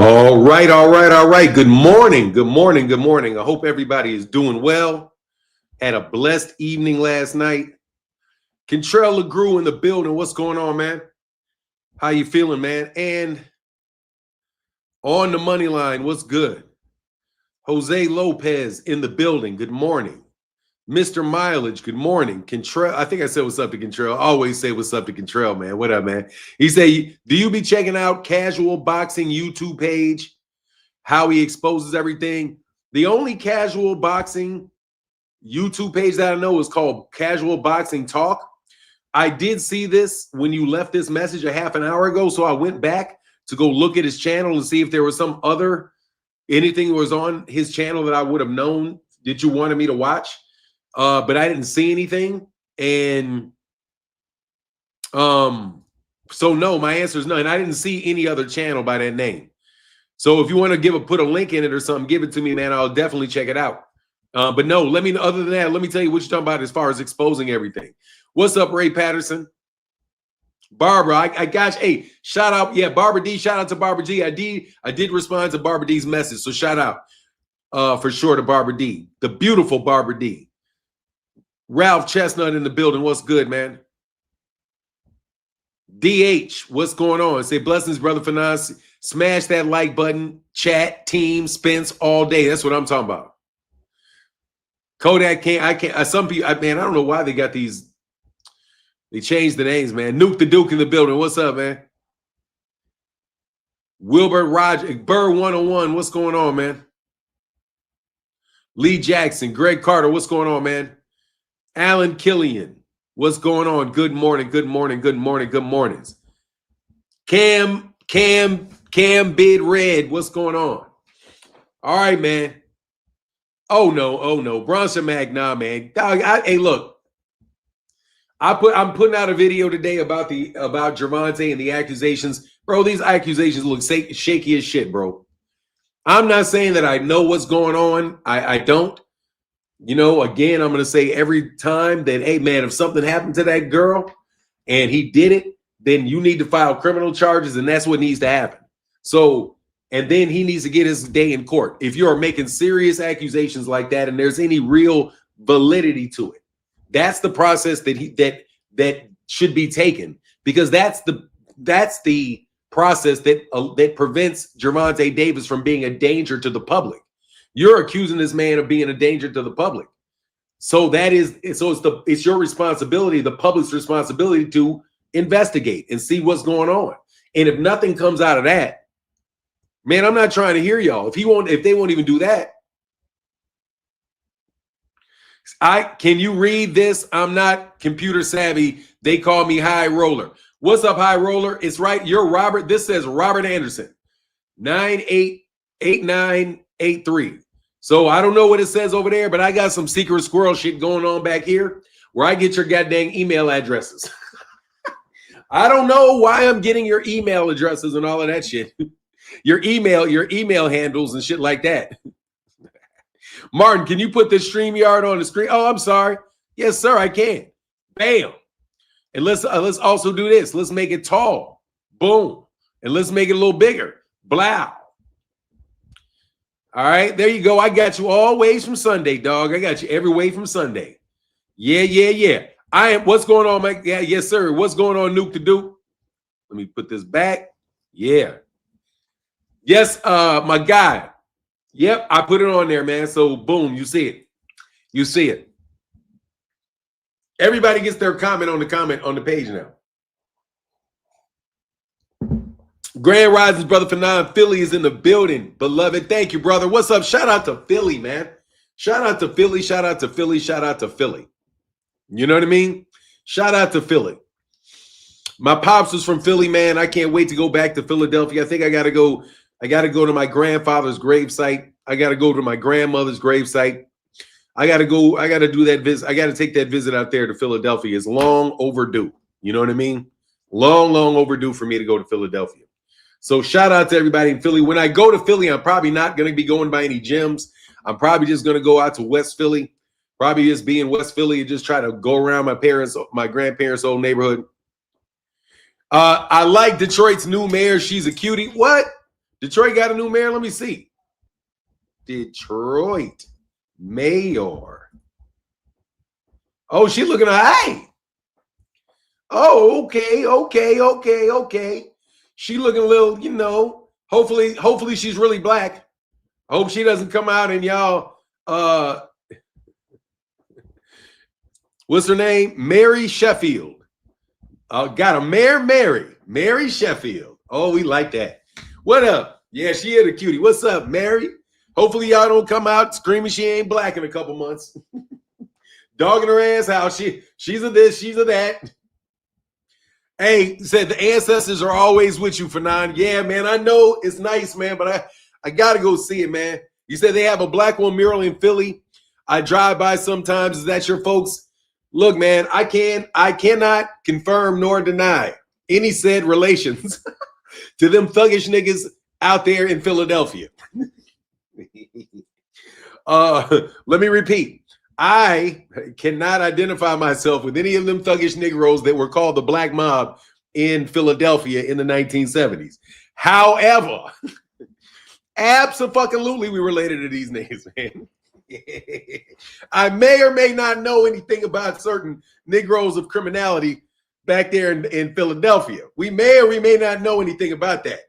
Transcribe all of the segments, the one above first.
All right, all right, all right. Good morning, good morning, good morning. I hope everybody is doing well. Had a blessed evening last night. Kentrell LeGrew in the building. What's going on, man? How you feeling, man? And on the money line, what's good? Jose Lopez in the building. Good morning. Mr. Mileage, good morning. Kentrell, I think I said what's up to Kentrell. I always say what's up to Kentrell, man. What up, man? He said, do you be checking out Casual Boxing YouTube page? How he exposes everything. The only Casual Boxing YouTube page that I know is called Casual Boxing Talk. I did see this when you left this message a half an hour ago, so I went back to go look at his channel and see if there was some other anything that was on his channel that I would have known that you wanted me to watch. But I didn't see anything. And so no, my answer is no. And I didn't see any other channel by that name. So if you want to put a link in it or something, give it to me, man. I'll definitely check it out. But no, other than that, let me tell you what you're talking about as far as exposing everything. What's up, Ray Patterson? Barbara, I got you. Hey, shout out. Yeah, Barbara D, shout out to Barbara G. I did respond to Barbara D's message. So shout out for sure to Barbara D, the beautiful Barbara D. Ralph Chestnut in the building. What's good, man? DH, what's going on? Say blessings, brother Finance. Smash that like button. Chat, team, Spence all day. That's what I'm talking about. Kodak can't. Some people, man, I don't know why they got these. They changed the names, man. Nuke the Duke in the building. What's up, man? Wilbert Roger, Burr 101. What's going on, man? Lee Jackson, Greg Carter. What's going on, man? Alan Killian, what's going on? Good morning, good morning, good morning, good mornings. Cam Bid Red, what's going on? All right, man. Oh no. Bronson Mac, nah, man. Dog, hey, look. I'm putting out a video today about Gervonta and the accusations. Bro, these accusations look shaky as shit, bro. I'm not saying that I know what's going on. I don't. You know, again, I'm going to say every time that, hey, man, if something happened to that girl and he did it, then you need to file criminal charges, and that's what needs to happen. So, and then he needs to get his day in court. If you're making serious accusations like that and there's any real validity to it, that's the process that should be taken, because that's the process that prevents Gervonta Davis from being a danger to the public. You're accusing this man of being a danger to the public. So it's your responsibility, the public's responsibility, to investigate and see what's going on. And if nothing comes out of that, man, I'm not trying to hear y'all. If they won't even do that. Can you read this? I'm not computer savvy. They call me High Roller. What's up, High Roller? It's right. You're Robert. This says Robert Anderson, 988983. So I don't know what it says over there, but I got some secret squirrel shit going on back here where I get your goddamn email addresses. I don't know why I'm getting your email addresses and all of that shit. your email handles and shit like that. Martin, can you put this StreamYard on the screen? Oh, I'm sorry. Yes, sir, I can. Bam. And let's also do this. Let's make it tall. Boom. And let's make it a little bigger. Blow. All right, there you go. I got you all ways from Sunday, dog. I got you every way from Sunday. Yeah. What's going on, Mike? Yeah, yes, sir. What's going on, Nuke the Duke? Let me put this back. Yeah. Yes, my guy. Yep, I put it on there, man. So boom, you see it. You see it. Everybody gets their comment on the page now. Grand Risings, brother Fanon. Philly is in the building. Beloved, thank you, brother. What's up? Shout out to Philly, man. Shout out to Philly. Shout out to Philly. Shout out to Philly. You know what I mean? Shout out to Philly. My pops was from Philly, man. I can't wait to go back to Philadelphia. I think I got to go to my grandfather's gravesite. I got to go to my grandmother's gravesite. I got to do that visit. I got to take that visit out there to Philadelphia. It's long overdue. You know what I mean? Long overdue for me to go to Philadelphia. So shout out to everybody in Philly. When I go to Philly, I'm probably not going to be going by any gyms. I'm probably just going to go out to West Philly. Probably just be in West Philly and just try to go around my grandparents' old neighborhood. I like Detroit's new mayor. She's a cutie. What? Detroit got a new mayor. Let me see. Detroit mayor. Oh, she looking all right. Oh, okay. She looking a little, you know. Hopefully she's really black. I hope she doesn't come out and y'all what's her name? Mary Sheffield. Got a mayor, Mary Sheffield. Oh, we like that. What up? Yeah, she is a cutie. What's up, Mary? Hopefully y'all don't come out screaming she ain't black in a couple months. Dogging her ass out. She's a this, she's a that. Hey, said the ancestors are always with you, Fanon. Yeah, man, I know it's nice, man, but I got to go see it, man. You said they have a black one mural in Philly. I drive by sometimes. Is that your folks? Look, man, I cannot confirm nor deny any said relations to them thuggish niggas out there in Philadelphia. Let me repeat. I cannot identify myself with any of them thuggish Negroes that were called the Black Mob in Philadelphia in the 1970s. However, absolutely we related to these niggas, man. I may or may not know anything about certain Negroes of criminality back there in Philadelphia. We may or we may not know anything about that.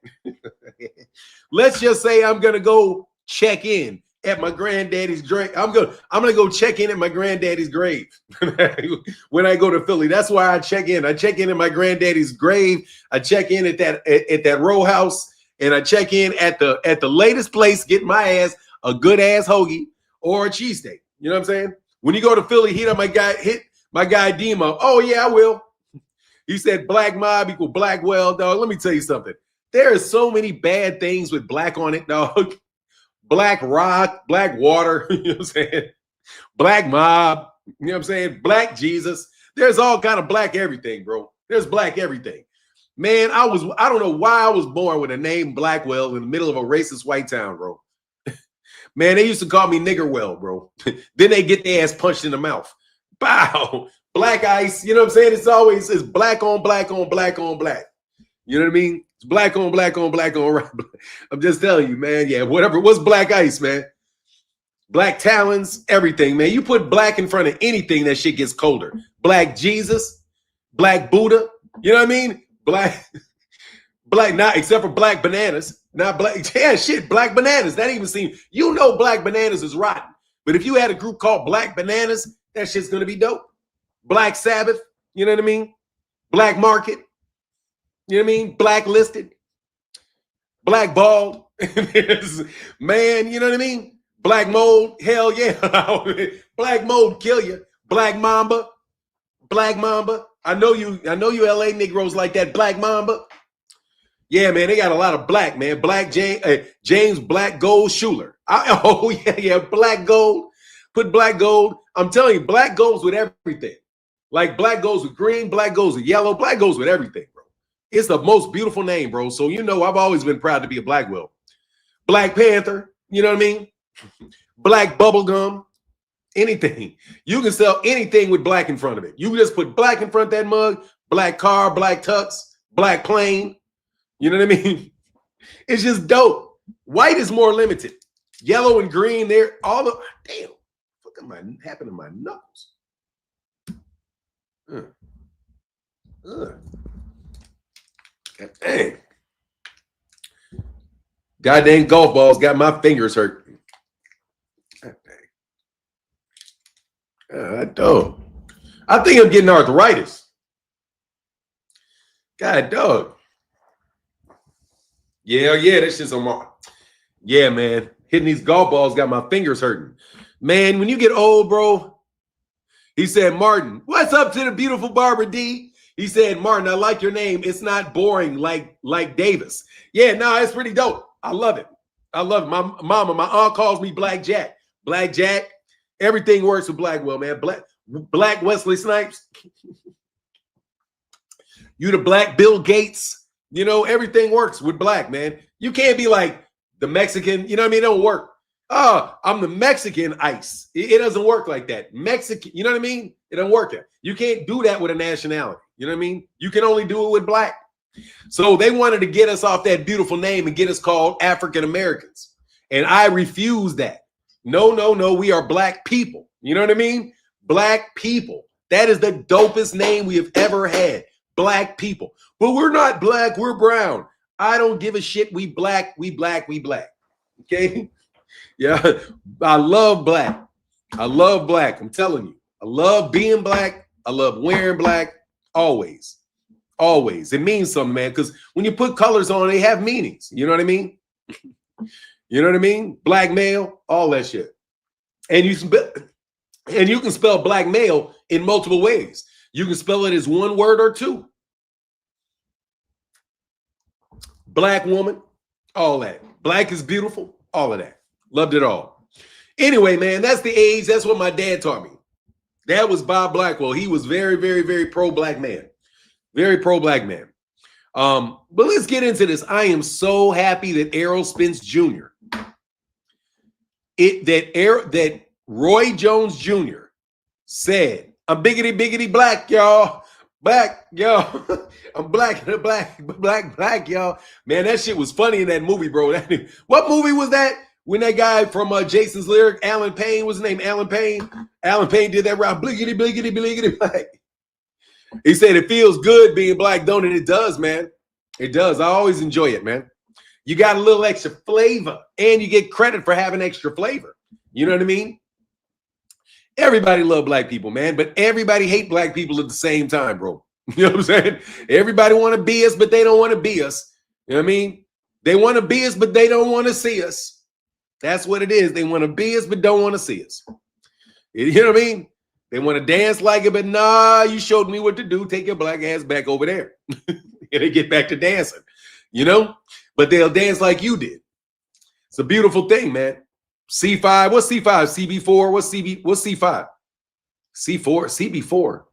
Let's just say I'm going to go check in at my granddaddy's grave. I'm gonna go check in at my granddaddy's grave when I go to Philly. That's why I check in. I check in at my granddaddy's grave. I check in at that row house, and I check in at the latest place, getting my ass a good ass hoagie or a cheesesteak. You know what I'm saying? When you go to Philly, hit my guy Demo. Oh yeah, I will. He said black mob equal Blackwell, dog. Let me tell you something. There are so many bad things with black on it, dog. Black rock, black water, you know what I'm saying? Black mob, you know what I'm saying? Black Jesus. There's all kind of black everything, bro. There's black everything. Man, I don't know why I was born with a name Blackwell in the middle of a racist white town, bro. Man, they used to call me Niggerwell, bro. Then they get their ass punched in the mouth. Bow. Black ice, you know what I'm saying? It's black on black on black on black. You know what I mean? It's black on black on black on right. I'm just telling you, man. Yeah, whatever. What's black ice, man? Black talons, everything, man. You put black in front of anything, that shit gets colder. Black Jesus, black Buddha. You know what I mean? Black, not except for black bananas. Not black. Yeah, shit, black bananas. That even seems, you know, black bananas is rotten. But if you had a group called Black Bananas, that shit's gonna be dope. Black Sabbath. You know what I mean? Black Market. You know what I mean? Blacklisted, blackballed, man. You know what I mean? Black mold, hell yeah. Black mold kill you. Black Mamba. I know you LA Negroes like that. Black Mamba. Yeah, man, they got a lot of black, man. Black James Black Gold Schuler. Oh yeah, black gold. Put black gold. I'm telling you, black goes with everything. Like black goes with green, black goes with yellow, black goes with everything. It's the most beautiful name, bro. So, you know, I've always been proud to be a Blackwell. Black Panther, you know what I mean? Black bubblegum, anything. You can sell anything with black in front of it. You can just put black in front of that mug, black car, black tux, black plane. You know what I mean? It's just dope. White is more limited. Yellow and green, they're all the, damn, what happened to my knuckles? God dang. Goddamn golf balls got my fingers hurt. God dang. God dog. I think I'm getting arthritis. God dog. Yeah, that's just on my. Yeah, man. Hitting these golf balls got my fingers hurting. Man, when you get old, bro. He said, Martin, what's up to the beautiful Barbara D? He said, Martin, I like your name. It's not boring like Davis. Yeah, no, it's pretty dope. I love it. My aunt calls me Black Jack. Black Jack. Everything works with Blackwell, man. Black Wesley Snipes. You the Black Bill Gates. You know, everything works with black, man. You can't be like the Mexican. You know what I mean? It don't work. Oh, I'm the Mexican ICE. It doesn't work like that. Mexican, you know what I mean? It doesn't work. You can't do that with a nationality. You know what I mean? You can only do it with black. So they wanted to get us off that beautiful name and get us called African Americans. And I refuse that. No, no, no. We are black people. You know what I mean? Black people. That is the dopest name we have ever had. Black people. But we're not black. We're brown. I don't give a shit. We black. We black. We black. Okay? Yeah. I love black. I love black. I'm telling you. I love being black. I love wearing black. Always. Always. It means something, man, because when you put colors on, they have meanings. You know what I mean? You know what I mean? Black male, all that shit. And you can spell black male in multiple ways. You can spell it as one word or two. Black woman, all that. Black is beautiful, all of that. Loved it all. Anyway, man, that's the age. That's what my dad taught me. That was Bob Blackwell. He was very, very, very pro-black man. Very pro-black man. But let's get into this. I am so happy that Errol Spence Jr. that Roy Jones Jr. said, "I'm biggity black, y'all. Black, y'all. I'm black, y'all." Man, that shit was funny in that movie, bro. What movie was that? When that guy from Jason's Lyric, Alan Payne, what's his name? Alan Payne. Alan Payne did that rap, bliggity black. He said it feels good being black, don't it? It does, man. It does. I always enjoy it, man. You got a little extra flavor, and you get credit for having extra flavor. You know what I mean? Everybody love black people, man, but everybody hate black people at the same time, bro. You know what I'm saying? Everybody want to be us, but they don't want to be us. You know what I mean? They want to be us, but they don't want to see us. That's what it is. They want to be us, but don't want to see us. You know what I mean? They want to dance like it, but nah, you showed me what to do. Take your black ass back over there. And they get back to dancing, you know? But they'll dance like you did. It's a beautiful thing, man. C5, what's C5? CB4, what's C5? C4, CB4.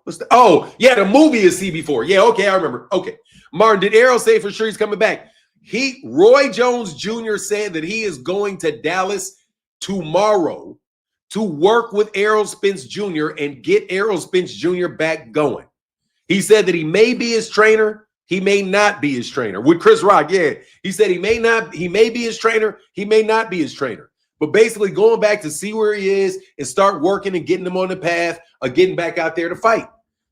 What's the, oh, yeah, the movie is CB4. Yeah, okay, I remember. Okay. Martin, did Errol say for sure he's coming back? Roy Jones Jr. said that he is going to Dallas tomorrow to work with Errol Spence Jr. and get Errol Spence Jr. back going. He said that he may be his trainer, he may not be his trainer. With Chris Rock, yeah. He said he may be his trainer, he may not be his trainer. But basically going back to see where he is and start working and getting him on the path of getting back out there to fight.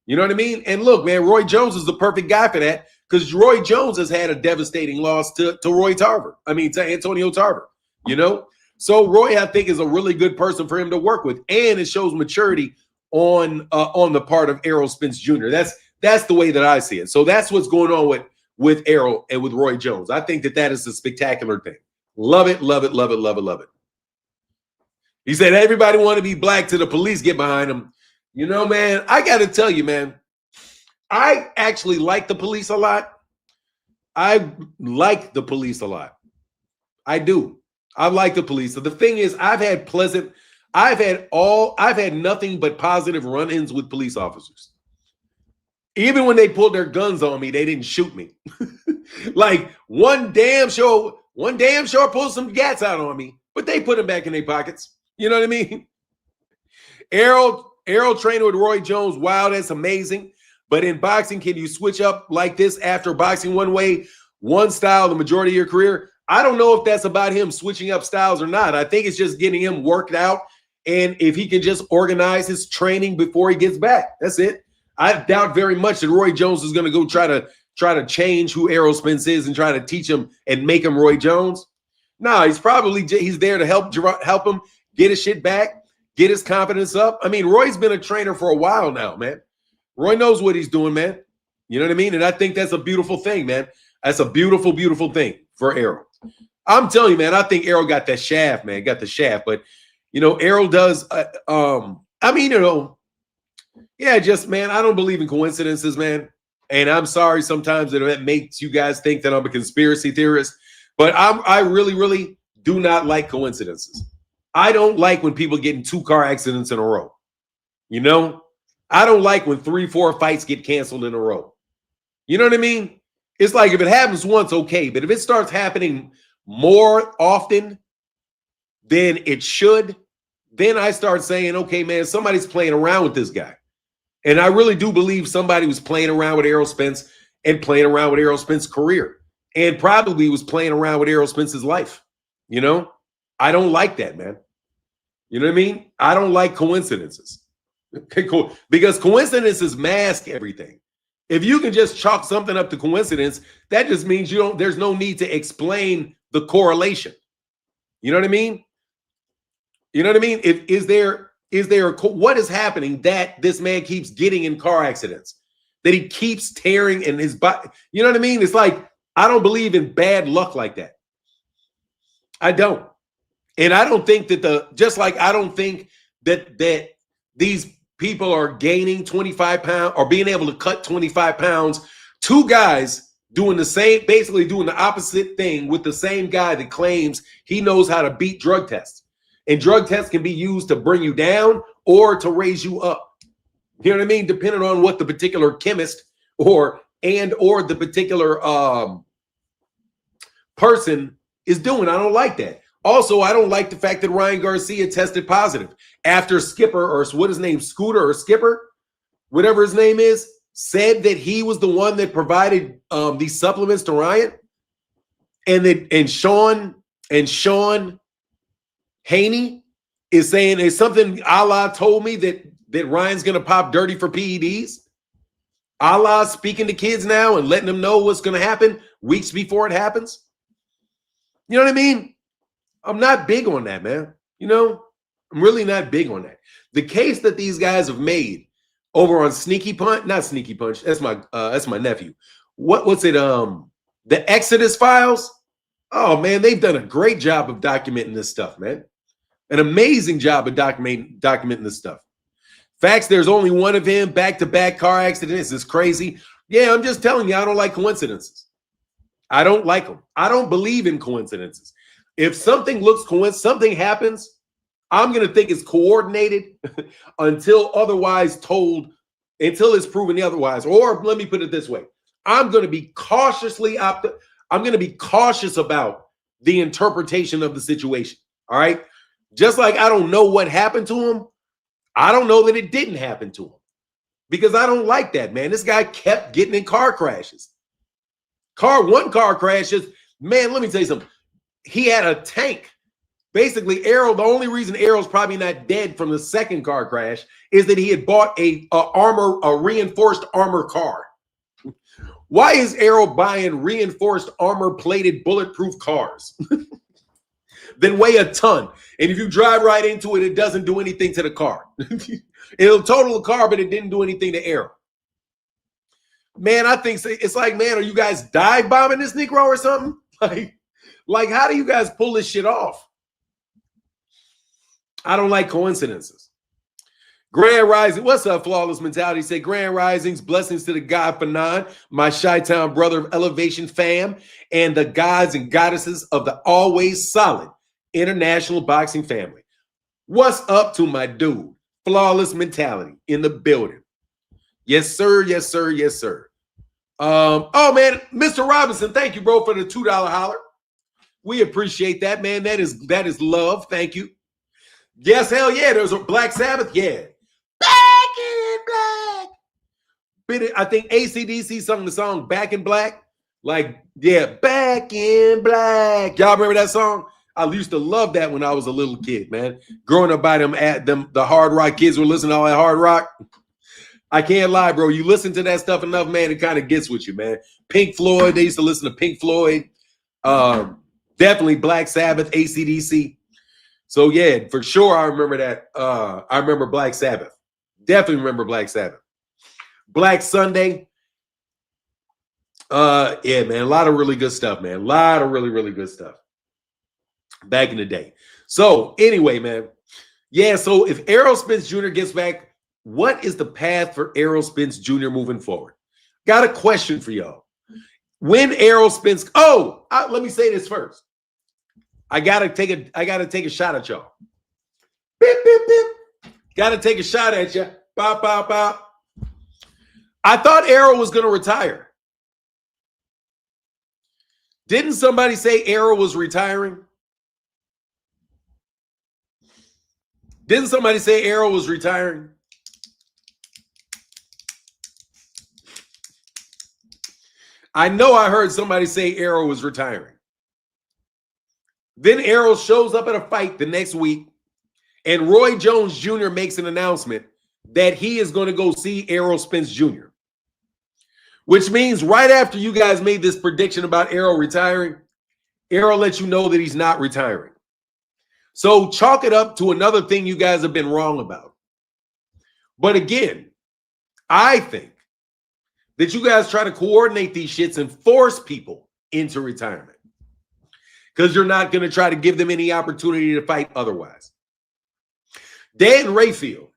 You know what I mean? And look, man, Roy Jones is the perfect guy for that because Roy Jones has had a devastating loss to Antonio Tarver, you know? So Roy, I think, is a really good person for him to work with, and it shows maturity on the part of Errol Spence Jr. That's the way that I see it. So that's what's going on with Errol and with Roy Jones. I think that is a spectacular thing. Love it, love it, love it, love it, love it. He said everybody want to be black till the police get behind them. You know, man, I got to tell you, man, I actually like the police a lot. I like the police a lot. I do. I like the police. So the thing is, I've had nothing but positive run-ins with police officers. Even when they pulled their guns on me, they didn't shoot me. Like one damn sure pulled some gats out on me, but they put them back in their pockets. You know what I mean? Errol trained with Roy Jones. Wow, that's amazing. But in boxing, can you switch up like this after boxing one way, one style, the majority of your career? I don't know if that's about him switching up styles or not. I think it's just getting him worked out. And if he can just organize his training before he gets back, that's it. I doubt very much that Roy Jones is going to go try to change who Errol Spence is and try to teach him and make him Roy Jones. No, he's there to help him get his shit back, get his confidence up. I mean, Roy's been a trainer for a while now, man. Roy knows what he's doing, man. You know what I mean? And I think that's a beautiful thing, man. That's a beautiful, beautiful thing for Errol. I'm telling you, man, I think Errol got that shaft, man. Got the shaft. But, you know, Errol does, just, man, I don't believe in coincidences, man. And I'm sorry sometimes that makes you guys think that I'm a conspiracy theorist. But I really, really do not like coincidences. I don't like when people get in 2 car accidents in a row. You know? I don't like when 3-4 fights get canceled in a row. You know what I mean? It's like if it happens once, okay. But if it starts happening more often than it should, then I start saying, okay, man, somebody's playing around with this guy. And I really do believe somebody was playing around with Errol Spence and playing around with Errol Spence's career, and probably was playing around with Errol Spence's life. You know, I don't like that, man. You know what I mean? I don't like coincidences. Okay, cool. Because coincidences mask everything. If you can just chalk something up to coincidence, that just means there's no need to explain the correlation. You know what I mean? You know what I mean? What is happening that this man keeps getting in car accidents? That he keeps tearing in his body? You know what I mean? It's like, I don't believe in bad luck like that. I don't. And I don't think that just like I don't think that these people are gaining 25 pounds or being able to cut 25 pounds. Two guys doing the same, basically doing the opposite thing with the same guy that claims he knows how to beat drug tests. And drug tests can be used to bring you down or to raise you up. You know what I mean? Depending on what the particular chemist or the particular person is doing. I don't like that. Also, I don't like the fact that Ryan Garcia tested positive after Skipper, or what his name, Scooter or Skipper, whatever his name is, said that he was the one that provided these supplements to Ryan. And Sean Haney is saying it's something Allah told me that Ryan's going to pop dirty for PEDs. Allah speaking to kids now and letting them know what's going to happen weeks before it happens. You know what I mean? I'm not big on that, man. You know, I'm really not big on that. The case that these guys have made over on Sneaky Punch, not Sneaky Punch, that's my nephew. What's it? The Exodus Files. Oh man, they've done a great job of documenting this stuff, man. An amazing job of documenting this stuff. Facts, there's only one of him, back-to-back car accidents. It's crazy. Yeah, I'm just telling you, I don't like coincidences. I don't like them. I don't believe in coincidences. If something something happens, I'm going to think it's coordinated until it's proven otherwise. Or let me put it this way. I'm going to be cautious about the interpretation of the situation. All right. Just like I don't know what happened to him, I don't know that it didn't happen to him because I don't like that, man. This guy kept getting in car crashes. One car crashes. Man, let me tell you something. He had a tank. Basically, Errol, the only reason Errol's probably not dead from the second car crash is that he had bought a reinforced armor car. Why is Errol buying reinforced armor-plated bulletproof cars? Then weigh a ton. And if you drive right into it, it doesn't do anything to the car. It'll total the car, but it didn't do anything to Errol. Man, I think it's like, man, are you guys dive bombing this Negro or something? Like, how do you guys pull this shit off? I don't like coincidences. Grand Rising, what's up, Flawless Mentality? Say Grand Risings, blessings to the God Fanon, my Chi-Town brother of Elevation fam, and the gods and goddesses of the always solid international boxing family. What's up to my dude, Flawless Mentality in the building? Yes, sir. Yes, sir. Yes, sir. Oh man, Mr. Robinson, thank you, bro, for the $2 holler. We appreciate that, man. That is love. Thank you. Yes, hell yeah. There's a Black Sabbath. Yeah. Back in Black. I think AC/DC sung the song Back in Black. Like, yeah, Back in Black. Y'all remember that song? I used to love that when I was a little kid, man. Growing up by the hard rock kids were listening to all that hard rock. I can't lie, bro. You listen to that stuff enough, man, it kind of gets with you, man. Pink Floyd, they used to listen to Pink Floyd. Definitely Black Sabbath, AC/DC. So yeah, for sure, I remember that. I remember Black Sabbath. Definitely remember Black Sabbath. Black Sunday. Yeah, man, a lot of really good stuff, man. A lot of really, really good stuff back in the day. So anyway, man, yeah. So if Errol Spence Jr. gets back, what is the path for Errol Spence Jr. moving forward? Got a question for y'all. When Errol Spence, let me say this first. I gotta take a shot at y'all. Beep, beep, beep. Gotta take a shot at you. Bop, bop, bop. I thought Errol was gonna retire. Didn't somebody say Errol was retiring? Didn't somebody say Errol was retiring? I know I heard somebody say Errol was retiring. Then Errol shows up at a fight the next week, and Roy Jones Jr. makes an announcement that he is going to go see Errol Spence Jr., which means right after you guys made this prediction about Errol retiring, Errol lets you know that he's not retiring. So chalk it up to another thing you guys have been wrong about. But again, I think that you guys try to coordinate these shits and force people into retirement because you're not going to try to give them any opportunity to fight otherwise. Dan Rayfield,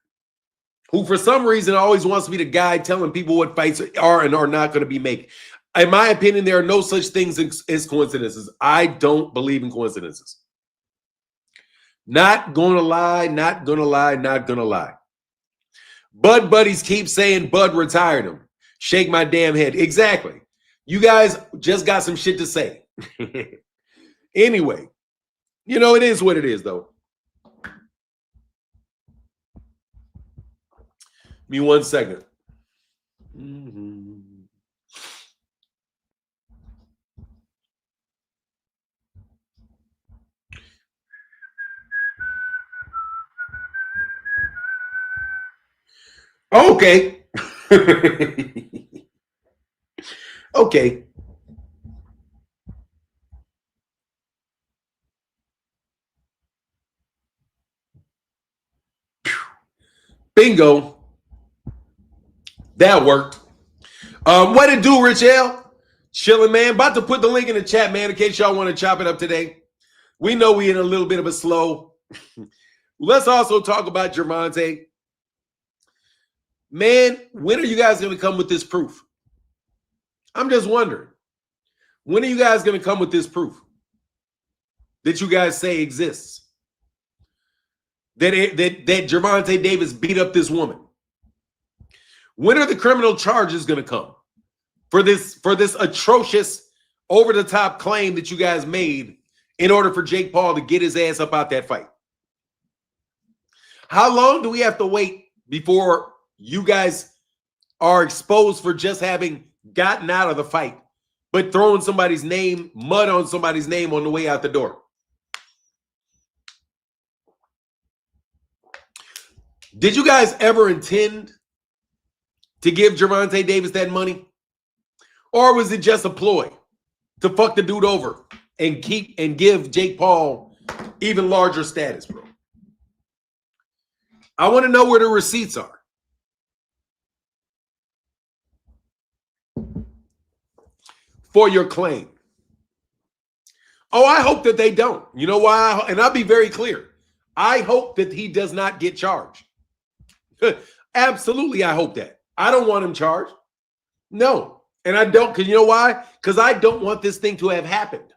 who for some reason always wants to be the guy telling people what fights are and are not going to be made. In my opinion, there are no such things as coincidences. I don't believe in coincidences. Not going to lie, not going to lie, not going to lie. Bud buddies keep saying Bud retired him. Shake my damn head. Exactly. You guys just got some shit to say. Anyway, you know, it is what it is, though. Give me 1 second. Okay. Okay. Bingo. That worked. What it do, Rich L? Chilling, man. About to put the link in the chat, man, in case y'all want to chop it up today. We know we in a little bit of a slow. Let's also talk about Gervonta. Man, when are you guys going to come with this proof? I'm just wondering. When are you guys going to come with this proof that you guys say exists? That Gervonta Davis beat up this woman? When are the criminal charges going to come for this atrocious, over-the-top claim that you guys made in order for Jake Paul to get his ass up out that fight? How long do we have to wait before you guys are exposed for just having gotten out of the fight, but throwing somebody's name, mud on somebody's name on the way out the door? Did you guys ever intend to give Gervonta Davis that money? Or was it just a ploy to fuck the dude over and give Jake Paul even larger status, bro? I want to know where the receipts are. For your claim. Oh, I hope that they don't. You know why? And I'll be very clear. I hope that he does not get charged. Absolutely, I hope that. I don't want him charged. No. And I don't, because you know why? Because I don't want this thing to have happened.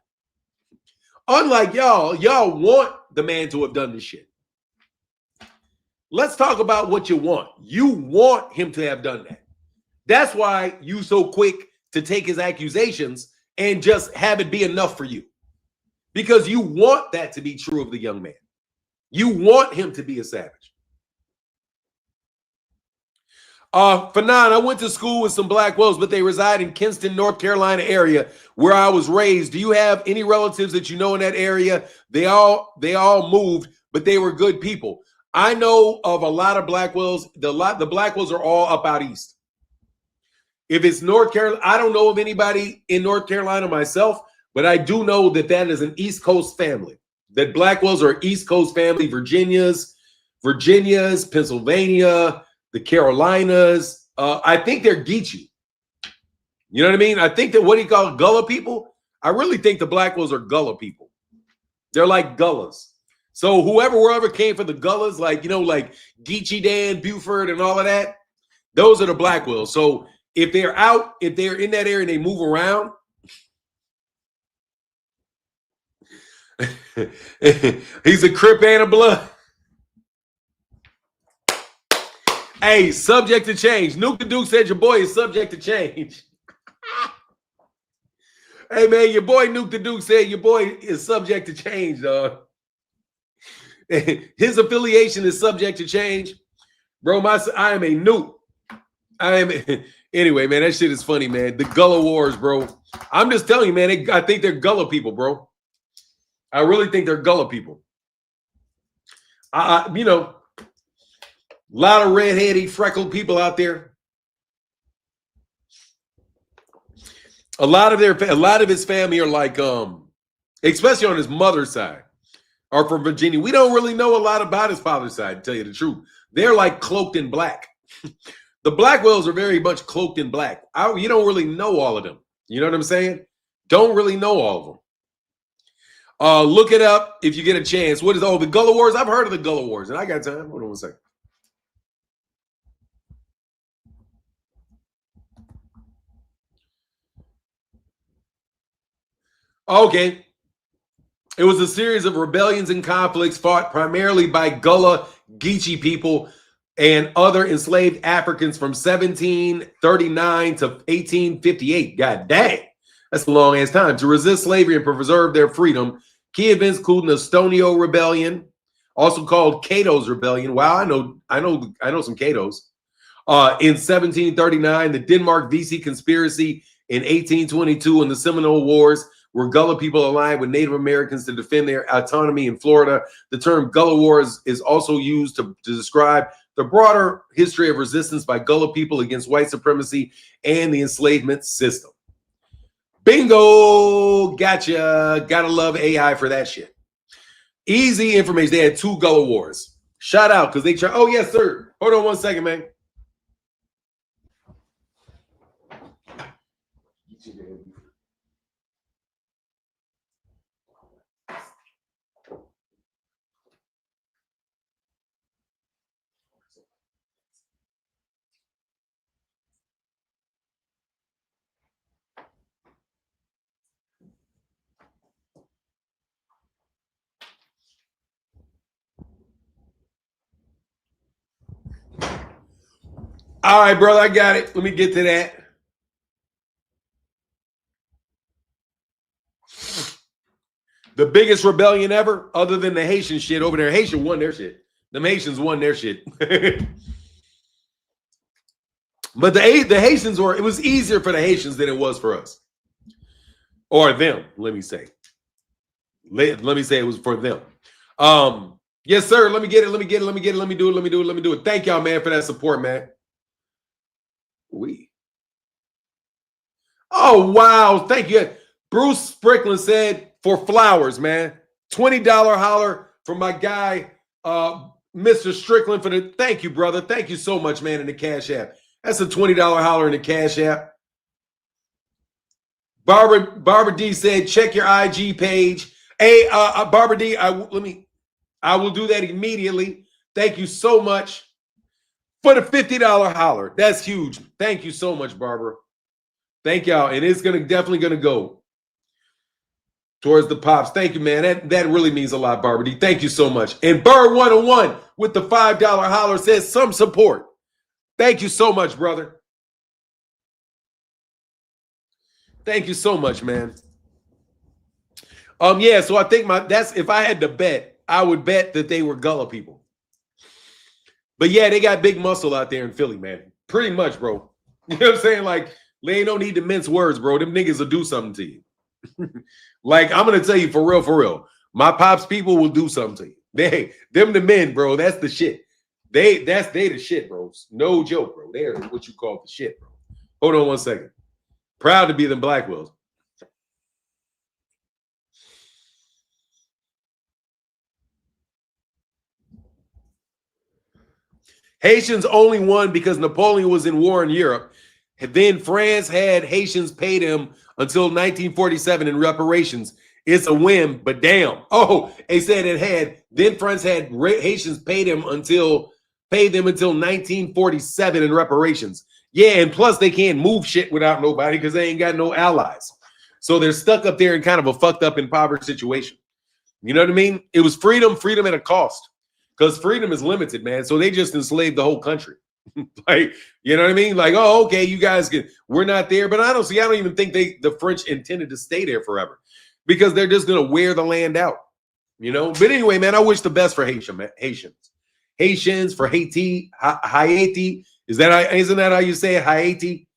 Unlike y'all want the man to have done this shit. Let's talk about what you want. You want him to have done that. That's why you so quick to take his accusations and just have it be enough for you. Because you want that to be true of the young man. You want him to be a savage. Fanon, I went to school with some Blackwells, but they reside in Kinston, North Carolina area where I was raised. Do you have any relatives that you know in that area? They all moved, but they were good people. I know of a lot of Blackwells. The Blackwells are all up out east. If it's North Carolina, I don't know of anybody in North Carolina myself, but I do know that that is an East Coast family. That Blackwells are East Coast family, Virginias, Pennsylvania, the Carolinas. I think they're Geechee. You know what I mean? I think that what do you call Gullah people? I really think the Blackwells are Gullah people. They're like Gullahs. So wherever came from the Gullahs, like, you know, like Geechee Dan, Buford, and all of that, those are the Blackwells. So if they're in that area and they move around, he's a Crip and a Blood. Hey, subject to change. Nuke the Duke said your boy is subject to change. Hey, man, your boy Nuke the Duke said your boy is subject to change, dog. His affiliation is subject to change. Bro, I am a nuke. Anyway, man, that shit is funny, man. The Gullah Wars, bro. I'm just telling you, man. I think they're Gullah people, bro. I really think they're Gullah people. You know, a lot of redheady, freckled people out there. A lot of his family are like, especially on his mother's side, are from Virginia. We don't really know a lot about his father's side, to tell you the truth. They're like cloaked in black. The Blackwells are very much cloaked in black. You don't really know all of them. You know what I'm saying? Don't really know all of them. Look it up if you get a chance. What is the Gullah Wars? I've heard of the Gullah Wars, and I got time. Hold on one second. Okay. It was a series of rebellions and conflicts fought primarily by Gullah Geechee people and other enslaved Africans from 1739 to 1858. God dang. That's a long ass time. To resist slavery and preserve their freedom. Key events include the Stonio Rebellion, also called Cato's Rebellion. Wow, I know some Catos. In 1739, the Denmark Vesey Conspiracy in 1822, and the Seminole Wars, where Gullah people aligned with Native Americans to defend their autonomy in Florida. The term Gullah Wars is also used to describe the broader history of resistance by Gullah people against white supremacy and the enslavement system. Bingo! Gotcha. Gotta love AI for that shit. Easy information. They had 2 Gullah Wars. Shout out, because they try. Oh, yes, sir. Hold on one second, man. All right, brother, I got it. Let me get to that. The biggest rebellion ever, other than the Haitian shit over there. Haitian won their shit. The Haitians won their shit. But the Haitians it was easier for the Haitians than it was for us. Or them, let me say. Let me say it was for them. Yes, sir. Let me get it. Let me do it. Thank y'all, man, for that support, man. Oh, wow. Thank you. Bruce Sprickland said for flowers, man. $20 holler for my guy, Mr. Strickland, for the thank you, brother. Thank you so much, man, in the Cash App. That's a $20 holler in the Cash App. Barbara D said, check your IG page. Hey, Barbara D, I will do that immediately. Thank you so much for the $50 holler. That's huge. Thank you so much, Barbara. Thank y'all. And it's definitely gonna go towards the pops. Thank you, man. That really means a lot, Barbara D. Thank you so much. And Bird 101 with the $5 holler says some support. Thank you so much, brother. Thank you so much, man. Yeah, so I think if I had to bet, I would bet that they were Gullah people. But yeah, they got big muscle out there in Philly, man. Pretty much, bro. You know what I'm saying? Like, they don't need to mince words, bro. Them niggas will do something to you. Like, I'm gonna tell you for real. My pops people will do something to you. Them the men, bro. That's the shit. They the shit, bro. No joke, bro. They're what you call the shit, bro. Hold on one second. Proud to be them Blackwells. Haitians only won because Napoleon was in war in Europe. Then France had Haitians paid him until 1947 in reparations. It's a whim, but damn. Oh, they said then France had Haitians paid them until 1947 in reparations. Yeah, and plus they can't move shit without nobody because they ain't got no allies. So they're stuck up there in kind of a fucked up, impoverished situation. You know what I mean? It was freedom at a cost. Because freedom is limited, man. So they just enslaved the whole country. Like, you know what I mean? Like, oh, okay, you guys we're not there. But I don't even think the French intended to stay there forever. Because they're just gonna wear the land out. You know? But anyway, man, I wish the best for Haitians, for Haiti. Isn't that how you say it? Haiti?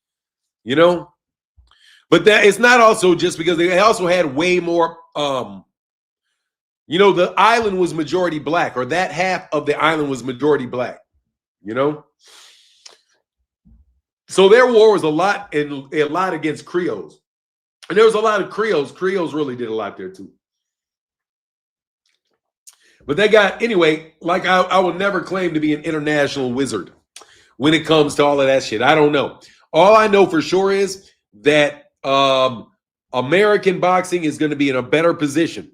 you know? But that it's not also just because they also had way more, the island was majority black, or that half of the island was majority black, you know? So their war was a lot against Creoles. And there was a lot of Creoles. Creoles really did a lot there too. But they got, anyway, like I will never claim to be an international wizard when it comes to all of that shit. I don't know. All I know for sure is that American boxing is going to be in a better position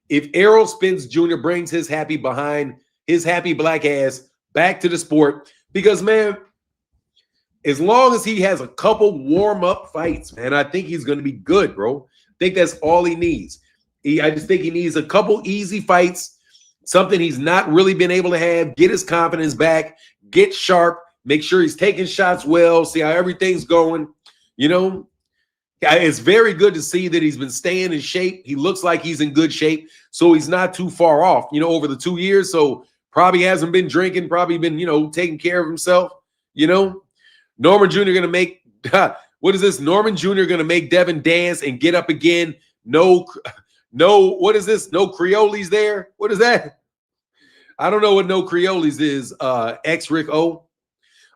if Errol Spence Jr. brings his happy black ass back to the sport. Because, man, as long as he has a couple warm-up fights, man, I think he's going to be good, bro. I think that's all he needs. I just think he needs a couple easy fights, something he's not really been able to have, get his confidence back, get sharp, make sure he's taking shots well, see how everything's going, you know. It's very good to see that he's been staying in shape. He looks like he's in good shape, so he's not too far off, over the 2 years. So probably hasn't been drinking, probably been, taking care of himself, Norman Jr. going to make, what is this? Norman Jr. going to make Devin dance and get up again. No, what is this? No Creoles there? What is that? I don't know what no Creoles is, Rick O.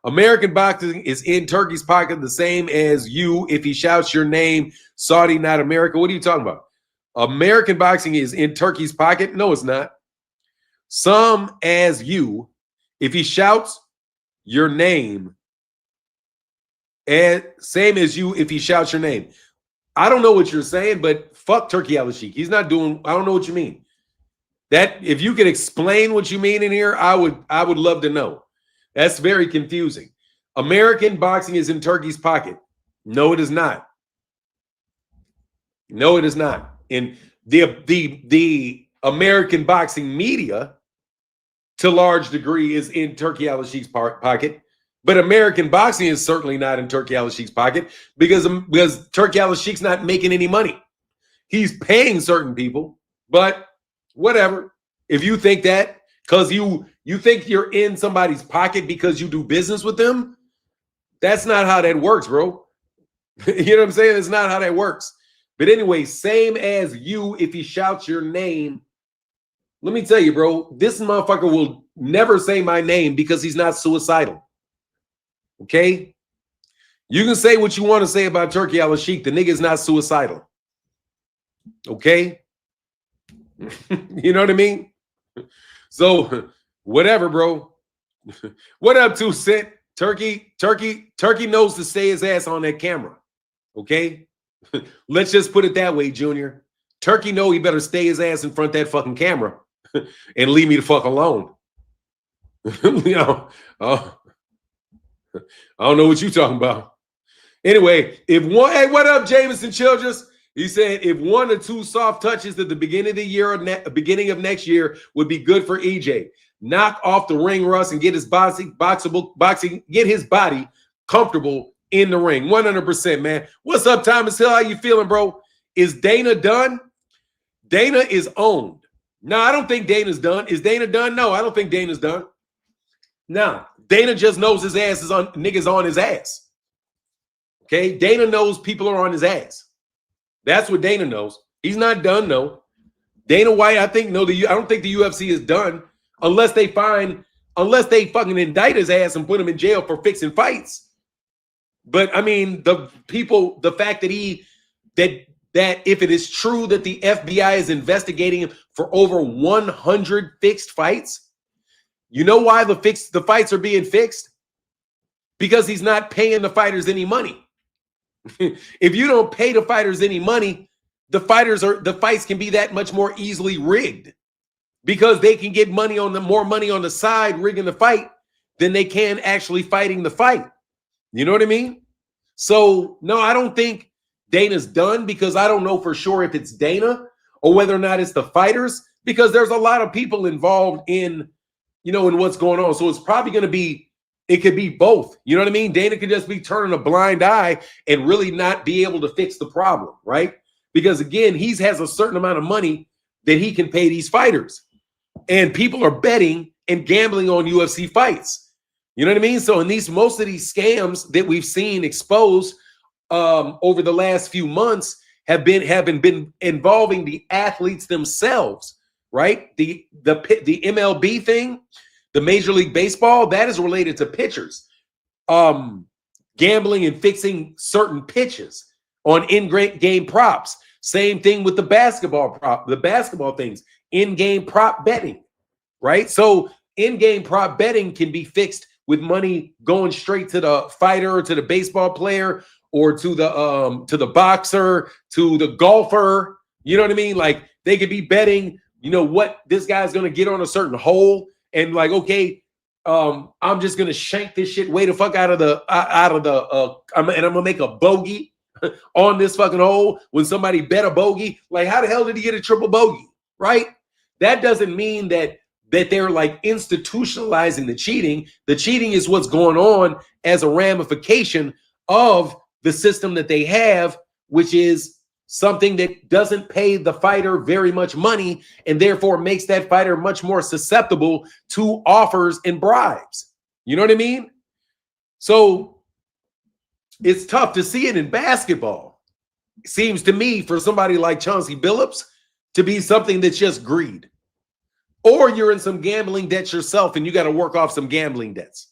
American boxing is in Turkey's pocket, the same as you if he shouts your name, Saudi, not America. What are you talking about? American boxing is in Turkey's pocket? No, it's not. Some as you if he shouts your name, and same as you if he shouts your name. I don't know what you're saying, but fuck Turkey Al-Sheikh. He's not doing, I don't know what you mean. That if you could explain what you mean in here, I would love to know. That's very confusing. American boxing is in Turkey's pocket. No, it is not. No, it is not. And the American boxing media, to a large degree, is in Turkey Al-Sheikh's pocket. But American boxing is certainly not in Turkey Al-Sheikh's pocket because Turkey Al-Sheikh's not making any money. He's paying certain people, but whatever. If you think that, because you think you're in somebody's pocket because you do business with them, that's not how that works, bro. You know what I'm saying? It's not how that works. But anyway, same as you if he shouts your name. Let me tell you, bro, this motherfucker will never say my name because he's not suicidal. Okay? You can say what you want to say about Turkey Al-Sheikh. The nigga's not suicidal. Okay? You know what I mean? So, whatever, bro. What up, 2 Cent? Turkey knows to stay his ass on that camera. Okay? Let's just put it that way, Junior. Turkey know he better stay his ass in front of that fucking camera and leave me the fuck alone. I don't know what you're talking about. Anyway, hey, what up, Jameson Childress? He said if 1 or 2 soft touches at the beginning of the year or beginning of next year would be good for EJ. Knock off the ring rust and get his boxing, get his body comfortable in the ring. 100%, man. What's up, Thomas Hill? How you feeling, bro? Is Dana done? Dana is owned. No, I don't think Dana's done. Is Dana done? No, I don't think Dana's done. No, Dana just knows his ass is on, niggas on his ass. Okay, Dana knows people are on his ass. That's what Dana knows. He's not done, no. Dana White, I don't think the UFC is done unless they fucking indict his ass and put him in jail for fixing fights. But I mean, the fact that if it is true that the FBI is investigating him for over 100 fixed fights, you know why the fights are being fixed? Because he's not paying the fighters any money. If you don't pay the fighters any money, the fights can be that much more easily rigged because they can get more money on the side rigging the fight than they can actually fighting the fight. You know what I mean? So no, I don't think Dana's done because I don't know for sure if it's Dana or whether or not it's the fighters because there's a lot of people involved in what's going on. So it's probably going to be, it could be both. You know what I mean? Dana could just be turning a blind eye and really not be able to fix the problem, right? Because again, he has a certain amount of money that he can pay these fighters. And people are betting and gambling on UFC fights. You know what I mean? So in most of these scams that we've seen exposed over the last few months have been involving the athletes themselves, right? The MLB thing, the Major League Baseball, that is related to pitchers. Gambling and fixing certain pitches on in-game props. Same thing with the basketball things, in-game prop betting, right? So in-game prop betting can be fixed with money going straight to the fighter or to the baseball player or to the boxer, to the golfer. You know what I mean? Like they could be betting, what this guy's going to get on a certain hole, and like, okay, I'm just going to shank this shit way the fuck out of the and I'm going to make a bogey on this fucking hole when somebody bet a bogey. Like, how the hell did he get a triple bogey? Right? That doesn't mean that they're like institutionalizing the cheating. The cheating is what's going on as a ramification of the system that they have, which is something that doesn't pay the fighter very much money and therefore makes that fighter much more susceptible to offers and bribes. You know what I mean? So it's tough to see it in basketball. It seems to me for somebody like Chauncey Billups to be something that's just greed. Or you're in some gambling debts yourself and you got to work off some gambling debts.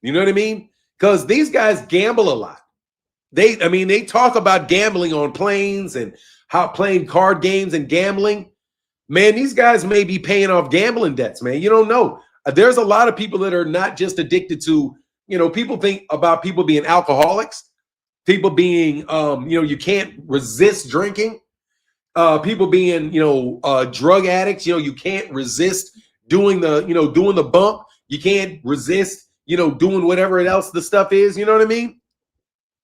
You know what I mean? Because these guys gamble a lot. They talk about gambling on planes and how playing card games and gambling. Man, these guys may be paying off gambling debts, man. You don't know. There's a lot of people that are not just addicted to, people think about people being alcoholics, people being, you can't resist drinking. People being, drug addicts, you can't resist doing the bump. You can't resist, doing whatever else the stuff is. You know what I mean?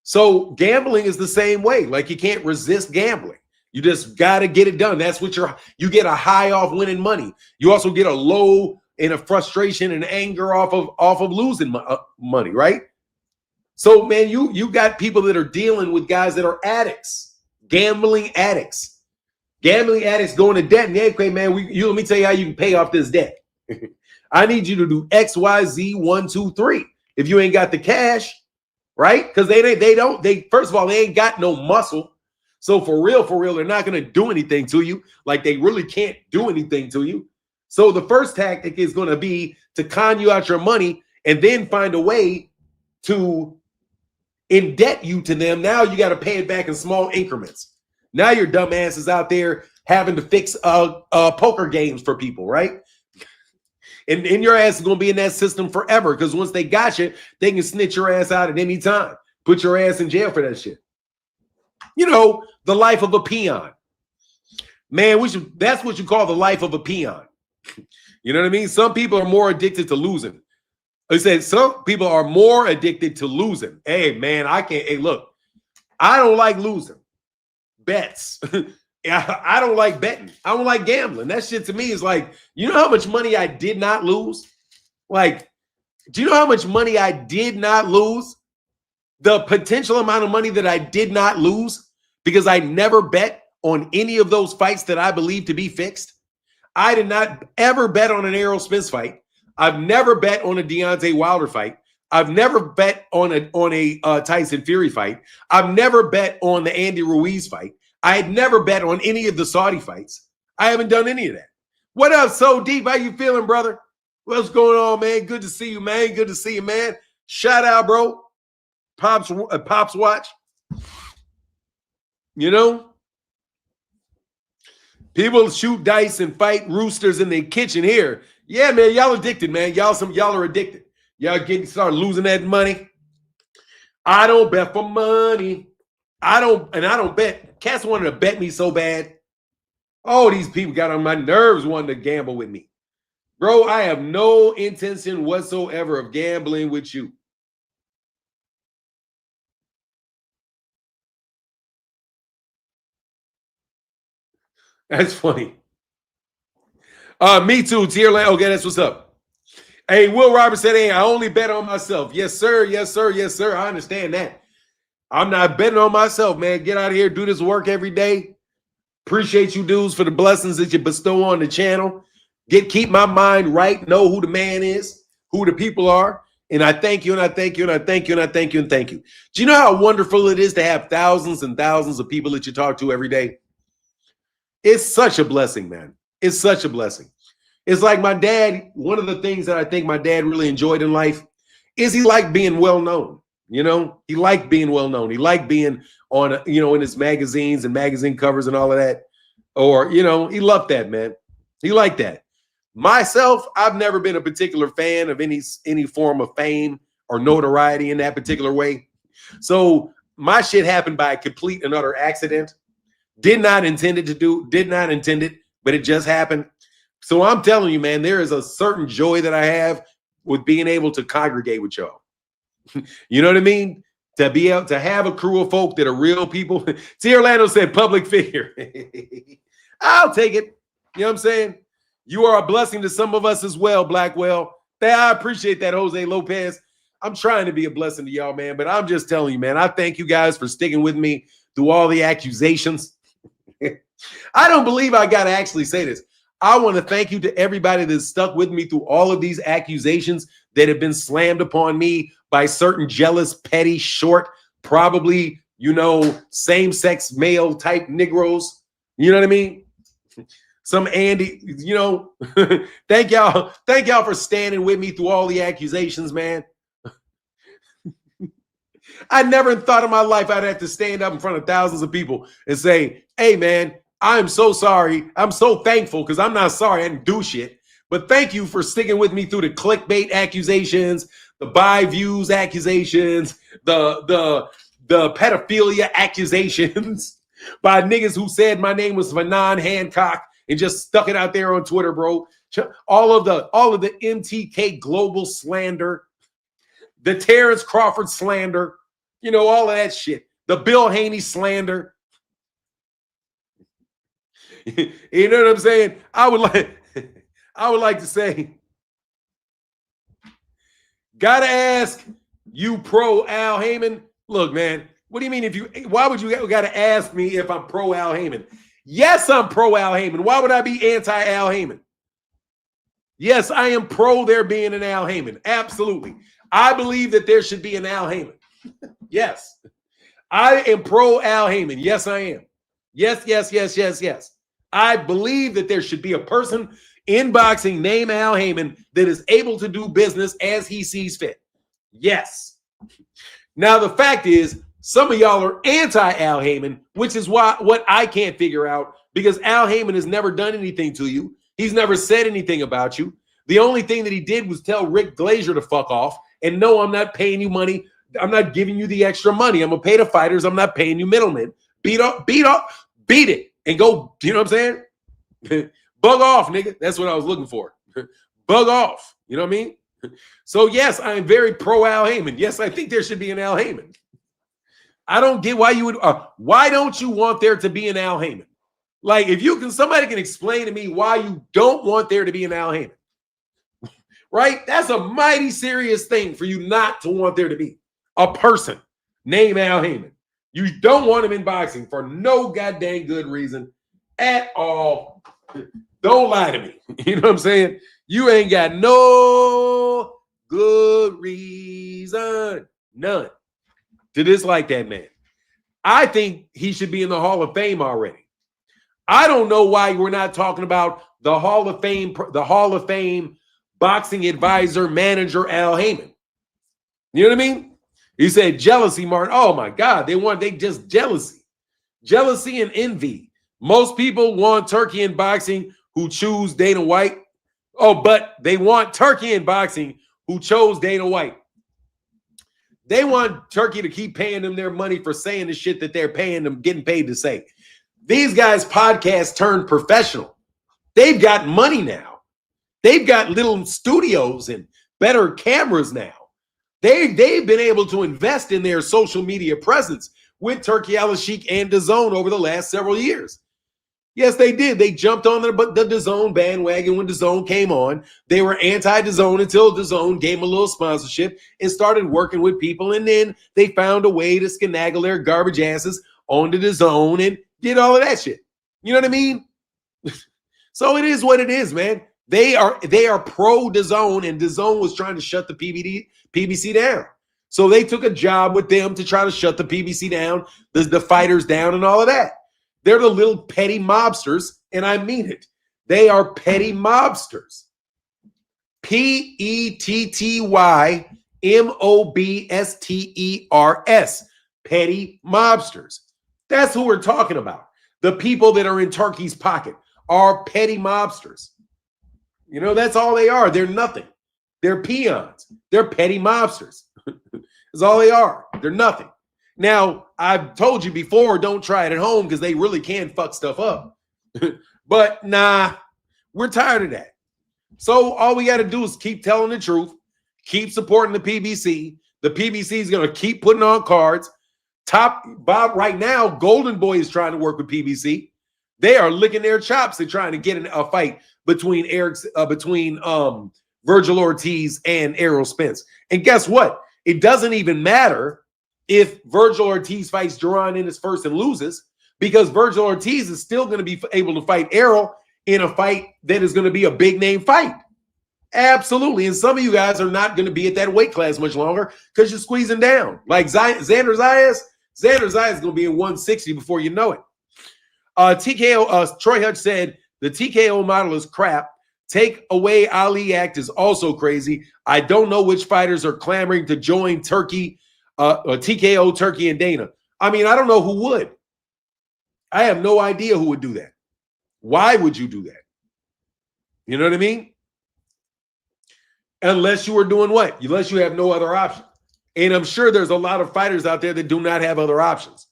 So gambling is the same way. Like you can't resist gambling. You just got to get it done. That's what you get a high off winning money. You also get a low and a frustration and anger off of losing money, right? So man, you got people that are dealing with guys that are addicts, gambling addicts. Gambling addicts going to debt. And okay, man, let me tell you how you can pay off this debt. I need you to do X, Y, Z, 1, 2, 3. If you ain't got the cash, right? Because they first of all, they ain't got no muscle. So for real, they're not going to do anything to you. Like they really can't do anything to you. So the first tactic is going to be to con you out your money and then find a way to indebt you to them. Now you got to pay it back in small increments. Now your dumb ass is out there having to fix poker games for people, right? And your ass is going to be in that system forever because once they got you, they can snitch your ass out at any time. Put your ass in jail for that shit. The life of a peon. Man, that's what you call the life of a peon. You know what I mean? Some people are more addicted to losing. I said some people are more addicted to losing. Hey, man, look, I don't like losing. Bets. I don't like betting. I don't like gambling. That shit to me is like, you know how much money I did not lose? Like, do you know how much money I did not lose? The potential amount of money that I did not lose because I never bet on any of those fights that I believe to be fixed. I did not ever bet on an Errol Spence fight. I've never bet on a Deontay Wilder fight. I've never bet on a Tyson Fury fight. I've never bet on the Andy Ruiz fight. I had never bet on any of the Saudi fights. I haven't done any of that. What up, So Deep? How you feeling, brother? What's going on, man? Good to see you, man. Good to see you, man. Shout out, bro. Pops watch. People shoot dice and fight roosters in their kitchen here. Yeah, man, y'all addicted, man. Y'all are addicted. Y'all start losing that money. I don't bet for money. I don't bet. Cats wanted to bet me so bad. Oh, these people got on my nerves wanting to gamble with me. Bro, I have no intention whatsoever of gambling with you. That's funny. Me too, Tierland. Okay, that's what's up. Hey, Will Roberts said, hey, I only bet on myself. Yes, sir. Yes, sir. Yes, sir. I understand that. I'm not betting on myself, man. Get out of here. Do this work every day. Appreciate you dudes for the blessings that you bestow on the channel. Keep my mind right. Know who the man is, who the people are. And I thank you, and I thank you, and I thank you, and I thank you, and thank you. Do you know how wonderful it is to have thousands and thousands of people that you talk to every day? It's such a blessing, man. It's such a blessing. It's like my dad, one of the things that I think my dad really enjoyed in life is he liked being well known. You know, he liked being well known. He liked being on, you know, in his magazines and magazine covers and all of that. Or, you know, he loved that, man. He liked that. Myself, I've never been a particular fan of any form of fame or notoriety in that particular way. So my shit happened by a complete and utter accident. Did not intend it, but it just happened. So I'm telling you, man, there is a certain joy that I have with being able to congregate with y'all. You know what I mean? To be able to have a crew of folk that are real people. See, Orlando said public figure. I'll take it. You know what I'm saying? You are a blessing to some of us as well, Blackwell. I appreciate that, Jose Lopez. I'm trying to be a blessing to y'all, man, but I'm just telling you, man, I thank you guys for sticking with me through all the accusations. I don't believe I got to actually say this. I want to thank you to everybody that stuck with me through all of these accusations that have been slammed upon me by certain jealous, petty, short, probably, you know, same-sex male type Negroes. You know what I mean? Some Andy, you know, thank y'all for standing with me through all the accusations, man. I never thought in my life I'd have to stand up in front of thousands of people and say, hey, man, I'm so sorry. I'm so thankful because I'm not sorry. I didn't do shit. But thank you for sticking with me through the clickbait accusations, the buy views accusations, the pedophilia accusations by niggas who said my name was Vanon Hancock and just stuck it out there on Twitter, bro. All of the MTK global slander, the Terrence Crawford slander, you know, all of that shit. The Bill Haney slander. You know what I'm saying? I would like to say, gotta ask you pro Al Heyman. Look, man, what do you mean why would you gotta ask me if I'm pro Al Heyman? Yes, I'm pro Al Heyman. Why would I be anti Al Heyman? Yes, I am pro there being an Al Heyman. Absolutely. I believe that there should be an Al Heyman. Yes. I am pro Al Heyman. Yes, I am. Yes, yes, yes, yes, yes. I believe that there should be a person in boxing named Al Heyman that is able to do business as he sees fit. Yes. Now, the fact is, some of y'all are anti-Al Heyman, which is what I can't figure out, because Al Heyman has never done anything to you. He's never said anything about you. The only thing that he did was tell Rick Glazier to fuck off. And no, I'm not paying you money. I'm not giving you the extra money. I'm going to pay the fighters. I'm not paying you middlemen. Beat it. And go, you know what I'm saying? Bug off, nigga. That's what I was looking for. Bug off. You know what I mean? So, yes, I am very pro Al Heyman. Yes, I think there should be an Al Heyman. I don't get why you would. Why don't you want there to be an Al Heyman? Like, if you can, somebody can explain to me why you don't want there to be an Al Heyman. Right? That's a mighty serious thing for you not to want there to be a person named Al Heyman. You don't want him in boxing for no goddamn good reason at all. Don't lie to me. You know what I'm saying? You ain't got no good reason, none, to dislike that man. I think he should be in the Hall of Fame already. I don't know why we're not talking about the Hall of Fame boxing advisor manager Al Heyman. You know what I mean? He said jealousy, Martin. Oh my God, they just jealousy and envy. Most people want Turkey in boxing who choose Dana White. Oh, but they want Turkey in boxing who chose Dana White. They want Turkey to keep paying them their money for saying the shit that they're paying them, getting paid to say. These guys' podcast turned professional. They've got money now. They've got little studios and better cameras now. They've been able to invest in their social media presence with Turkey Al-Sheikh and DAZN over the last several years. Yes, they did. They jumped on the DAZN bandwagon when DAZN came on. They were anti-DAZN until DAZN gave them a little sponsorship and started working with people. And then they found a way to skenagle their garbage asses onto DAZN and did all of that shit. You know what I mean? So it is what it is, man. They are pro DAZN, and DAZN was trying to shut the PBC down. So they took a job with them to try to shut the PBC down, the fighters down, and all of that. They're the little petty mobsters, and I mean it. They are petty mobsters. PETTYMOBSTERS. Petty mobsters. That's who we're talking about. The people that are in Turkey's pocket are petty mobsters. You know, that's all they are. They're nothing. They're peons. They're petty mobsters. That's all they are. They're nothing. Now, I've told you before, don't try it at home because they really can fuck stuff up. But nah, we're tired of that. So all we got to do is keep telling the truth, keep supporting the PBC. The PBC is going to keep putting on cards. Top Bob right now, Golden Boy is trying to work with PBC. They are licking their chops and trying to get in a fight between Virgil Ortiz and Errol Spence. And guess what? It doesn't even matter if Virgil Ortiz fights Duran in his first and loses, because Virgil Ortiz is still going to be able to fight Errol in a fight that is going to be a big name fight. Absolutely. And some of you guys are not going to be at that weight class much longer because you're squeezing down. Like Xander Zayas is going to be in 160 before you know it. TKO, Troy Hutch said, the TKO model is crap. Take away Ali Act is also crazy. I don't know which fighters are clamoring to join Turkey, TKO, Turkey, and Dana. I mean, I don't know who would. I have no idea who would do that. Why would you do that? You know what I mean? Unless you were doing what? Unless you have no other option. And I'm sure there's a lot of fighters out there that do not have other options.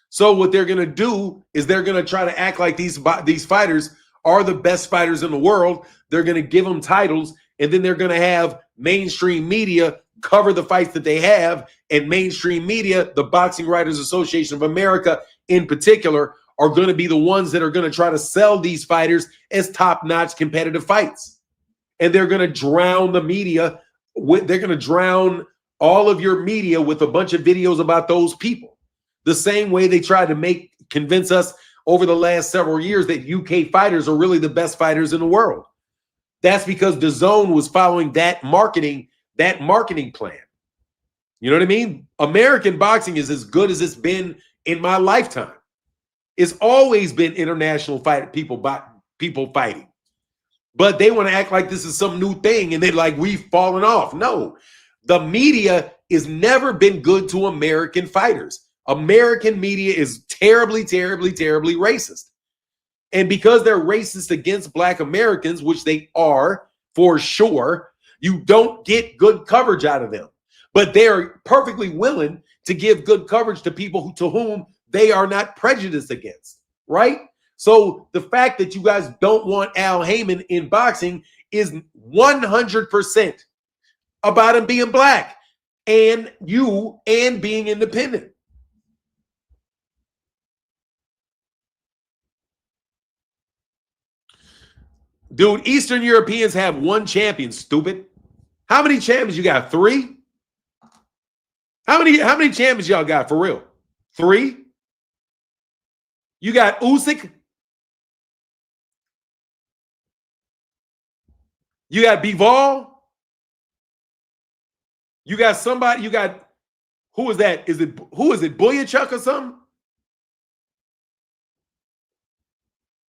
So what they're going to do is they're going to try to act like these fighters are the best fighters in the world. They're going to give them titles, and then they're going to have mainstream media cover the fights that they have, and mainstream media, the Boxing Writers Association of America in particular, are going to be the ones that are going to try to sell these fighters as top-notch competitive fights. And they're going to drown the media. They're going to drown all of your media with a bunch of videos about those people. The same way they tried to convince us over the last several years that UK fighters are really the best fighters in the world. That's because DAZN was following that marketing plan. You know what I mean? American boxing is as good as it's been in my lifetime. It's always been international people fighting. But they want to act like this is some new thing and they're like, we've fallen off. No, the media has never been good to American fighters. American media is terribly, terribly, terribly racist. And because they're racist against Black Americans, which they are for sure, you don't get good coverage out of them. But they're perfectly willing to give good coverage to people to whom they are not prejudiced against, right? So the fact that you guys don't want Al Heyman in boxing is 100% about him being Black and being independent. Dude, Eastern Europeans have one champion, stupid. How many champions you got? 3? How many champions y'all got for real? 3? You got Usyk. You got Bivol. You got somebody, who is that? Who is it, Boyachuk or something?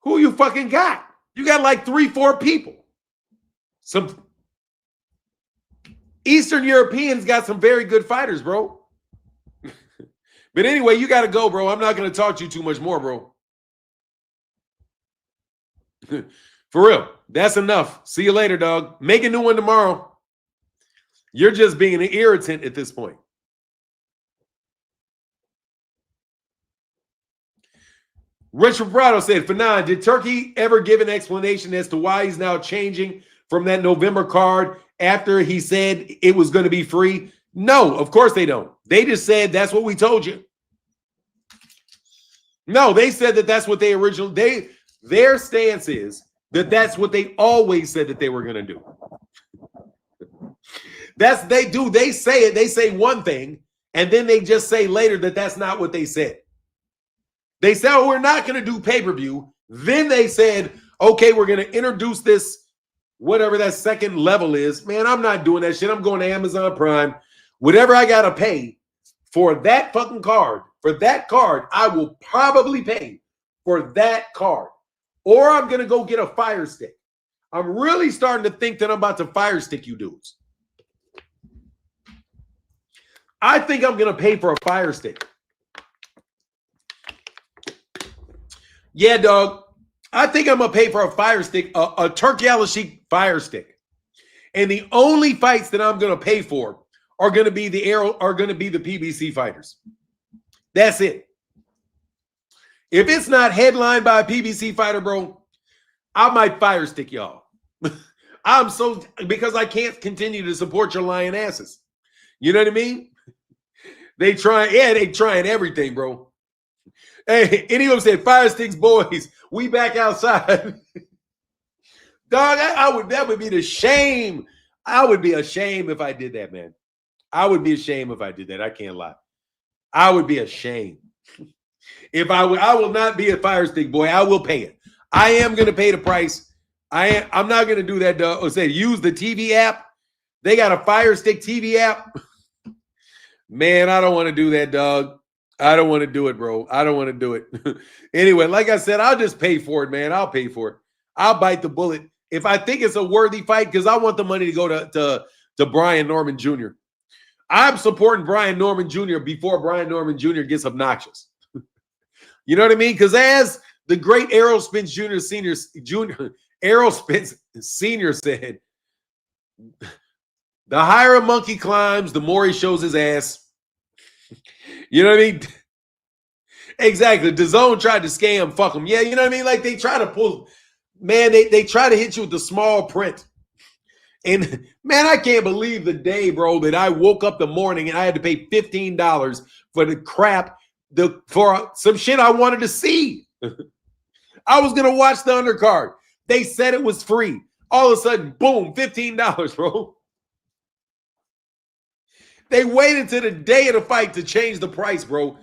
Who you fucking got? You got like 3-4 people. Some Eastern Europeans got some very good fighters, bro. But anyway, you got to go, bro. I'm not going to talk to you too much more, bro. For real. That's enough. See you later, dog. Make a new one tomorrow. You're just being an irritant at this point. Richard Prado said, Fanon, did Turkey ever give an explanation as to why he's now changing from that November card after he said it was going to be free? No, of course they don't. They just said that's what we told you. No, they said that that's what they originally, their stance is that that's what they always said that they were going to do. They say it. They say one thing, and then they just say later that that's not what they said. They said, oh, we're not going to do pay-per-view. Then they said, okay, we're going to introduce this whatever that second level is, man, I'm not doing that shit. I'm going to Amazon Prime. Whatever I got to pay for that fucking card, I will probably pay for that card. Or I'm going to go get a Fire Stick. I'm really starting to think that I'm about to Fire Stick you dudes. I think I'm going to pay for a Fire Stick. Yeah, dog. I think I'm going to pay for a Fire Stick, a Turkey Al-Sheikh Fire Stick. And the only fights that I'm going to pay for are going to be the Errol, are going to be the PBC fighters. That's it. If it's not headlined by a PBC fighter, bro, I might Fire Stick y'all. Because I can't continue to support your lying asses. You know what I mean? They trying everything, bro. Hey, anyone said Fire Sticks boys, we back outside. Dog, that would be the shame. I would be ashamed if I did that, man. I would be ashamed if I did that. I can't lie. I would be ashamed. If I will not be a Fire Stick boy. I will pay it. I am going to pay the price. I'm not going to do that, dog. Or say use the TV app. They got a Fire Stick TV app. Man, I don't want to do that, dog. I don't want to do it, bro. I don't want to do it. Anyway, like I said, I'll just pay for it, man. I'll pay for it. I'll bite the bullet. If I think it's a worthy fight, because I want the money to go to Brian Norman Jr. I'm supporting Brian Norman Jr. before Brian Norman Jr. gets obnoxious. You know what I mean? Because as the great Errol Spence Errol Spence Sr. said, the higher a monkey climbs, the more he shows his ass. You know what I mean? Exactly. DAZN tried to scam, fuck them. Yeah, you know what I mean? Like they try to pull, man, they try to hit you with the small print. And man, I can't believe the day, bro, that I woke up the morning and I had to pay $15 for the crap, for some shit I wanted to see. I was going to watch the undercard. They said it was free. All of a sudden, boom, $15, bro. They waited to the day of the fight to change the price, bro.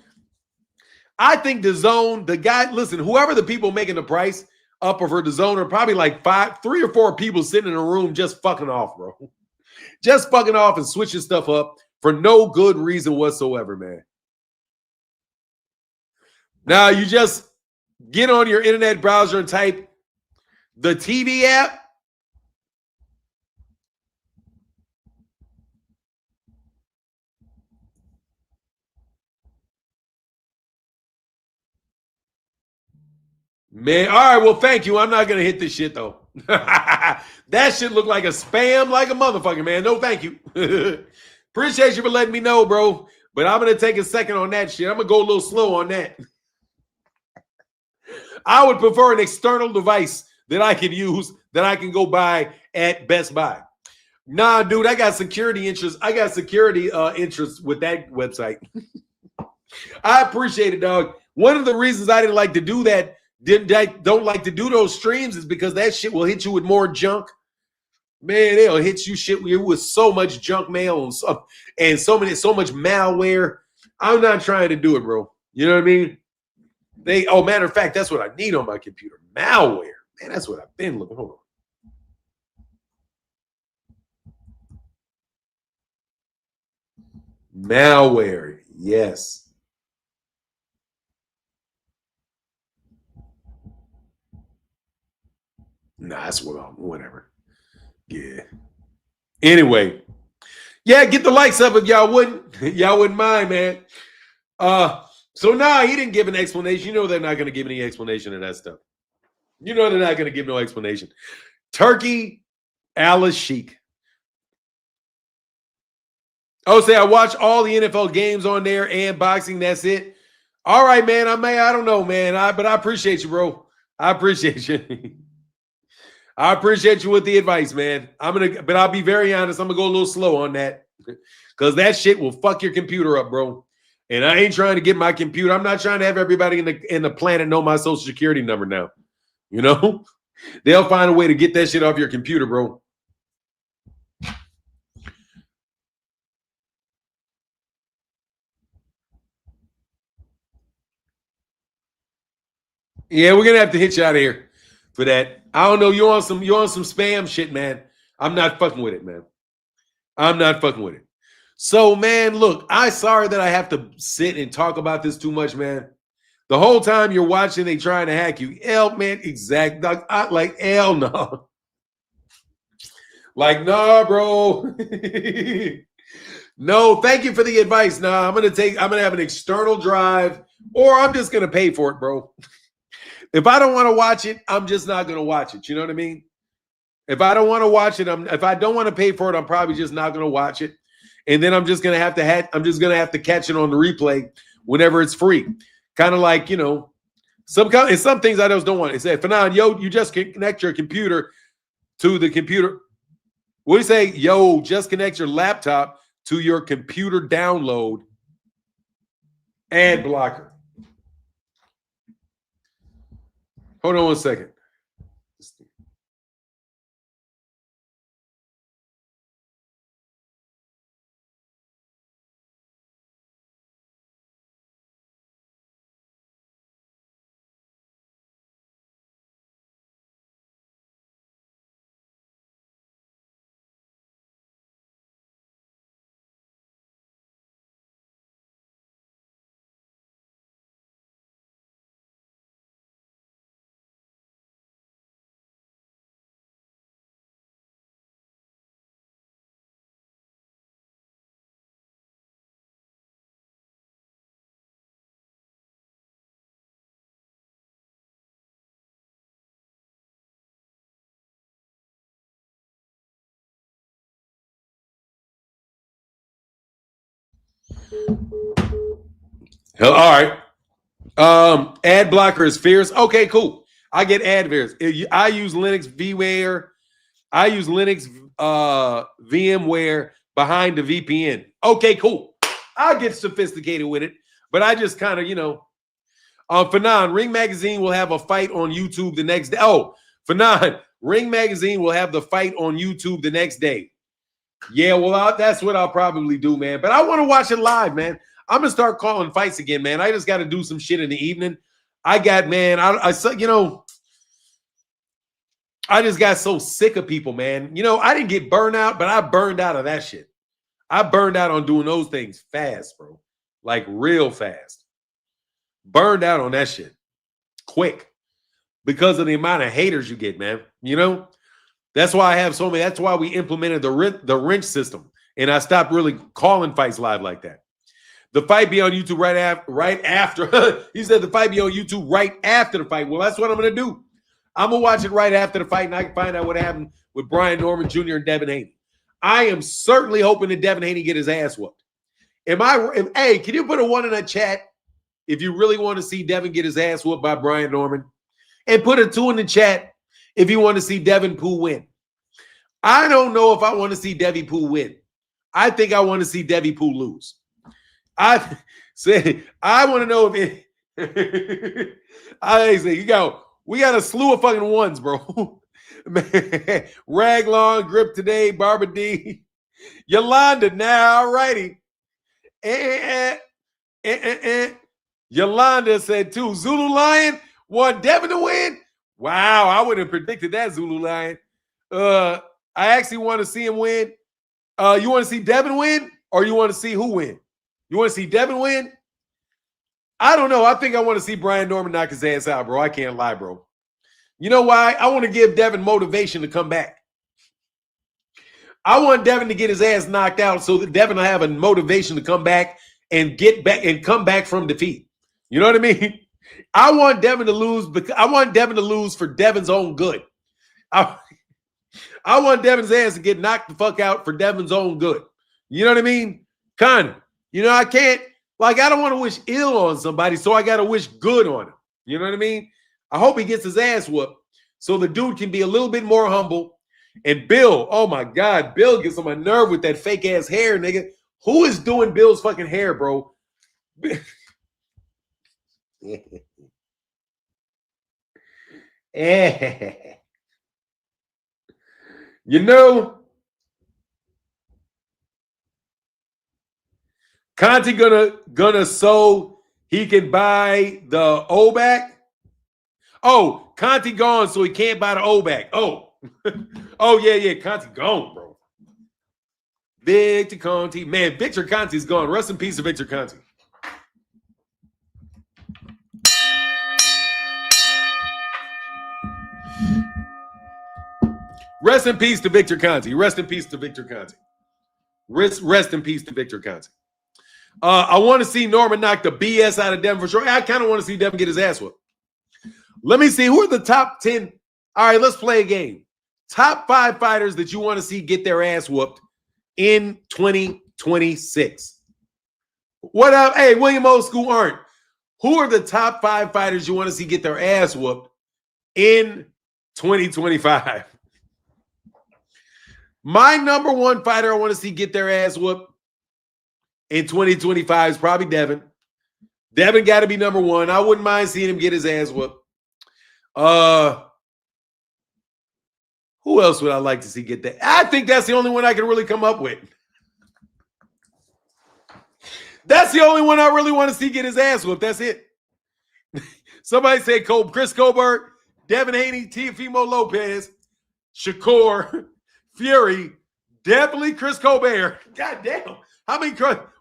I think DAZN, the guy, listen, whoever the people making the price up for DAZN are probably like 3 or 4 people sitting in a room just fucking off, bro. Just fucking off and switching stuff up for no good reason whatsoever, man. Now, you just get on your internet browser and type the TV app. Man, all right, well, thank you. I'm not going to hit this shit, though. That shit look like a spam like a motherfucker, man. No, thank you. Appreciate you for letting me know, bro. But I'm going to take a second on that shit. I'm going to go a little slow on that. I would prefer an external device that I can use that I can go buy at Best Buy. Nah, dude, I got security interests. I got security interests with that website. I appreciate it, dog. One of the reasons I didn't like to do that, don't like to do those streams is because that shit will hit you with more junk. Man, they'll hit you shit with so much junk mail and so much malware. I'm not trying to do it, bro. You know what I mean? Matter of fact, that's what I need on my computer. Malware. Man, that's what I've been looking for. Malware. Yes. Nah, that's whatever. Yeah. Anyway. Yeah, get the likes up if y'all wouldn't mind, man. So now he didn't give an explanation. You know they're not going to give any explanation of that stuff. You know they're not going to give no explanation. Turkey Al-Sheikh. Oh, say I watch all the NFL games on there and boxing. That's it. All right, man. I don't know, man. But I appreciate you, bro. I appreciate you. I appreciate you with the advice, man. But I'll be very honest. I'm gonna go a little slow on that because that shit will fuck your computer up, bro. And I ain't trying to get my computer. I'm not trying to have everybody in the planet know my social security number now. You know, they'll find a way to get that shit off your computer, bro. Yeah, we're gonna have to hit you out of here for that. I don't know. You on some spam shit, man. I'm not fucking with it, man. I'm not fucking with it. So, man, look, I'm sorry that I have to sit and talk about this too much, man. The whole time you're watching, they trying to hack you. Hell, man, exact. Like, hell no. Like, nah, bro. No, thank you for the advice. Nah, I'm gonna have an external drive, or I'm just gonna pay for it, bro. If I don't want to watch it, I'm just not gonna watch it. You know what I mean? If I don't want to watch it, if I don't want to pay for it, I'm probably just not gonna watch it. And then I'm just gonna have to catch it on the replay whenever it's free. Kind of like, some things I just don't want. It said, Fanon, yo, you just connect your computer to the computer. What do you say? Yo, just connect your laptop to your computer download ad blocker. Hold on one second. All right. Ad blocker is fierce. Okay, cool. I get adverse. I use Linux VMware. I use Linux VMware behind the VPN. Okay, cool. I'll get sophisticated with it, but I just kind of, Fanon, Ring Magazine will have a fight on YouTube the next day. Oh, Fanon, Ring Magazine will have the fight on YouTube the next day. Yeah, well, that's what I'll probably do, man. But I want to watch it live, man. I'm gonna start calling fights again, man. I just got to do some shit in the evening. I just got so sick of people, man. I didn't get burned out, but I burned out of that shit. I burned out on doing those things fast, bro. Like real fast. Burned out on that shit quick because of the amount of haters you get, man. That's why I have so many. That's why we implemented the wrench system, and I stopped really calling fights live like that. The fight be on YouTube right after. He said the fight be on YouTube right after the fight. Well, that's what I'm gonna do. I'm gonna watch it right after the fight, and I can find out what happened with Brian Norman Jr. and Devin Haney. I am certainly hoping that Devin Haney get his ass whooped. Hey, can you put a 1 in the chat if you really want to see Devin get his ass whooped by Brian Norman? And put a 2 in the chat if you want to see Devin Pooh win. I don't know if I want to see Devi Pooh win. I think I want to see Devi Pooh lose. I want to know if it. I say we got a slew of fucking ones, bro. Man, Raglon, Grip Today, Barbara D, Yolanda. Now, all righty. Yolanda said too. Zulu Lion want Devin to win. Wow, I wouldn't have predicted that, Zulu Lion. I actually want to see him win. You want to see Devin win, or you want to see who win? You want to see Devin win? I don't know. I think I want to see Brian Norman knock his ass out, bro. I can't lie, bro. You know why? I want to give Devin motivation to come back. I want Devin to get his ass knocked out so that Devin will have a motivation to come back and get back and come back from defeat. You know what I mean? I want Devin to lose because I want Devin to lose for Devin's own good. I want Devin's ass to get knocked the fuck out for Devin's own good. You know what I mean? Kind of. I can't, I don't want to wish ill on somebody, so I got to wish good on him. You know what I mean? I hope he gets his ass whooped so the dude can be a little bit more humble. And Bill, oh my God, Bill gets on my nerve with that fake ass hair, nigga. Who is doing Bill's fucking hair, bro? Conti gonna so he can buy the O back. Oh, Conti gone, so he can't buy the O back. Oh. Oh, yeah. Conti gone, bro. Victor Conti. Man, Victor Conti's gone. Rest in peace to Victor Conti. Rest in peace to Victor Conti. Rest in peace to Victor Conti. Rest in peace to Victor Conti. I want to see Norman knock the BS out of Devin for sure. I kind of want to see Devin get his ass whooped. Let me see. Who are the top 10? All right, let's play a game. Top 5 fighters that you want to see get their ass whooped in 2026. What up? Hey, William Old School Arndt. Who are the top 5 fighters you want to see get their ass whooped in 2025? My number 1 fighter I want to see get their ass whooped in 2025 is probably Devin. Devin got to be number 1. I wouldn't mind seeing him get his ass whooped. Who else would I like to see get that? I think that's the only one I can really come up with. That's the only one I really want to see get his ass whooped. That's it. Somebody say Chris Colbert, Devin Haney, Teofimo Lopez, Shakur, Fury, definitely Chris Colbert. God damn. How many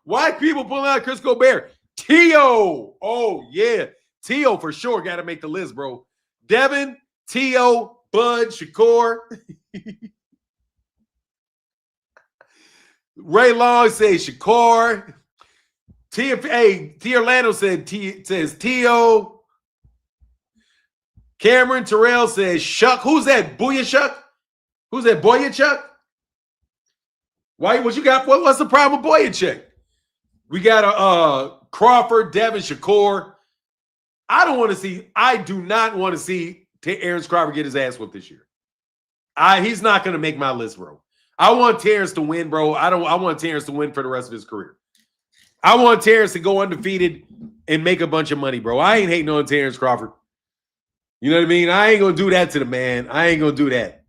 white people pulling out Chris Colbert? Tio. Oh, yeah. Tio for sure got to make the list, bro. Devin, Tio, Bud, Shakur. Ray Long says Shakur. T Orlando says Tio. Cameron Terrell says Shuck. Who's that? Booyah Who's that? Boyachuk? Why? What you got? What's the problem with Boyachuk? We got a Crawford, Devin, Shakur. I do not want to see Aaron Crawford get his ass whooped this year. He's not going to make my list, bro. I want Terrence to win, bro. I want Terrence to win for the rest of his career. I want Terrence to go undefeated and make a bunch of money, bro. I ain't hating on Terrence Crawford. You know what I mean? I ain't going to do that to the man. I ain't going to do that.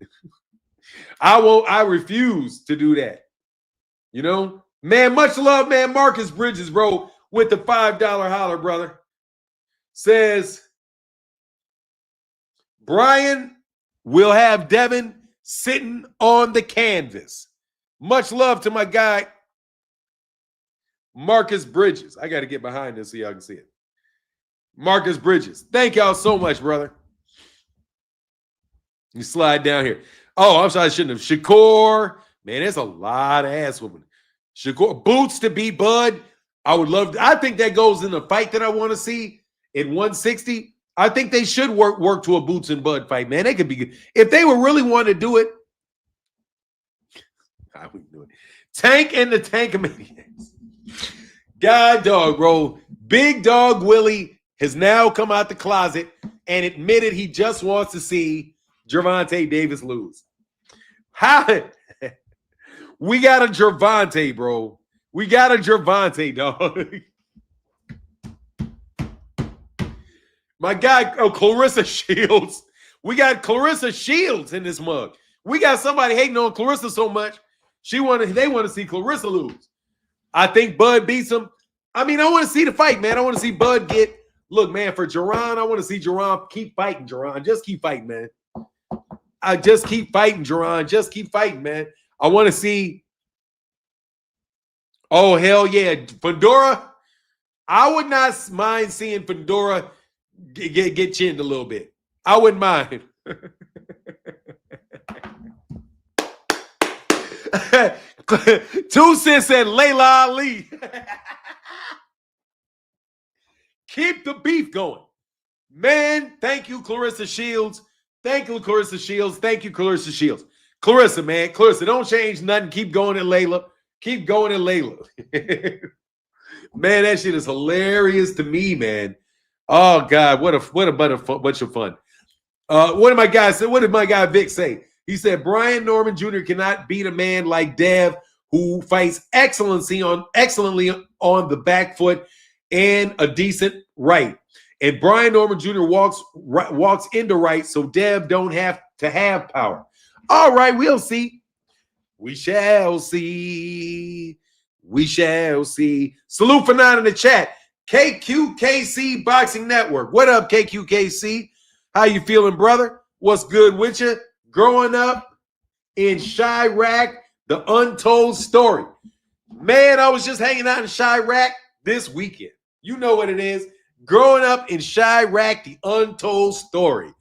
I refuse to do that. You know? Man, much love, man. Marcus Bridges, bro, with the $5 holler, brother. Says, Brian will have Devin sitting on the canvas. Much love to my guy, Marcus Bridges. I got to get behind this so y'all can see it. Marcus Bridges. Thank y'all so much, brother. You slide down here. Oh, I'm sorry, I shouldn't have. Shakur. Man, there's a lot of ass whooping. Shakur. Boots to beat Bud. I would love to. I think that goes in the fight that I want to see at 160. I think they should work to a Boots and Bud fight, man. They could be good. If they were really wanting to do it, I wouldn't do it. Tank and the Tankamaniacs. God dog, bro. Big Dog Willie has now come out the closet and admitted he just wants to see Gervonta Davis lose. How? We got a Gervonta, bro. We got a Gervonta, dog. My guy, Clarissa Shields. We got Clarissa Shields in this mug. We got somebody hating on Clarissa so much. They want to see Clarissa lose. I think Bud beats him. I mean, I want to see the fight, man. I want to see Bud get. Look, man, for Jerron, I want to see Jerron keep fighting, Jerron. Just keep fighting, man. I just keep fighting, Jerron. Just keep fighting, man. I want to see. Oh, hell yeah. Fedora. I would not mind seeing Fedora get chinned a little bit. I wouldn't mind. Two Cents said Layla Ali. Keep the beef going. Man, thank you, Clarissa Shields. Thank you, Clarissa Shields. Thank you, Clarissa Shields. Clarissa, man. Clarissa, don't change nothing. Keep going at Layla. Keep going at Layla. Man, that shit is hilarious to me, man. Oh, God. What a bunch of fun. What did my guy Vic say? He said, Brian Norman Jr. cannot beat a man like Dev who fights excellently on the back foot and a decent right. And Brian Norman Jr. walks into right, so Dev don't have to have power. All right, we'll see. We shall see. We shall see. Salute for 9 in the chat. KQKC Boxing Network. What up, KQKC? How you feeling, brother? What's good with you? Growing up in Chirac, the untold story. Man, I was just hanging out in Chirac this weekend. You know what it is. Growing up in Chirac, the untold story.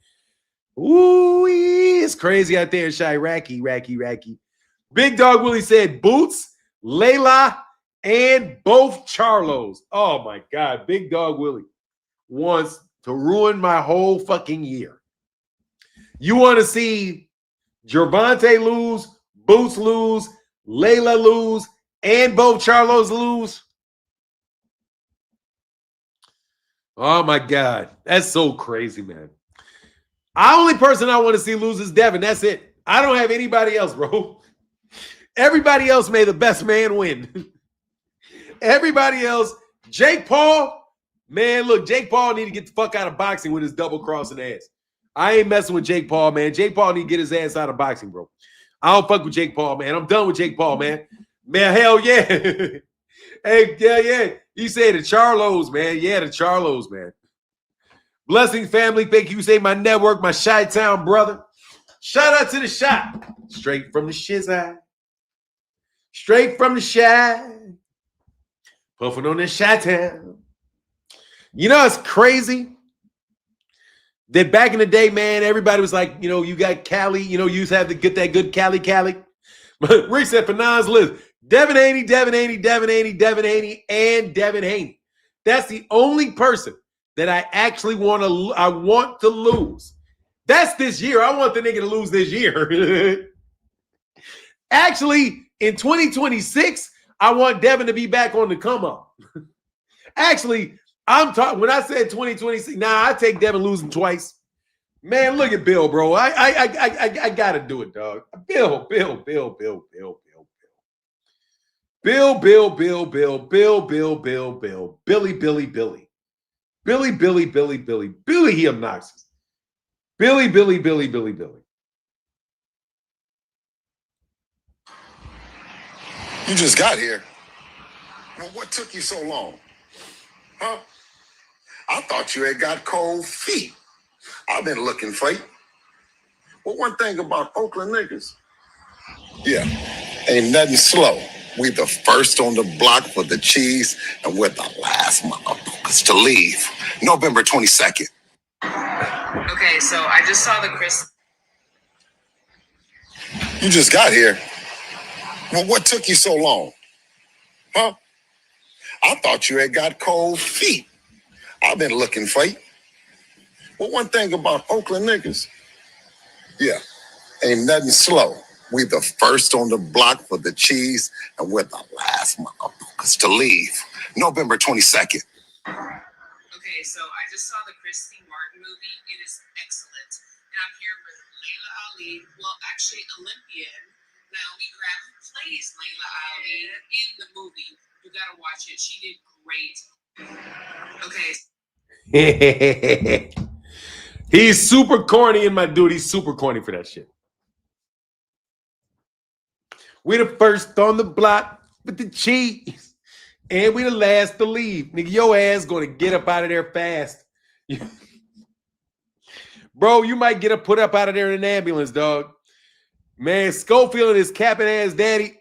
Ooh, it's crazy out there in Chirac, Racky. Big Dog Willie said Boots, Layla, and both Charlos. Oh my God, Big Dog Willie wants to ruin my whole fucking year. You want to see Gervonta lose, Boots lose, Layla lose, and both Charlos lose? Oh my God, that's so crazy, man. The only person I want to see lose is Devin. That's it. I don't have anybody else, bro. Everybody else may the best man win. Everybody else, Jake Paul, man, look, Jake Paul need to get the fuck out of boxing with his double crossing ass. I ain't messing with Jake Paul, man. Jake Paul need to get his ass out of boxing, bro. I don't fuck with Jake Paul, man. I'm done with Jake Paul, man. Man, hell yeah. Hey, yeah. You say the Charlos, man. Yeah, the Charlos, man. Blessing family, thank you. Say my network, my Chi-Town brother. Shout out to the shop. Straight from the shizai. Straight from the shy. Puffing on the Chi-Town. You know, it's crazy that back in the day, man, everybody was like, you know, you got Cali, you know, you used to have to get that good Cali. But Rick said for Nas list, Devin Haney, and Devin Haney. That's the only person that I actually want to lose. That's this year. I want the nigga to lose this year. Actually, in 2026, I want Devin to be back on the come up. Actually, I'm talking when I said 2026. Nah, I take Devin losing twice. Man, look at Bill, bro. I gotta do it, dog. Bill. Billy, he obnoxious. Billy. You just got here. Well, what took you so long? Huh? I thought you had got cold feet. I've been looking for you. Well, one thing about Oakland niggas, yeah, ain't nothing slow. We the first on the block for the cheese, and we're the last motherfuckers to leave. November 22nd. Okay, so I just saw the Chris. You just got here. Well, what took you so long? Huh? I thought you had got cold feet. I've been looking for you. Well, one thing about Oakland niggas, yeah, ain't nothing slow. We the first on the block for the cheese, and we're the last motherfuckers to leave. November 22nd. Okay, so I just saw the Christy Martin movie. It is excellent. And I'm here with Layla Ali. Well, actually, Olympian Naomi Graham, who plays Layla Ali in the movie. You gotta watch it. She did great. Okay. He's super corny, and my dude, he's super corny for that shit. We the first on the block with the cheese, and we the last to leave. Nigga, your ass gonna get up out of there fast. Bro, you might get put up out of there in an ambulance, dog. Man, Schofield and his capping ass daddy.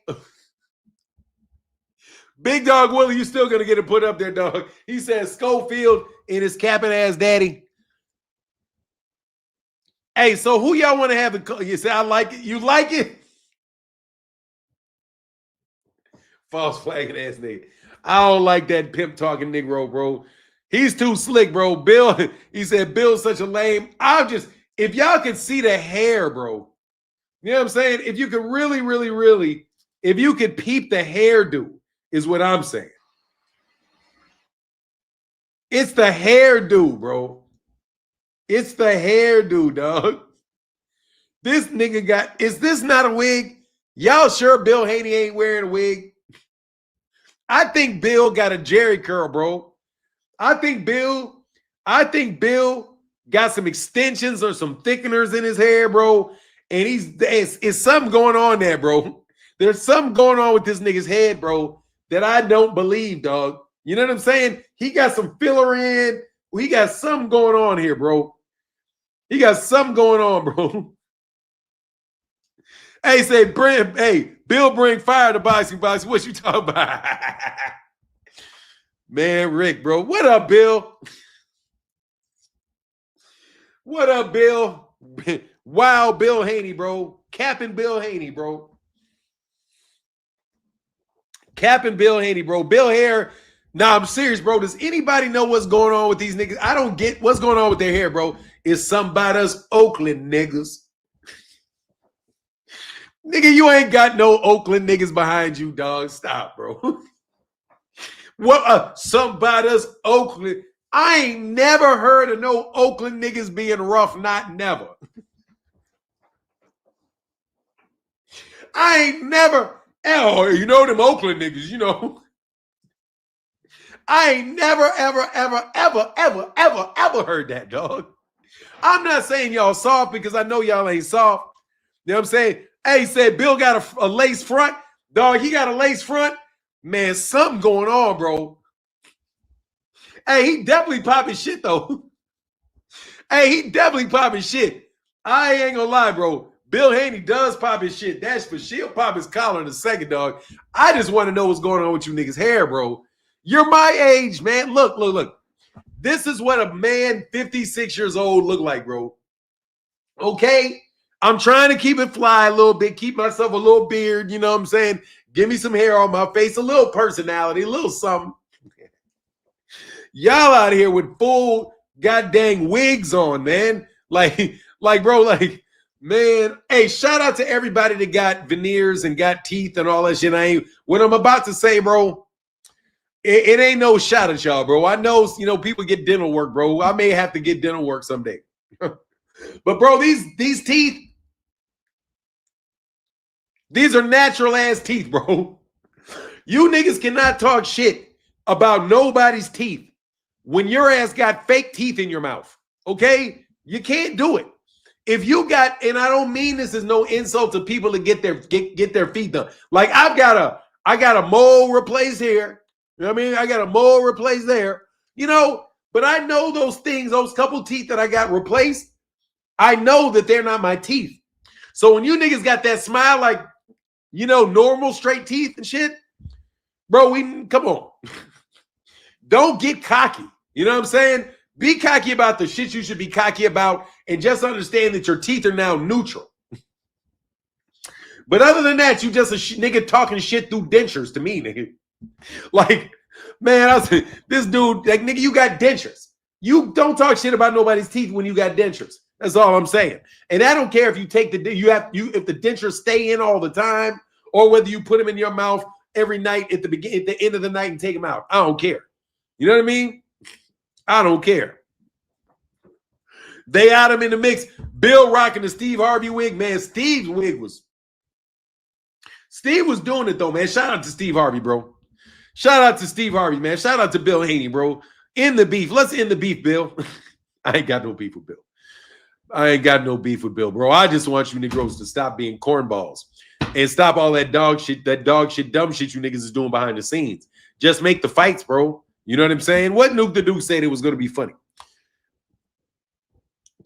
Big Dog Willie, you still gonna get put up there, dog. He says Schofield and his capping ass daddy. Hey, so who y'all want to have the? You say I like it. You like it? False flagging ass nigga. I don't like that pimp talking Negro, bro. He's too slick, bro. Bill, he said Bill's such a lame. If y'all can see the hair, bro. You know what I'm saying? If you could really, if you could peep the hairdo, is what I'm saying. It's the hairdo, bro. It's the hairdo, dog. This nigga is this not a wig? Y'all sure Bill Haney ain't wearing a wig? I think Bill got a Jerry curl, bro. I think Bill got some extensions or some thickeners in his hair, bro. And it's something going on there, bro. There's something going on with this nigga's head, bro, that I don't believe, dog. You know what I'm saying? He got some filler in. We got something going on here, bro. He got something going on, bro. Hey, Bill bring fire to boxing. What you talking about? Man, Rick, bro. What up, Bill? What up, Bill? Wow, Bill Haney, bro. Capping Bill Haney, bro. Capping Bill Haney, bro. Bill hair. Nah, I'm serious, bro. Does anybody know what's going on with these niggas? I don't get what's going on with their hair, bro. It's something about us Oakland niggas. Nigga, you ain't got no Oakland niggas behind you, dog. Stop, bro. What something about us Oakland? I ain't never heard of no Oakland niggas being rough, not never. I ain't never, you know them Oakland niggas, you know. I ain't never, ever heard that, dog. I'm not saying y'all soft because I know y'all ain't soft. You know what I'm saying? Hey, said Bill got a lace front. Dog, he got a lace front. Man, something going on, bro. Hey, he definitely popping shit, though. Hey, he definitely popping shit. I ain't gonna lie, bro. Bill Haney does pop his shit. That's for she'll pop his collar in a second, dog. I just want to know what's going on with you niggas' hair, bro. You're my age, man. Look. This is what a man 56 years old look like, bro. Okay? I'm trying to keep it fly a little bit, keep myself a little beard, you know what I'm saying? Give me some hair on my face, a little personality, a little something. Y'all out here with full goddamn wigs on, man. Bro, man. Hey, shout out to everybody that got veneers and got teeth and all that shit. What I'm about to say, bro, it ain't no shot at y'all, bro. I know, people get dental work, bro. I may have to get dental work someday. But, bro, these teeth, these are natural ass teeth, bro. You niggas cannot talk shit about nobody's teeth when your ass got fake teeth in your mouth. Okay? You can't do it. If you got, and I don't mean this as no insult to people that get their feet done. Like I got a mole replaced here. You know what I mean? I got a mole replaced there. But I know those things, those couple teeth that I got replaced, I know that they're not my teeth. So when you niggas got that smile like, normal straight teeth and shit, bro, come on. Don't get cocky. You know what I'm saying? Be cocky about the shit you should be cocky about and just understand that your teeth are now neutral. But other than that, you just a nigga talking shit through dentures to me, nigga. Like, man, this dude, like, nigga, you got dentures. You don't talk shit about nobody's teeth when you got dentures. That's all I'm saying. And I don't care if you take if the dentures stay in all the time or whether you put them in your mouth every night at the end of the night and take them out. I don't care. You know what I mean? I don't care. They had him in the mix. Bill rocking the Steve Harvey wig. Man, Steve was doing it, though, man. Shout out to Steve Harvey, bro. Shout out to Steve Harvey, man. Shout out to Bill Haney, bro. End the beef. Let's end the beef, Bill. I ain't got no beef with Bill. Bro. I just want you Negroes to stop being cornballs and stop all that dog shit, dumb shit you niggas is doing behind the scenes. Just make the fights, bro. You know what I'm saying? What Nuke the Duke said it was going to be funny.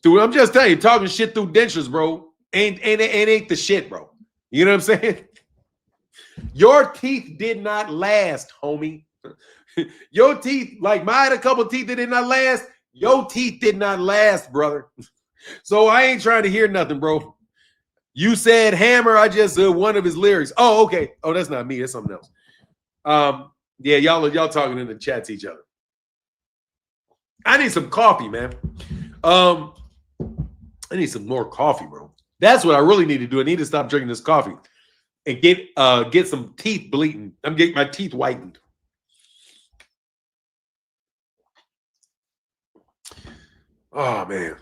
Dude, I'm just telling you, talking shit through dentures, bro, ain't the shit, bro. You know what I'm saying? Your teeth did not last, homie. Your teeth, like mine had a couple teeth that did not last. Your teeth did not last, brother. So I ain't trying to hear nothing, bro. You said hammer. I just one of his lyrics. Oh, okay. Oh, that's not me. That's something else. Yeah, y'all talking in the chat to each other. I need some coffee, man. I need some more coffee, bro. That's what I really need to do. I need to stop drinking this coffee and get some teeth bleeding. I'm getting my teeth whitened. Oh man.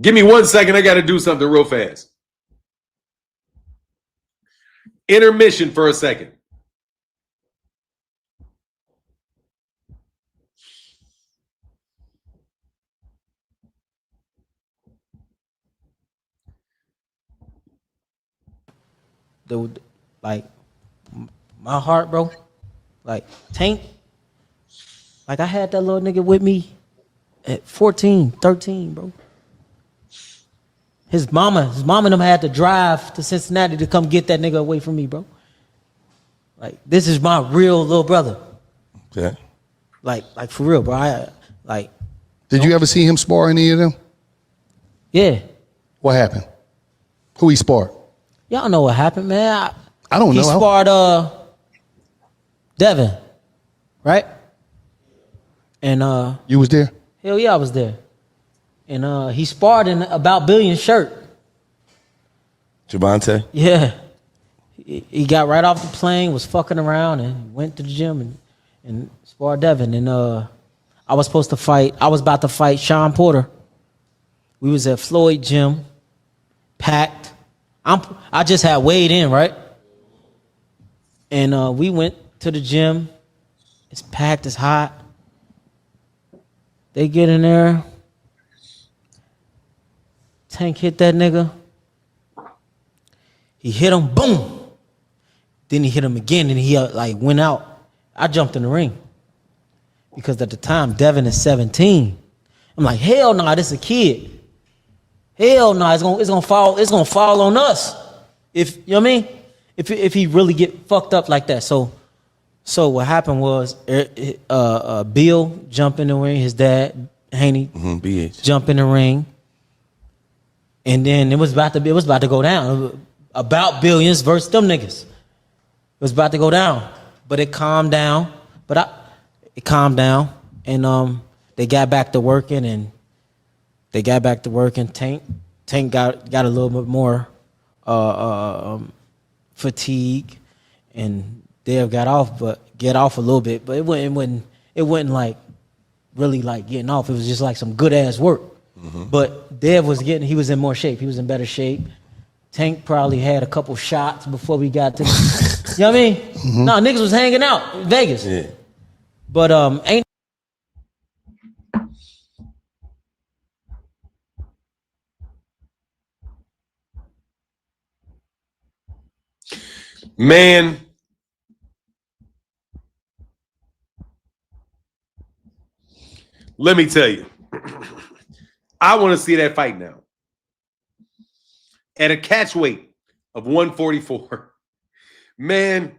Give me 1 second. I got to do something real fast. Intermission for a second. like my heart, bro. Like Tank, like I had that little nigga with me at 14, 13, bro. His mama and them had to drive to Cincinnati to come get that nigga away from me, bro. Like, this is my real little brother. Yeah. Like for real, bro. Did you ever see him spar any of them? Yeah. What happened? Who he sparred? Y'all know what happened, man. I don't know. He sparred Devin, right? And You was there? hell yeah, I was there. And he sparred in About Billion shirt. Gervonta? Yeah. He got right off the plane, was fucking around, and went to the gym and sparred Devin. And I was about to fight Sean Porter. We was at Floyd gym, packed. I just had weighed in, right? And we went to the gym. It's packed, it's hot. They get in there. Tank hit that nigga. He hit him, boom. Then he hit him again, and he went out. I jumped in the ring because at the time Devin is 17. I'm like, hell no, this is a kid. Hell no, it's gonna fall on us. If you know what I mean, if he really get fucked up like that. So what happened was Bill jumped in the ring. His dad Haney BH. jump in the ring, and then it was about to go down. About Billions versus them niggas. It was about to go down, but it calmed down. It calmed down, and they got back to working, Tank got a little bit more fatigue, and Dev get off a little bit, but it wasn't like really like getting off. It was just like some good ass work. Mm-hmm. But Dev he was in more shape. He was in better shape. Tank probably had a couple shots before we got to, you know what I mean? Mm-hmm. No, niggas was hanging out in Vegas. Yeah. But ain't. Man, let me tell you, I want to see that fight now. At a catch weight of 144. Man,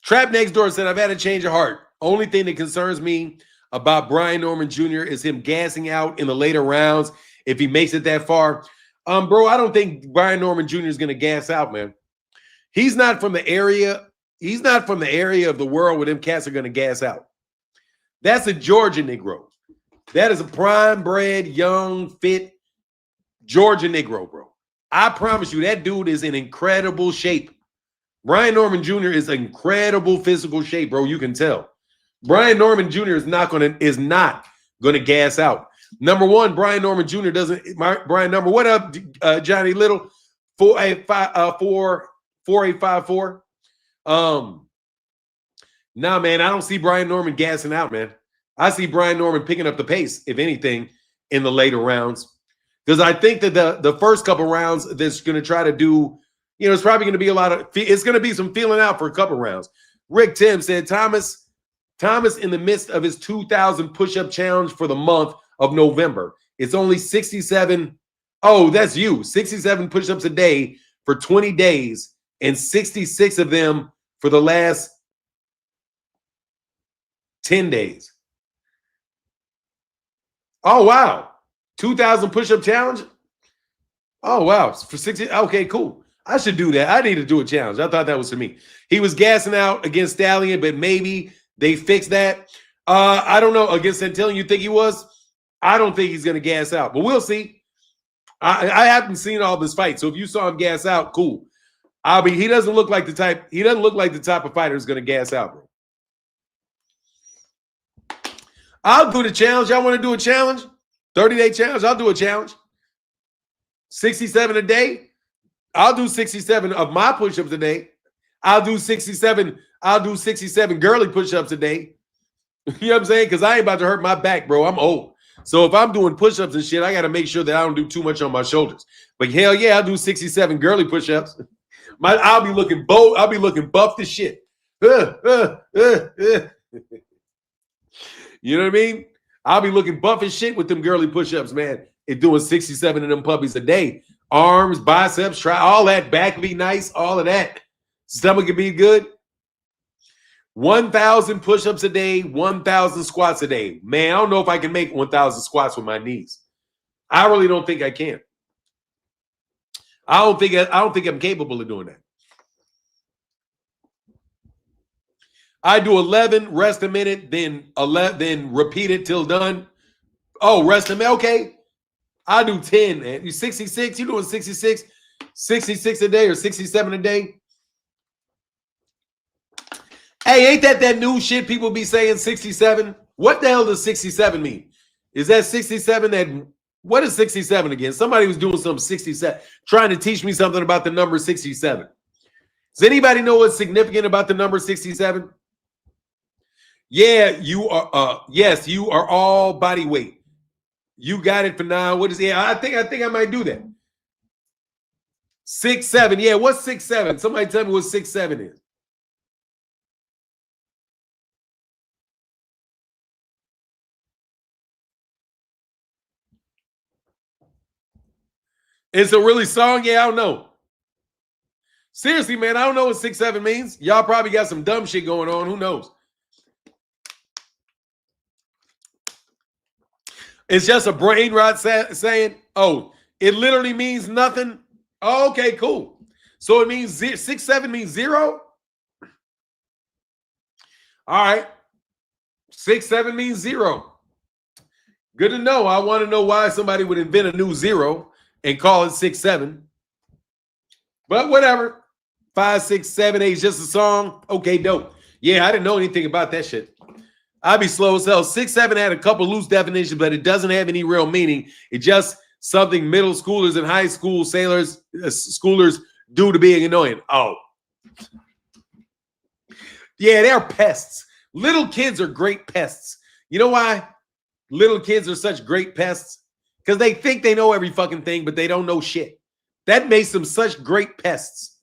Trap Next Door said, I've had a change of heart. Only thing that concerns me about Brian Norman Jr. is him gassing out in the later rounds if he makes it that far. Bro, I don't think Brian Norman Jr. is going to gas out, man. He's not from the area. He's not from the area of the world where them cats are going to gas out. That's a Georgia Negro. That is a prime-bred, young, fit Georgia Negro, bro. I promise you, that dude is in incredible shape. Brian Norman Jr. is incredible physical shape, bro. You can tell. Brian Norman Jr. is not gonna gas out. Number one, Brian Norman Jr. doesn't. Brian number, what up, Johnny Little? 4854. Nah, man, I don't see Brian Norman gassing out, man. I see Brian Norman picking up the pace, if anything, in the later rounds. Because I think that the first couple rounds that's going to try to do, it's probably going to be it's going to be some feeling out for a couple rounds. Rick Tim said Thomas in the midst of his 2,000 push-up challenge for the month of November. It's only 67. Oh, that's you. 67 push-ups a day for 20 days and 66 of them for the last 10 days. Oh, wow. 2,000 push-up challenge? Oh, wow. For 60. Okay, cool. I should do that. I need to do a challenge. I thought that was for me. He was gassing out against Stallion, but maybe they fixed that. I don't know. Against Santillan, you think he was? I don't think he's going to gas out, but we'll see. I haven't seen all this fight, so if you saw him gas out, cool. He doesn't look like the type of fighter who's going to gas out, bro. I'll do the challenge. Y'all want to do a challenge? 30-day challenge? I'll do a challenge. 67 a day? I'll do 67 of my push-ups a day. I'll do 67 girly push-ups a day. You know what I'm saying? Because I ain't about to hurt my back, bro. I'm old. So if I'm doing push-ups and shit, I got to make sure that I don't do too much on my shoulders. But hell yeah, I'll do 67 girly push-ups. I'll be looking bold. I'll be looking buffed as shit. You know what I mean? I'll be looking buff as shit with them girly push-ups, man. And doing 67 of them puppies a day. Arms, biceps, try all that. Back be nice, all of that. Stomach can be good. 1,000 push-ups a day, 1,000 squats a day. Man, I don't know if I can make 1,000 squats with my knees. I really don't think I can. I don't think I'm capable of doing that. I do 11, rest a minute, then 11, then repeat it till done. Oh, rest a minute. Okay. I do 10, man. You 66, you doing 66, 66 a day or 67 a day? Hey, ain't that new shit people be saying 67? What the hell does 67 mean? Is that 67 that, what is 67 again? Somebody was doing some 67, trying to teach me something about the number 67. Does anybody know what's significant about the number 67? Yeah, you are, yes, you are all body weight. You got it for now. What is it? I think I might do that. 6'7". Yeah, what's 6'7"? Somebody tell me what 6'7" is. It's a really song? Yeah, I don't know. Seriously, man, I don't know what 6'7" means. Y'all probably got some dumb shit going on. Who knows? It's just a brain rot saying, oh, it literally means nothing. Oh, okay, cool. So it means 6'7" means 0? All right. 6'7" means 0. Good to know. I want to know why somebody would invent a new 0 and call it 6'7". But whatever. 5, 6, 7, 8 is just a song. Okay, dope. Yeah, I didn't know anything about that shit. I'd be slow as hell. 6'7" had a couple loose definitions, but it doesn't have any real meaning. It's just something middle schoolers and high school schoolers do to being annoying. Oh. Yeah, they're pests. Little kids are great pests. You know why little kids are such great pests? Because they think they know every fucking thing, but they don't know shit. That makes them such great pests.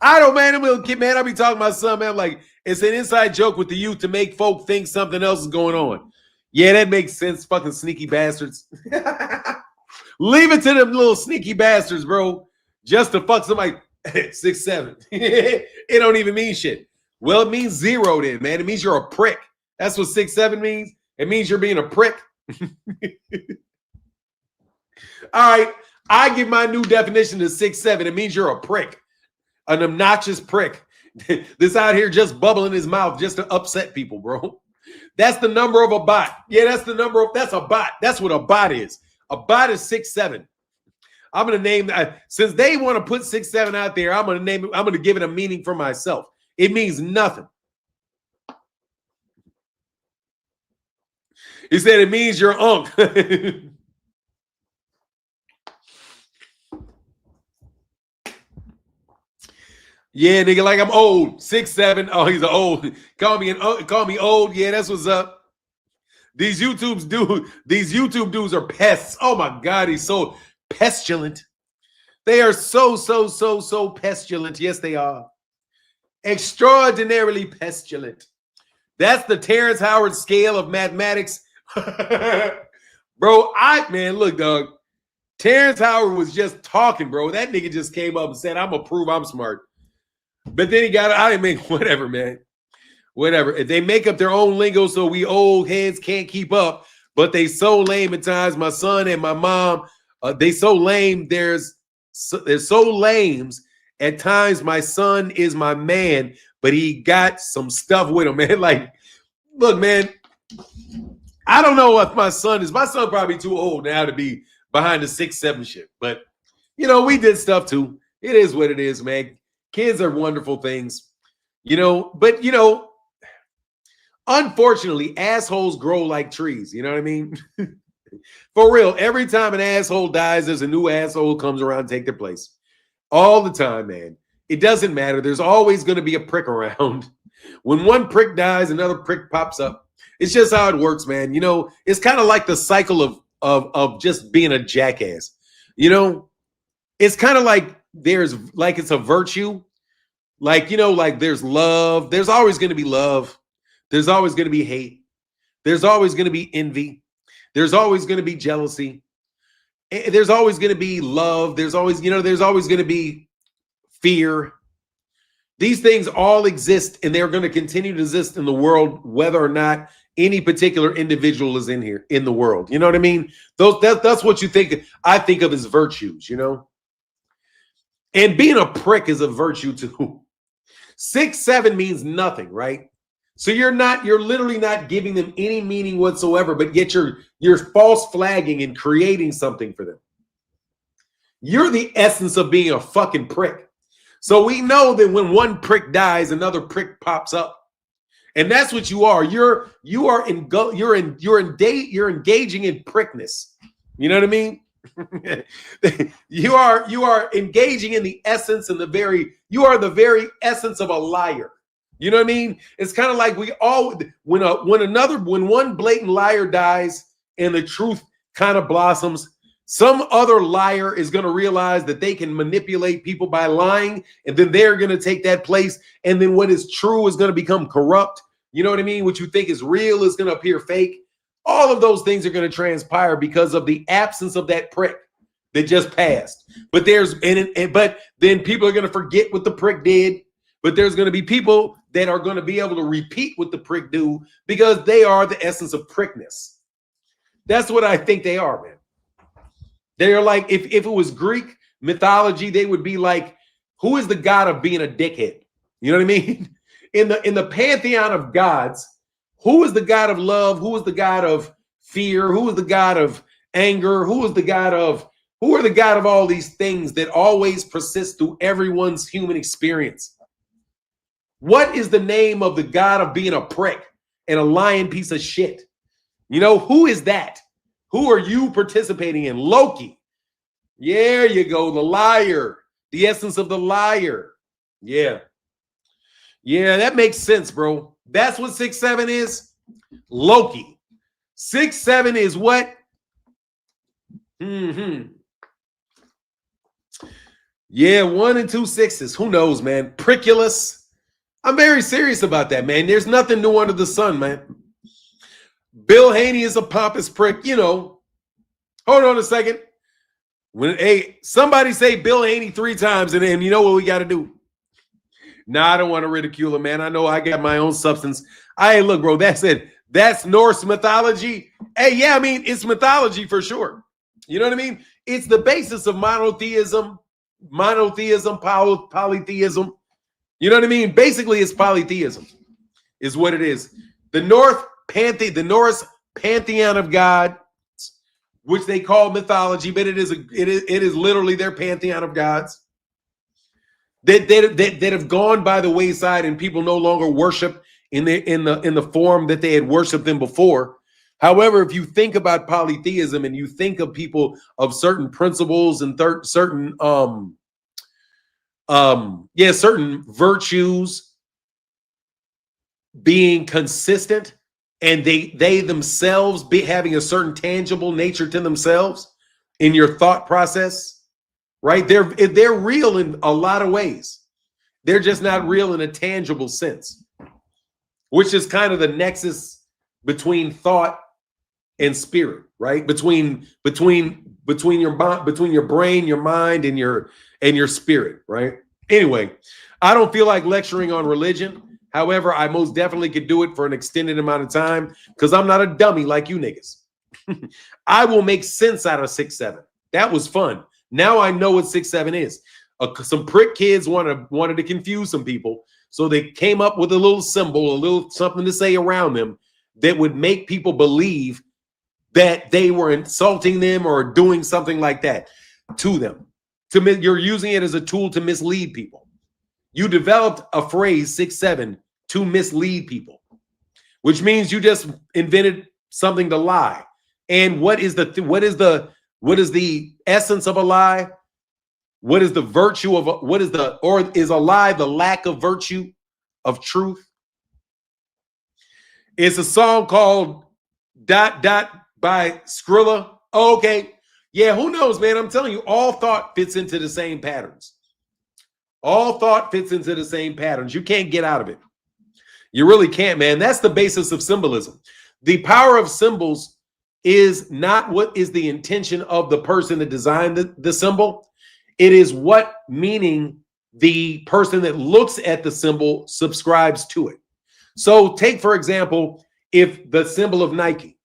I don't, man, I'm a little kid, man. I be talking about something, man. I'm like, it's an inside joke with the youth to make folk think something else is going on. Yeah, that makes sense, fucking sneaky bastards. Leave it to them little sneaky bastards, bro. Just to fuck somebody 6'7". It don't even mean shit. Well, it means 0 then, man. It means you're a prick. That's what 6'7" means. It means you're being a prick. All right. I give my new definition to 6'7". It means you're a prick. An obnoxious prick. This out here just bubbling his mouth just to upset people, bro. That's the number of a bot. Yeah, that's a bot. That's what a bot is. A bot is 6'7". I'm going to name, since they want to put 6'7" out there, I'm going to name it, I'm going to give it a meaning for myself. It means nothing. He said it means you're unk. Yeah, nigga, like I'm old. 6'7". Oh, he's old. Call me old. Yeah, that's what's up. These YouTube dudes are pests. Oh my God, he's so pestilent. They are so pestilent. Yes, they are. Extraordinarily pestilent. That's the Terrence Howard scale of mathematics. Bro, man, look, dog. Terrence Howard was just talking, bro. That nigga just came up and said, I'm gonna prove I'm smart. But then he got it. I didn't make whatever, man. Whatever. If they make up their own lingo so we old heads can't keep up, but they so lame at times. My son and my mom, they so lame. They're so lames at times. My son is my man, but he got some stuff with him, man. Like, look, man, I don't know what my son is. My son probably too old now to be behind the 6'7" shit. But, you know, we did stuff too. It is what it is, man. Kids are wonderful things, you know, but, you know, unfortunately, assholes grow like trees. You know what I mean? For real, every time an asshole dies, there's a new asshole who comes around and take their place. All the time, man. It doesn't matter. There's always going to be a prick around. When one prick dies, another prick pops up. It's just how it works, man. You know, it's kind of like the cycle of just being a jackass. You know, it's kind of like it's a virtue. Like, you know, like there's love. There's always going to be love. There's always going to be hate. There's always going to be envy. There's always going to be jealousy. There's always going to be love. There's always going to be fear. These things all exist, and they're going to continue to exist in the world, whether or not any particular individual is in the world. You know what I mean? That's what you think. I think of as virtues, you know? And being a prick is a virtue too. 6'7" means nothing, right? So you're literally not giving them any meaning whatsoever, but yet you're false flagging and creating something for them. You're the essence of being a fucking prick. So we know that when one prick dies, another prick pops up. And that's what you are. You're engaging in prickness. You know what I mean? you are engaging in the essence and you are the very essence of a liar. You know what I mean? It's kind of like when one blatant liar dies and the truth kind of blossoms, some other liar is going to realize that they can manipulate people by lying, and then they're going to take that place, and then what is true is going to become corrupt. You know what I mean? What you think is real is going to appear fake. All of those things are going to transpire because of the absence of that prick that just passed. But then people are going to forget what the prick did. But there's going to be people that are going to be able to repeat what the prick do because they are the essence of prickness. That's what I think they are, man. They're like, if it was Greek mythology, they would be like, who is the god of being a dickhead? You know what I mean? In the pantheon of gods, who is the god of love? Who is the god of fear? Who is the god of anger? Who are the god of all these things that always persist through everyone's human experience? What is the name of the god of being a prick and a lying piece of shit? You know, who is that? Who are you participating in? Loki. There you go. The liar. The essence of the liar. Yeah. Yeah, that makes sense, bro. That's what 6'7" is. Loki. 6'7" is what? Yeah, 1 and 2 6s. Who knows, man? Prickulous. I'm very serious about that, man. There's nothing new under the sun, man. Bill Haney is a pompous prick, you know. Hold on a second. Somebody say Bill Haney 3 times, and you know what we got to do. Nah, I don't want to ridicule him, man. I know I got my own substance. Look, bro, that's it. That's Norse mythology. Hey, yeah, I mean, it's mythology for sure. You know what I mean? It's the basis of monotheism, polytheism. You know what I mean? Basically, it's polytheism is what it is. The Norse pantheon of God, which they call mythology, but it is literally their pantheon of gods that have gone by the wayside, and people no longer worship in the form that they had worshipped them before. However, if you think about polytheism and you think of people of certain principles and certain virtues being consistent, and they themselves be having a certain tangible nature to themselves in your thought process, right? They're real in a lot of ways. They're just not real in a tangible sense, which is kind of the nexus between thought and spirit, right? Between your brain, your mind, and your spirit, right? Anyway, I don't feel like lecturing on religion. However, I most definitely could do it for an extended amount of time because I'm not a dummy like you niggas. I will make sense out of 6'7". That was fun. Now I know what 6'7" is. Some prick kids wanted to confuse some people, so they came up with a little symbol, a little something to say around them that would make people believe that they were insulting them or doing something like that to them. You're using it as a tool to mislead people. You developed a phrase 6'7" to mislead people, which means you just invented something to lie. And what is the essence of a lie? What is the virtue of is a lie the lack of virtue of truth? It's a song called Dot Dot by Skrilla. Oh, okay. Yeah, who knows, man? I'm telling you, all thought fits into the same patterns. All thought fits into the same patterns. You can't get out of it. You really can't, man. That's the basis of symbolism. The power of symbols is not what is the intention of the person that designed the symbol. It is what meaning the person that looks at the symbol subscribes to it. So take, for example, if the symbol of Nike,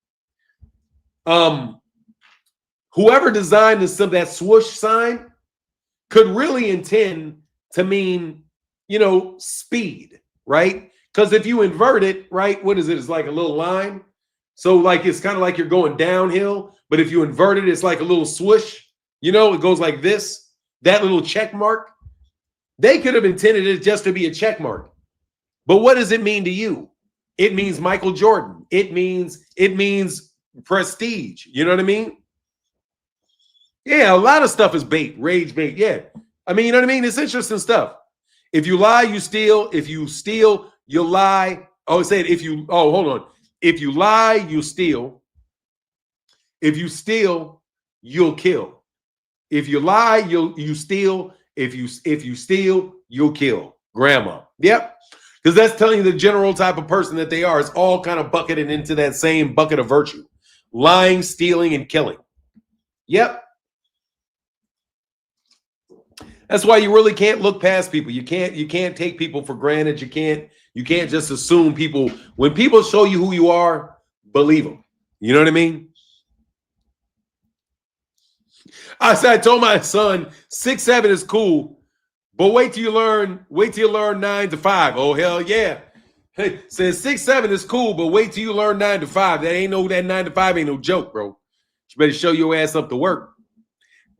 whoever designed the symbol, that swoosh sign, could really intend to mean, speed, right? Because if you invert it, right, what is it? It's like a little line. So like it's kind of like you're going downhill, but if you invert it, it's like a little swoosh. It goes like this, that little check mark. They could have intended it just to be a check mark. But what does it mean to you? It means Michael Jordan. It means prestige. You know what I mean? Yeah, a lot of stuff is bait, rage bait. Yeah. I mean, you know what I mean? It's interesting stuff. If you lie, you steal. If you steal, you lie. Oh, say it. Hold on. If you lie, you steal. If you steal, you'll kill. If you lie, you steal. If you steal, you'll kill. Grandma. Yep. Because that's telling you the general type of person that they are. It's all kind of bucketed into that same bucket of virtue. Lying, stealing, and killing. Yep. That's why you really can't look past people. You can't take people for granted. You can't just assume people. When people show you who you are, believe them. You know what I mean? I told my son 6'7" is cool, but wait till you learn 9 to 5. Oh, hell yeah. Hey, says 6'7" is cool, but wait till you learn 9 to 5. That 9 to 5 ain't no joke, bro. You better show your ass up to work.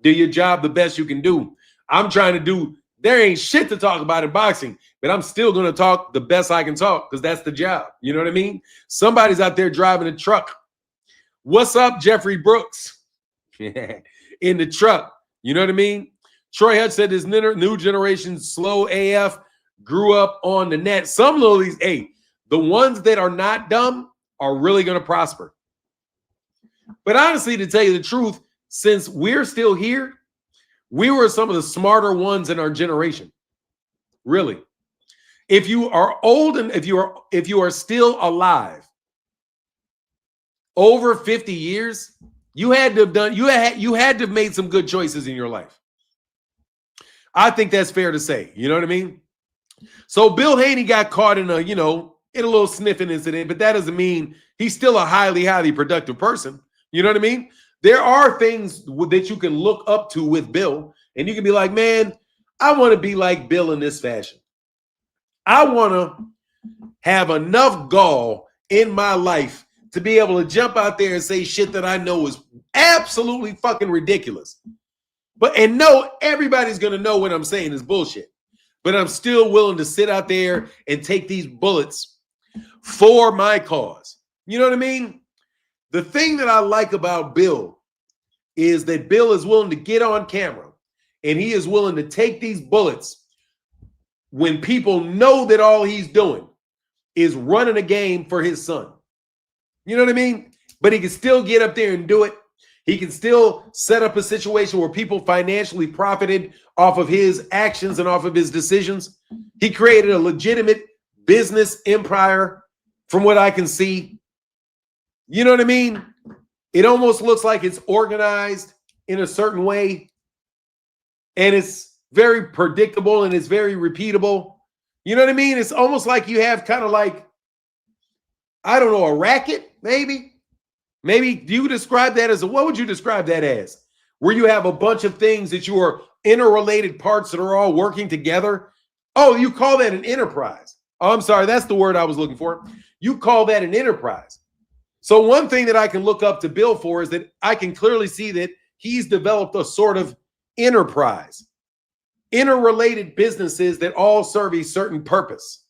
Do your job the best you can do. I'm trying to do, there ain't shit to talk about in boxing, but I'm still going to talk the best I can talk because that's the job. You know what I mean? Somebody's out there driving a truck. What's up, Jeffrey Brooks? In the truck. You know what I mean? Troy Hutch said this new generation slow AF grew up on the net. Some of these, the ones that are not dumb are really going to prosper. But honestly, to tell you the truth, since we're still here, we were some of the smarter ones in our generation. Really. If you are old and if you are still alive over 50 years, you had to have made some good choices in your life. I think that's fair to say. You know what I mean? So Bill Haney got caught in a little sniffing incident, but that doesn't mean he's still a highly, highly productive person. You know what I mean? There are things that you can look up to with Bill, and you can be like, man, I want to be like Bill in this fashion. I want to have enough gall in my life to be able to jump out there and say shit that I know is absolutely fucking ridiculous. And no, everybody's going to know what I'm saying is bullshit. But I'm still willing to sit out there and take these bullets for my cause. You know what I mean? The thing that I like about Bill is that Bill is willing to get on camera and he is willing to take these bullets when people know that all he's doing is running a game for his son. You know what I mean? But he can still get up there and do it. He can still set up a situation where people financially profited off of his actions and off of his decisions. He created a legitimate business empire from what I can see. You know what I mean? It almost looks like it's organized in a certain way. And it's very predictable and it's very repeatable. You know what I mean? It's almost like you have kind of like, I don't know, a racket, maybe. Maybe do you describe that as what would you describe that as? Where you have a bunch of things that you are interrelated parts that are all working together. Oh, you call that an enterprise. Oh, I'm sorry. That's the word I was looking for. You call that an enterprise. So one thing that I can look up to Bill for is that I can clearly see that he's developed a sort of enterprise, interrelated businesses that all serve a certain purpose.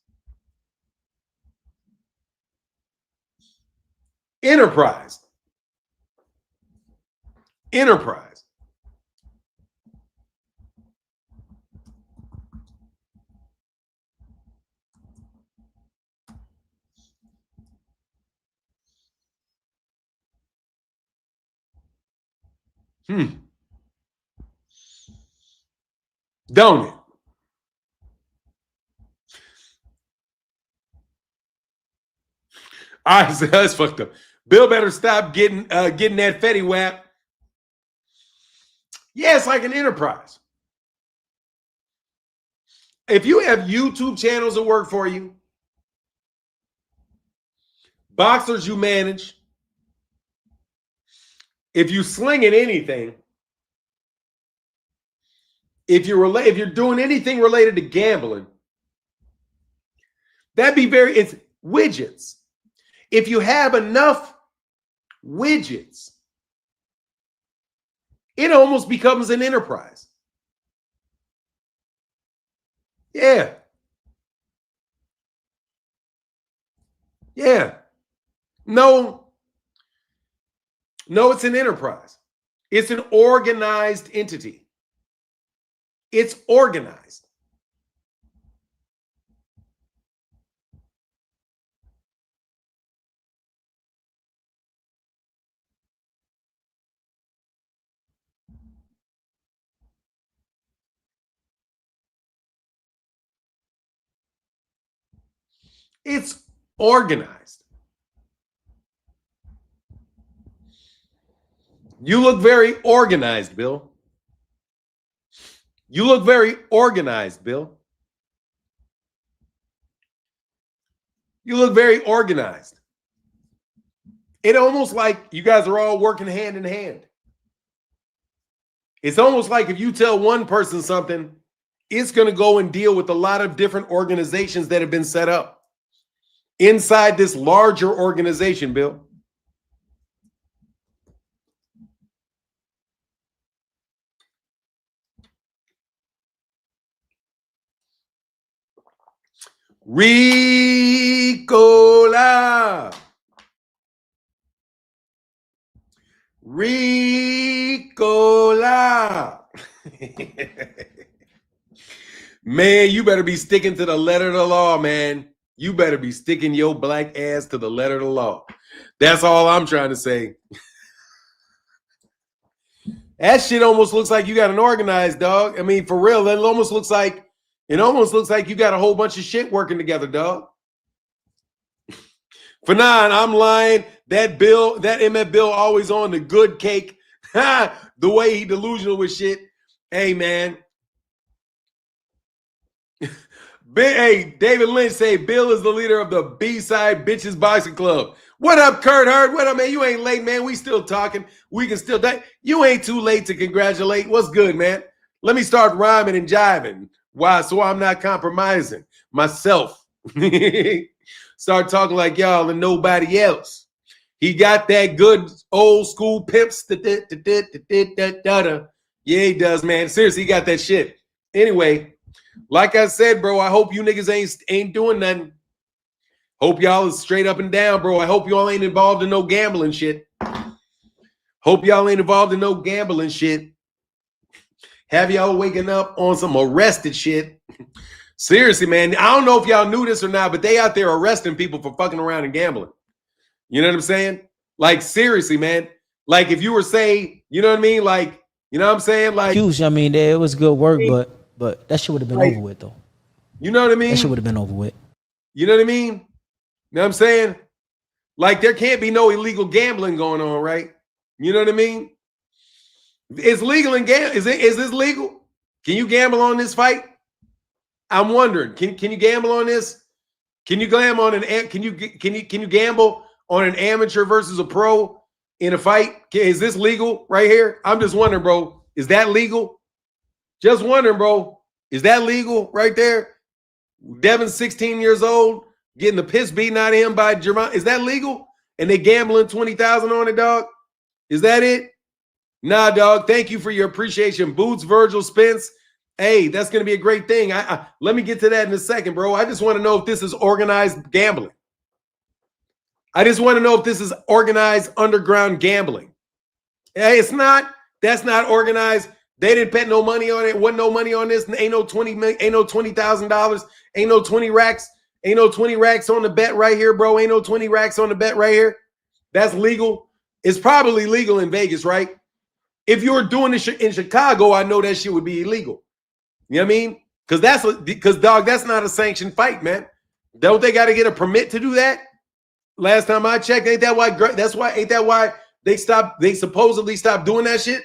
Enterprise. Don't it? All right, so that's fucked up. Bill better stop getting that Fetty Wap. Yeah, it's like an enterprise. If you have YouTube channels that work for you, boxers you manage, if you sling at anything, if you're doing anything related to gambling, it's widgets. If you have enough widgets, it almost becomes an enterprise. Yeah. Yeah. No, it's an enterprise. It's an organized entity. It's organized. It's organized. You look very organized, Bill. You look very organized, Bill. You look very organized. It's almost like you guys are all working hand in hand. It's almost like if you tell one person something, it's going to go and deal with a lot of different organizations that have been set up inside this larger organization, Bill. Ricola. Man, you better be sticking to the letter of the law, man. You better be sticking your black ass to the letter of the law. That's all I'm trying to say. That shit almost looks like you got an organized dog. I mean, for real, it almost looks like you got a whole bunch of shit working together, dog. For nine, I'm lying. That MF Bill always on the good cake. The way he delusional with shit. Hey, man. Hey, David Lynch say Bill is the leader of the B-Side Bitches Boxing Club. What up, Kurt Hurd? What up, man? You ain't late, man. We still talking. We can still die. You ain't too late to congratulate. What's good, man? Let me start rhyming and jiving. Why? So I'm not compromising myself. Start talking like y'all and nobody else. He got that good old school pimps. Yeah, he does, man. Seriously, he got that shit. Anyway, like I said, bro, I hope you niggas ain't doing nothing. Hope y'all is straight up and down, bro. I hope y'all ain't involved in no gambling shit. Hope y'all ain't involved in no gambling shit. Have y'all waking up on some arrested shit. Seriously, man. I don't know if y'all knew this or not, but they out there arresting people for fucking around and gambling. You know what I'm saying? Like, seriously, man. Like, if you were saying, you know what I mean? Like, you know what I'm saying? Like, I mean, it was good work, but that shit would have been over with, though. You know what I mean? That shit would have been over with. You know what I mean? You know what I'm saying? Like, there can't be no illegal gambling going on, right? You know what I mean? It's legal in gambling. Is this legal? Can you gamble on this fight? I'm wondering. Can you gamble on this? Can you gamble on can you gamble on an amateur versus a pro in a fight? Is this legal right here? I'm just wondering, bro. Is that legal? Just wondering, bro. Is that legal right there? Devin's 16 years old, getting the piss beaten out of him by Gervonta. Is that legal? And they gambling 20,000 on it, dog? Is that it? Nah, dog. Thank you for your appreciation. Boots, Virgil, Spence. Hey, that's going to be a great thing. Let me get to that in a second, bro. I just want to know if this is organized gambling. I just want to know if this is organized underground gambling. Hey, it's not. That's not organized. They didn't bet no money on it. Wasn't no money on this. Ain't no $20,000. Ain't no 20 racks. Ain't no 20 racks on the bet right here, bro. Ain't no 20 racks on the bet right here. That's legal. It's probably legal in Vegas, right? if you were doing this in Chicago, I know that shit would be illegal. You know what I mean? Because dog, that's not a sanctioned fight, man. Don't they got to get a permit to do that? Last time I checked, ain't that why they supposedly stopped doing that shit?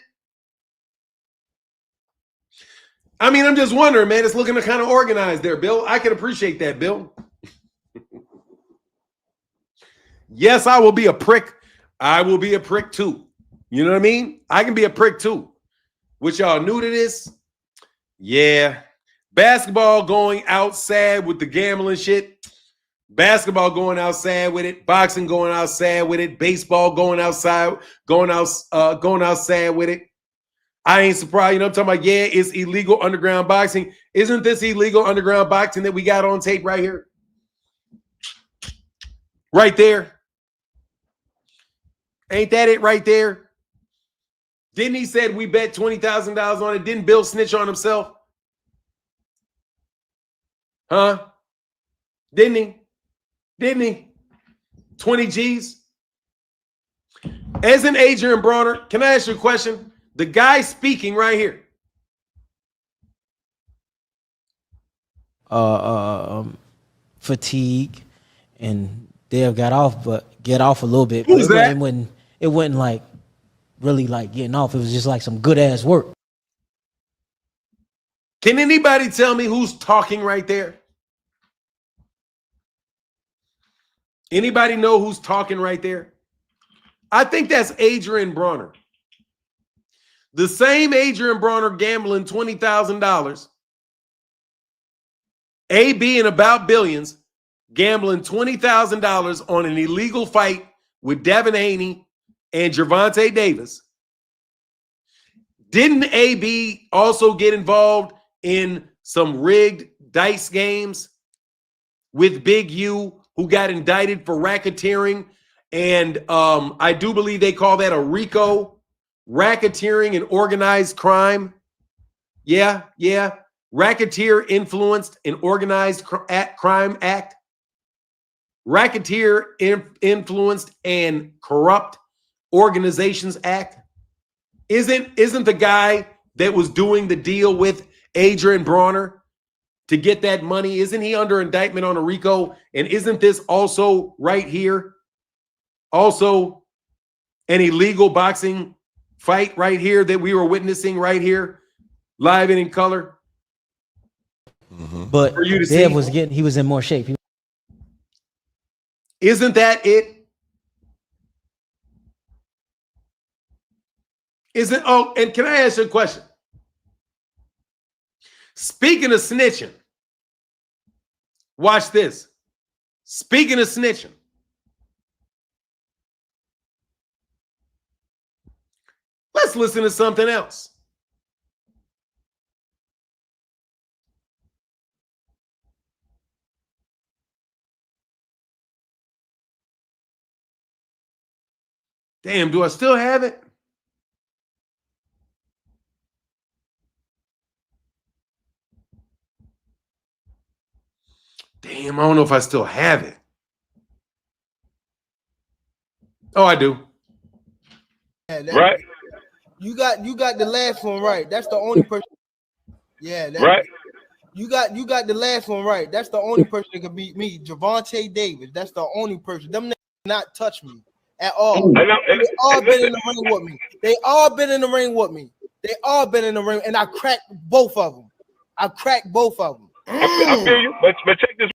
I mean, I'm just wondering, man. It's looking kind of organized there, Bill. I can appreciate that, Bill. Yes, I will be a prick. I will be a prick too. You know what I mean? I can be a prick too. Which y'all new to this? Yeah. Basketball going outside with the gambling shit. Basketball going outside with it. Boxing going outside with it. Baseball going outside with it. I ain't surprised. You know what I'm talking about? Yeah, it's illegal underground boxing. Isn't this illegal underground boxing that we got on tape right here? Right there. Ain't that it right there? Didn't he said we bet $20,000 on it? Didn't Bill snitch on himself? Huh? Didn't he? Didn't he? 20 G's? As an Adrian Bronner, can I ask you a question? The guy speaking right here. Fatigue, and Dev got off a little bit. Who's that? It wasn't like really like getting off. It was just like some good ass work. Can anybody tell me who's talking right there? Anybody know who's talking right there? I think that's Adrian Bronner. The same Adrian Bronner gambling $20,000. AB and About Billions gambling $20,000 on an illegal fight with Devin Haney and Gervonta Davis. Didn't AB also get involved in some rigged dice games with Big U, who got indicted for racketeering? And I do believe they call that a RICO, racketeering and organized crime. Yeah. Racketeer Influenced and Organized Crime Act. Racketeer Influenced and Corrupt Organizations Act. Isn't the guy that was doing the deal with Adrian Bronner to get that money, isn't he under indictment on a RICO? And isn't this also right here also an illegal boxing fight right here that we were witnessing right here, live and in color? Mm-hmm. But Dev he was in more shape. Isn't that it? And can I ask you a question? Speaking of snitching, watch this. Speaking of snitching, let's listen to something else. Damn, do I still have it? Damn, I don't know if I still have it. Oh, I do. Yeah, Right. You got the last one right. That's the only person. Yeah, Right. You got the last one right. That's the only person that can beat me. Gervonta Davis. That's the only person. Them niggas not touch me at all. They all been in the ring with me. They all been in the ring with me. They all been in the ring, and I cracked both of them. I cracked both of them. I feel you, but check this.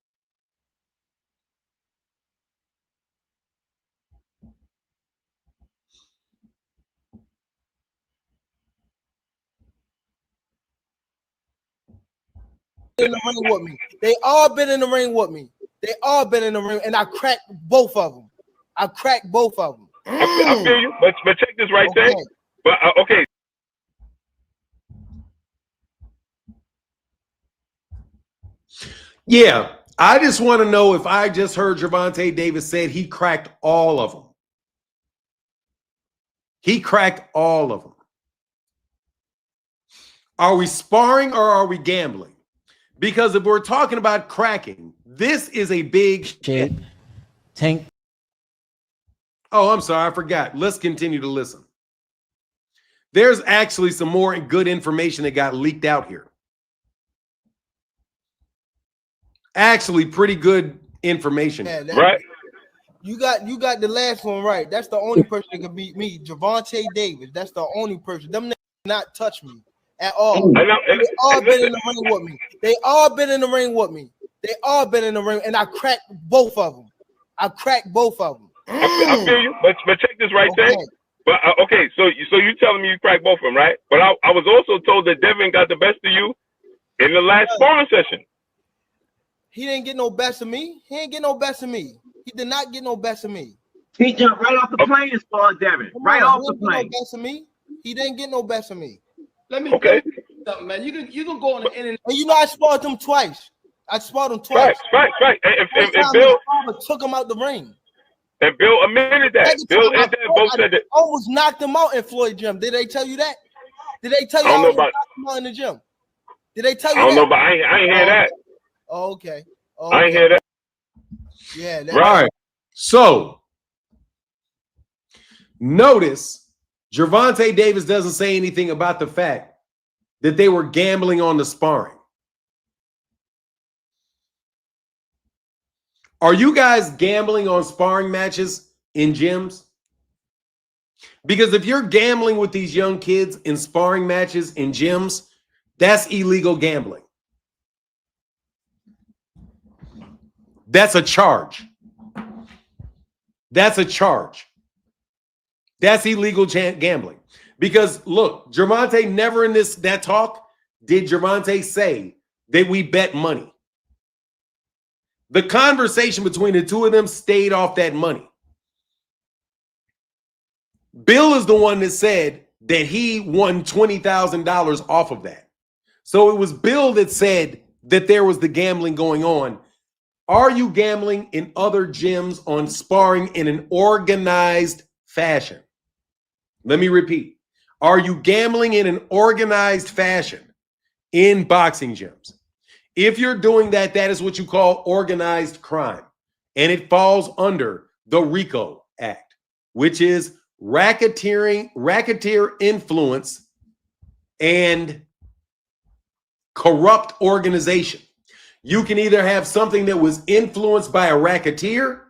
In the ring with me. They all been in the ring with me. They all been in the ring, and I cracked both of them. I cracked both of them. I feel you, but check this right there. But okay. Yeah, I just want to know if I just heard Gervonta Davis said he cracked all of them. He cracked all of them. Are we sparring or are we gambling? Because if we're talking about cracking, this is a big shape. Tank. Oh, I'm sorry, I forgot. Let's continue to listen. There's actually some more good information that got leaked out here. Actually, pretty good information. Yeah, Right. You got the last one right. That's the only person that can beat me. Gervonta Davis. That's the only person. Them niggas not touch me at all. They all been in the ring with me. They all been in the ring with me. They all been in the ring, and I cracked both of them. I feel you, but check this right there. But okay, so you telling me you cracked both of them, right? But I was also told that Devin got the best of you in the last sparring session. He didn't get no best of me. He did not get no best of me. He jumped right off the plane and sparred Devin. Right off the plane. No best of me. He didn't get no best of me. Let me tell you something, man. You can go on the internet. And you know I sparred him twice. Right. And Bill took him out the ring. And Bill admitted that. Bill and Dad both said that. Almost knocked him out in Floyd gym. Did they tell you that? Did they tell you I almost knocked him out in the gym? Did they tell you that? I don't know, but I ain't hear that. Oh, okay. I ain't hear that. Yeah. Right. So notice Gervonta Davis doesn't say anything about the fact that they were gambling on the sparring. Are you guys gambling on sparring matches in gyms? Because if you're gambling with these young kids in sparring matches in gyms, that's illegal gambling. That's a charge. That's illegal gambling. Because look, Gervonta never in that talk did Gervonta say that we bet money. The conversation between the two of them stayed off that money. Bill is the one that said that he won $20,000 off of that. So it was Bill that said that there was the gambling going on. Are you gambling in other gyms on sparring in an organized fashion? Let me repeat. Are you gambling in an organized fashion in boxing gyms? If you're doing that, that is what you call organized crime. And it falls under the RICO Act, which is racketeer influence and corrupt organization. You can either have something that was influenced by a racketeer,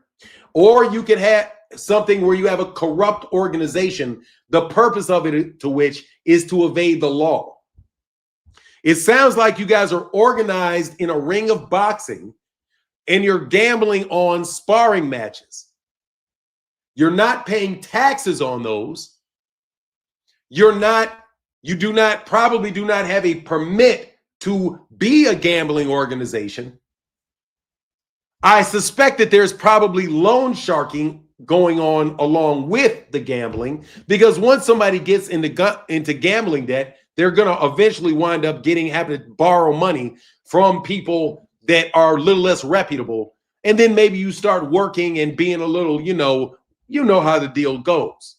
or you can have something where you have a corrupt organization, the purpose of it to which is to evade the law. It sounds like you guys are organized in a ring of boxing and you're gambling on sparring matches. You're not paying taxes on those. You probably do not have a permit to be a gambling organization. I suspect that there's probably loan sharking going on along with the gambling, because once somebody gets into gambling debt, they're going to eventually wind up having to borrow money from people that are a little less reputable. And then maybe you start working and being a little, you know how the deal goes.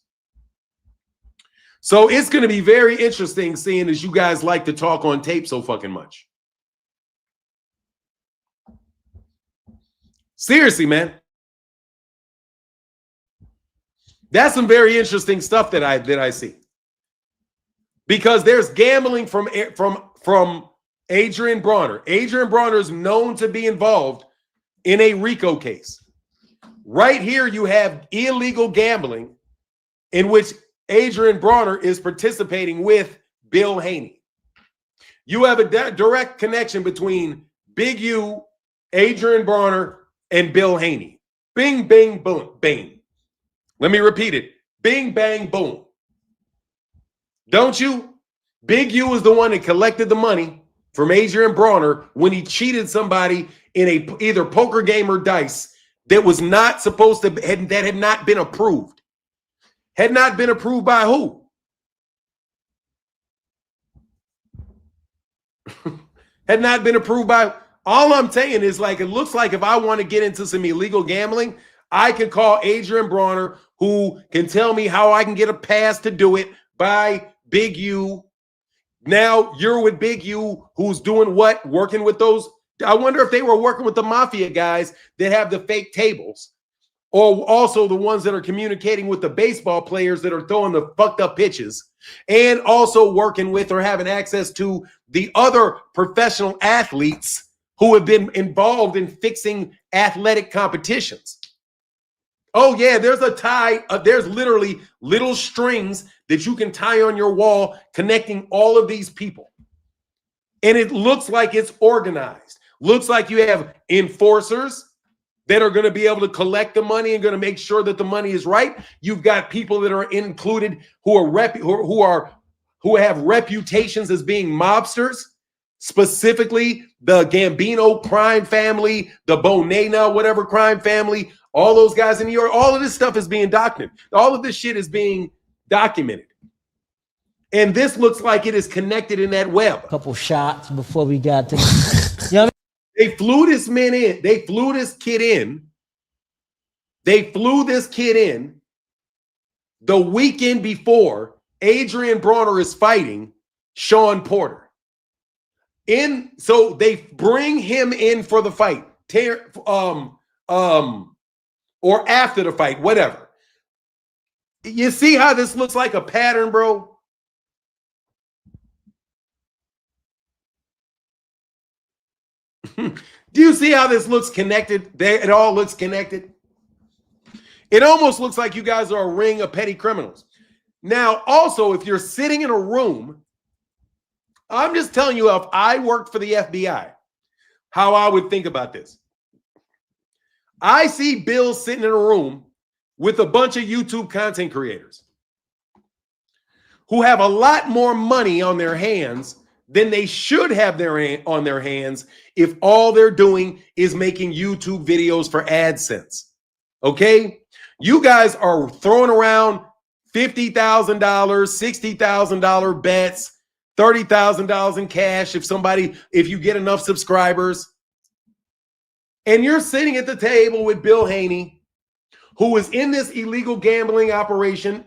So it's going to be very interesting seeing as you guys like to talk on tape so fucking much. Seriously, man. That's some very interesting stuff that I see. Because there's gambling from Adrian Bronner. Adrian Bronner is known to be involved in a RICO case. Right here, you have illegal gambling in which Adrian Bronner is participating with Bill Haney. You have a direct connection between Big U, Adrian Bronner, and Bill Haney. Bing, bing, boom, bing. Let me repeat it. Bing, bang, boom. Don't you? Big U is the one that collected the money from Adrian Bronner when he cheated somebody in either poker game or dice that was not supposed to, that had not been approved. Had not been approved by who? Had not been approved by, all I'm saying is, like, it looks like if I want to get into some illegal gambling, I can call Adrian Bronner, who can tell me how I can get a pass to do it by Big U. Now you're with Big U, who's doing what? Working with those. I wonder if they were working with the mafia guys that have the fake tables. or also the ones that are communicating with the baseball players that are throwing the fucked up pitches, and also working with or having access to the other professional athletes who have been involved in fixing athletic competitions. Oh yeah, there's a tie. There's literally little strings that you can tie on your wall connecting all of these people. And it looks like it's organized. Looks like you have enforcers that are going to be able to collect the money and going to make sure that the money is right. You've got people that are included who have reputations as being mobsters, specifically the Gambino crime family, the Bonena whatever crime family, all those guys in New York. All of this stuff is being documented. All of this shit is being documented. And this looks like it is connected in that web. Couple shots before we got to. You know what I mean? They flew this man in. They flew this kid in. They flew this kid in the weekend before Adrian Bronner is fighting Sean Porter. So they bring him in for the fight, or after the fight, whatever. You see how this looks like a pattern, bro? Do you see how this looks connected? It all looks connected. It almost looks like you guys are a ring of petty criminals. Now, also, if you're sitting in a room, I'm just telling you, if I worked for the FBI, how I would think about this. I see Bill sitting in a room with a bunch of YouTube content creators who have a lot more money on their hands than they should have on their hands if all they're doing is making YouTube videos for AdSense. Okay? You guys are throwing around $50,000, $60,000 bets, $30,000 in cash if you get enough subscribers. And you're sitting at the table with Bill Haney, who was in this illegal gambling operation,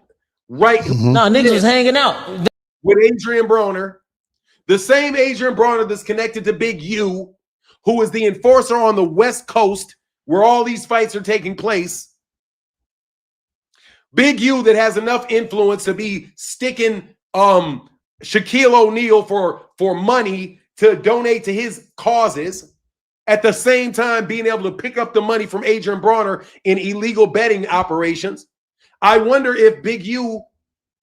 right? No, niggas was hanging out with Adrian Bronner. The same Adrian Bronner that's connected to Big U, who is the enforcer on the West Coast where all these fights are taking place. Big U that has enough influence to be sticking Shaquille O'Neal for money to donate to his causes, at the same time being able to pick up the money from Adrian Bronner in illegal betting operations. I wonder if Big U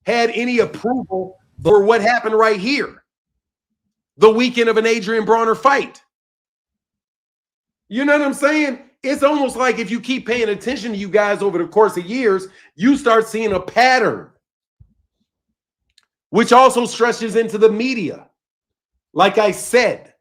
had any approval for what happened right here the weekend of an Adrian Bronner fight. You know what I'm saying? It's almost like if you keep paying attention to you guys over the course of years, you start seeing a pattern, which also stretches into the media. Like I said,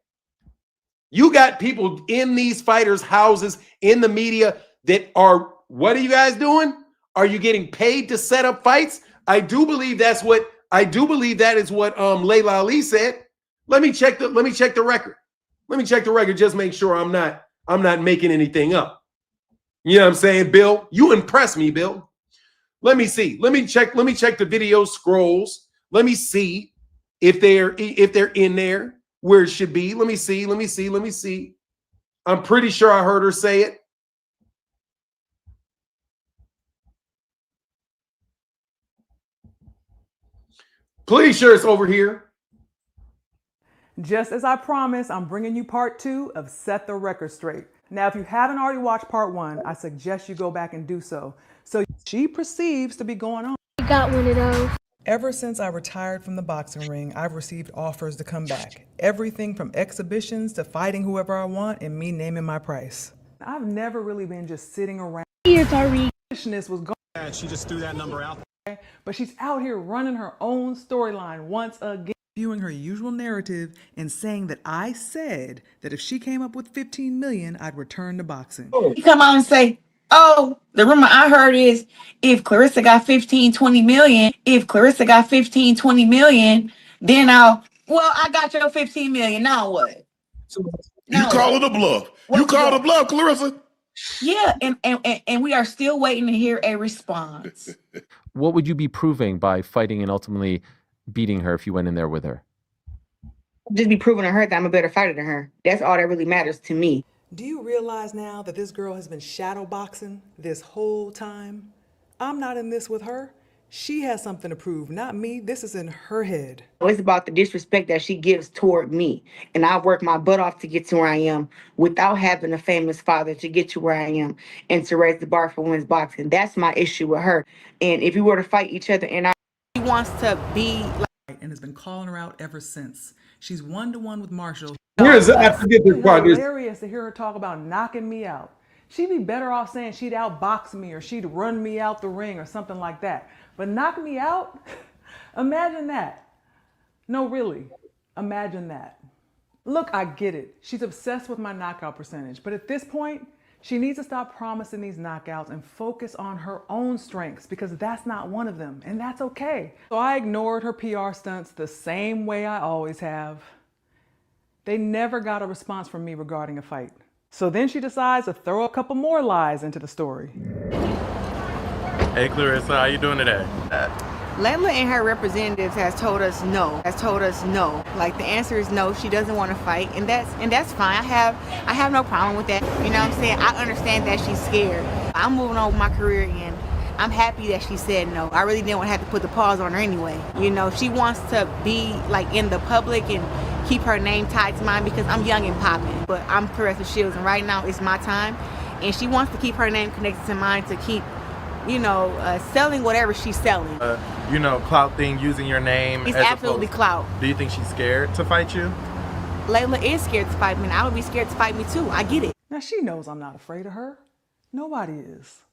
you got people in these fighters' houses in the media that are, what are you guys doing? Are you getting paid to set up fights? I do believe that is what Layla Ali said. Let me check the record. Let me check the record. Just make sure I'm not making anything up. You know what I'm saying, Bill? You impress me, Bill. Let me see. Let me check the video scrolls. Let me see if they're in there where it should be. Let me see. I'm pretty sure I heard her say it. Pretty sure it's over here. Just as I promised, I'm bringing you part 2 of Set the Record Straight. Now, if you haven't already watched part 1, I suggest you go back and do so. So she perceives to be going on. I got one of those. Ever since I retired from the boxing ring, I've received offers to come back. Everything from exhibitions to fighting whoever I want and me naming my price. I've never really been just sitting around. Here, Tariq. Was gone. And she just threw that number out. But she's out here running her own storyline once again. Viewing her usual narrative and saying that I said that if she came up with 15 million, I'd return to boxing. You come out and say, oh, the rumor I heard is if Clarissa got 15, 20 million, then I got your 15 million. Now what? You call it a bluff. You call it a bluff, Clarissa. Yeah, and we are still waiting to hear a response. What would you be proving by fighting and ultimately beating her if you went in there with her? Just be proving to her that I'm a better fighter than her. That's all that really matters to me. Do you realize now that this girl has been shadow boxing this whole time? I'm not in this with her. She has something to prove, not me. This is in her head. It's about the disrespect that she gives toward me. And I worked my butt off to get to where I am without having a famous father to get to where I am and to raise the bar for women's boxing. That's my issue with her. And if we were to fight each other and she wants to be like, and has been calling her out ever since. She's 1-to-1 with Marshall. Here's I forget this part. It's hilarious to hear her talk about knocking me out. She'd be better off saying she'd outbox me or she'd run me out the ring or something like that. But knock me out? Imagine that. No, really. Imagine that. Look, I get it. She's obsessed with my knockout percentage. But at this point, she needs to stop promising these knockouts and focus on her own strengths because that's not one of them. And that's okay. So I ignored her PR stunts the same way I always have. They never got a response from me regarding a fight. So then she decides to throw a couple more lies into the story. Hey Clarissa, how you doing today? Layla and her representatives has told us no. Like the answer is no. She doesn't want to fight, and that's fine. I have no problem with that. You know what I'm saying? I understand that she's scared. I'm moving on with my career, and I'm happy that she said no. I really didn't want to have to put the pause on her anyway. You know, she wants to be like in the public and keep her name tied to mine because I'm young and popping. But I'm Clarissa Shields, and right now it's my time, and she wants to keep her name connected to mine to keep, you know, selling whatever she's selling. You know, clout thing, using your name. It's absolutely clout. Do you think she's scared to fight you? Layla is scared to fight me, and I would be scared to fight me too. I get it. Now she knows I'm not afraid of her. Nobody is.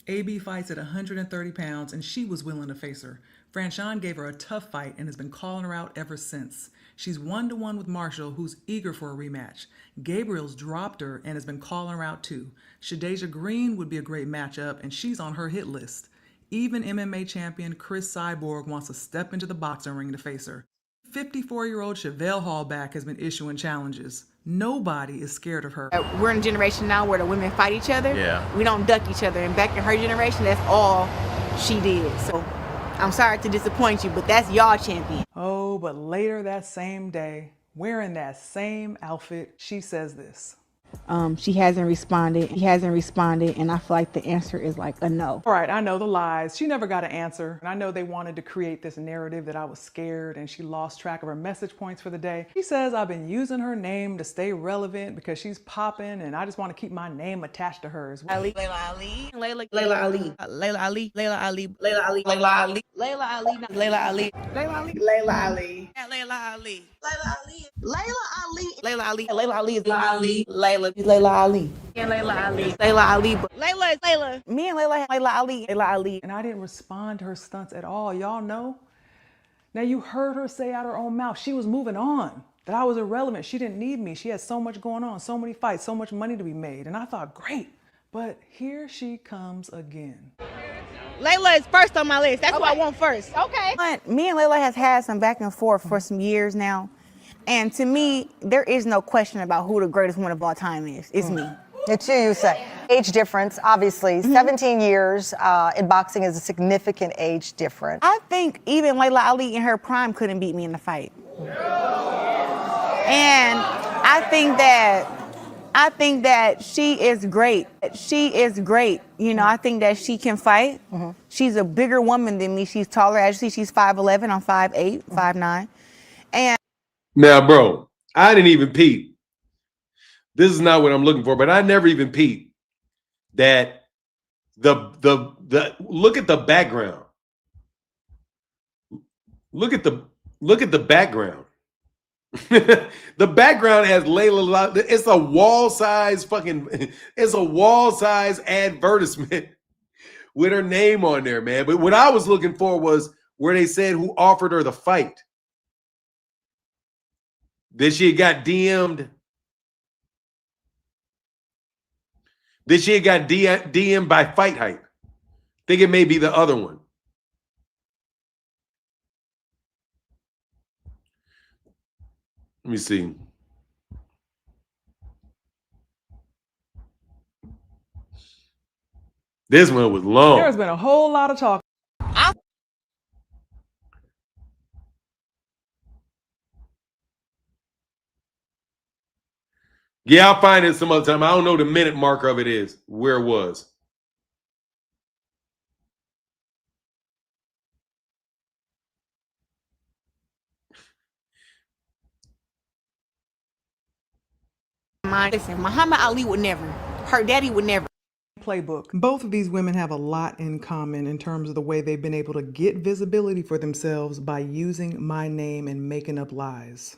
AB fights at 130 pounds, and she was willing to face her. Franchon gave her a tough fight and has been calling her out ever since. She's 1-to-1 with Marshall, who's eager for a rematch. Gabriel's dropped her and has been calling her out too. Shadeja Green would be a great matchup, and she's on her hit list. Even MMA champion Chris Cyborg wants to step into the boxing ring to face her. 54-year-old Chevelle Hallback has been issuing challenges. Nobody is scared of her. We're in a generation now where the women fight each other. Yeah. We don't duck each other. And back in her generation, that's all she did. So I'm sorry to disappoint you, but that's y'all champion. Oh, but later that same day, wearing that same outfit, she says this. She hasn't responded. He hasn't responded, and I feel like the answer is like a no. All right, I know the lies. She never got an answer. And I know they wanted to create this narrative that I was scared and she lost track of her message points for the day. She says I've been using her name to stay relevant because she's popping and I just want to keep my name attached to hers. Layla Ali, Layla Ali, Layla Ali, Layla Ali, Layla Ali, Layla Ali, Layla Ali, Layla Ali, Layla Ali, Layla Ali, Layla Ali, Layla Ali, Layla Ali, Layla Ali, Layla Ali is Layla Ali, Layla is Layla Ali, and Layla Ali, Layla Ali, but Layla is Layla. Me and Layla, Layla Ali, Layla Ali. And I didn't respond to her stunts at all. Y'all know? Now you heard her say out her own mouth she was moving on, that I was irrelevant. She didn't need me. She had so much going on, so many fights, so much money to be made. And I thought, great. But here she comes again. Layla is first on my list. That's what I want first. Okay. But me and Layla has had some back and forth for some years now. And to me, there is no question about who the greatest woman of all time is. It's me. It's you say. Age difference, obviously. 17 years in boxing is a significant age difference. I think even Layla Ali in her prime couldn't beat me in the fight. And I think that she is great. She is great. You know, I think that she can fight. She's a bigger woman than me. She's taller. As you see, she's 5'11". I'm 5'8", 5'9". And Now, bro, I didn't even peep. This is not what I'm looking for, but I never even peeped that the look at the background. Look at the background. The background has Layla. It's a wall size advertisement with her name on there, man. But what I was looking for was where they said who offered her the fight. That she got DM'd. That she got DM'd by Fight Hype. I think it may be the other one. Let me see. This one was long. There's been a whole lot of talk. Yeah, I'll find it some other time. I don't know the minute marker of it is, where it was. Listen, Muhammad Ali would never. Her daddy would never. Playbook. Both of these women have a lot in common in terms of the way they've been able to get visibility for themselves by using my name and making up lies.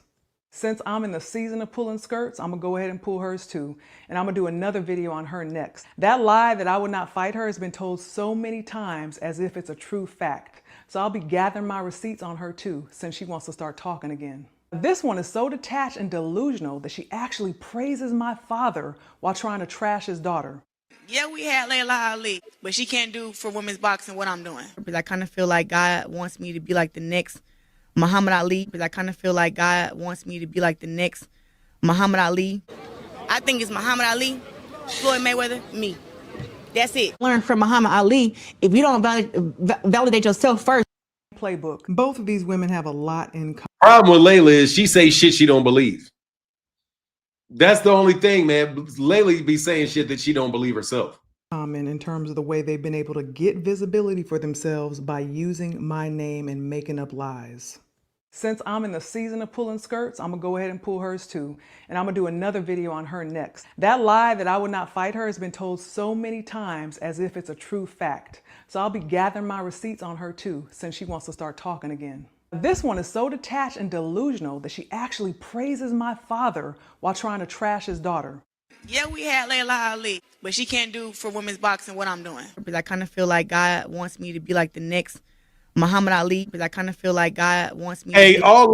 Since I'm in the season of pulling skirts, I'm gonna go ahead and pull hers too. And I'm gonna do another video on her next. That lie that I would not fight her has been told so many times as if it's a true fact. So I'll be gathering my receipts on her too, since she wants to start talking again. This one is so detached and delusional that she actually praises my father while trying to trash his daughter. Yeah, we had Layla Ali, but she can't do for women's boxing what I'm doing. Because I kind of feel like God wants me to be like the next Muhammad Ali. Because I kind of feel like God wants me to be like the next Muhammad Ali. I think it's Muhammad Ali, Floyd Mayweather, me. That's it. Learn from Muhammad Ali. If you don't validate yourself first. Playbook. Both of these women have a lot in common. Problem with Layla is she say shit she don't believe. That's the only thing, man. Layla be saying shit that she don't believe herself. In terms of the way they've been able to get visibility for themselves by using my name and making up lies. Since I'm in the season of pulling skirts, I'm gonna go ahead and pull hers too. And I'm gonna do another video on her next. That lie that I would not fight her has been told so many times as if it's a true fact. So I'll be gathering my receipts on her too, since she wants to start talking again. This one is so detached and delusional that she actually praises my father while trying to trash his daughter. Yeah, we had Layla Ali, but she can't do for women's boxing what I'm doing. Because I kind of feel like God wants me to be like the next Muhammad Ali. Because I kind of feel like God wants me. Hey, all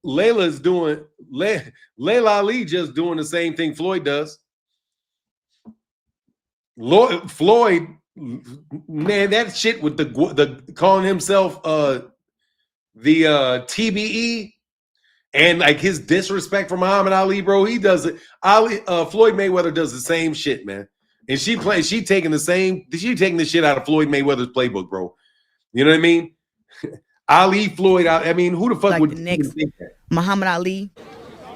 Layla's doing, Layla Ali just doing the same thing Floyd does. Floyd, man, that shit with the calling himself the TBE and like his disrespect for Muhammad Ali, bro. He does it. Floyd Mayweather does the same shit, man. And she taking the shit out of Floyd Mayweather's playbook, bro. You know what I mean? Ali, Floyd, I mean, who the fuck like would the next think that? Muhammad Ali.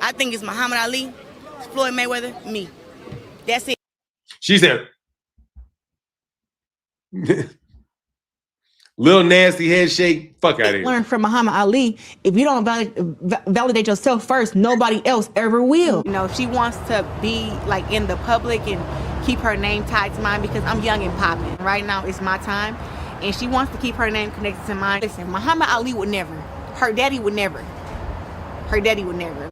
I think it's Muhammad Ali, Floyd Mayweather, me. That's it. She said, little nasty head shake, fuck out of here. Learn from Muhammad Ali. If you don't validate yourself first, nobody else ever will. You know, she wants to be like in the public and keep her name tied to mine because I'm young and popping. Right now, it's my time. And she wants to keep her name connected to mine. Listen, Muhammad Ali would never. Her daddy would never. Her daddy would never.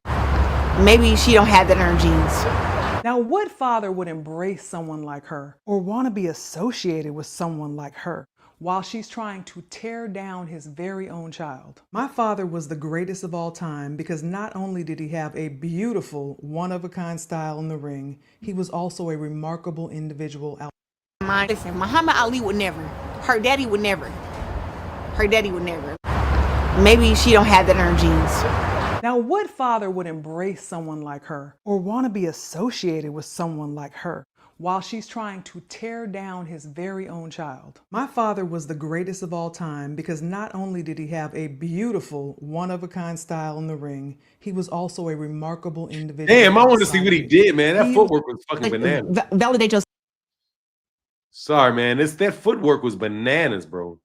Maybe she don't have that in her genes. Now, what father would embrace someone like her or want to be associated with someone like her while she's trying to tear down his very own child? My father was the greatest of all time because not only did he have a beautiful, one-of-a-kind style in the ring, he was also a remarkable individual. Listen, Muhammad Ali would never. Her daddy would never. Her daddy would never. Maybe she don't have that in her genes. Now, what father would embrace someone like her or want to be associated with someone like her while she's trying to tear down his very own child? My father was the greatest of all time because not only did he have a beautiful, one-of-a-kind style in the ring, he was also a remarkable individual. Damn, I want to see what he did, man. That footwork was fucking bananas. Validate yourself. Sorry, man. That footwork was bananas, bro.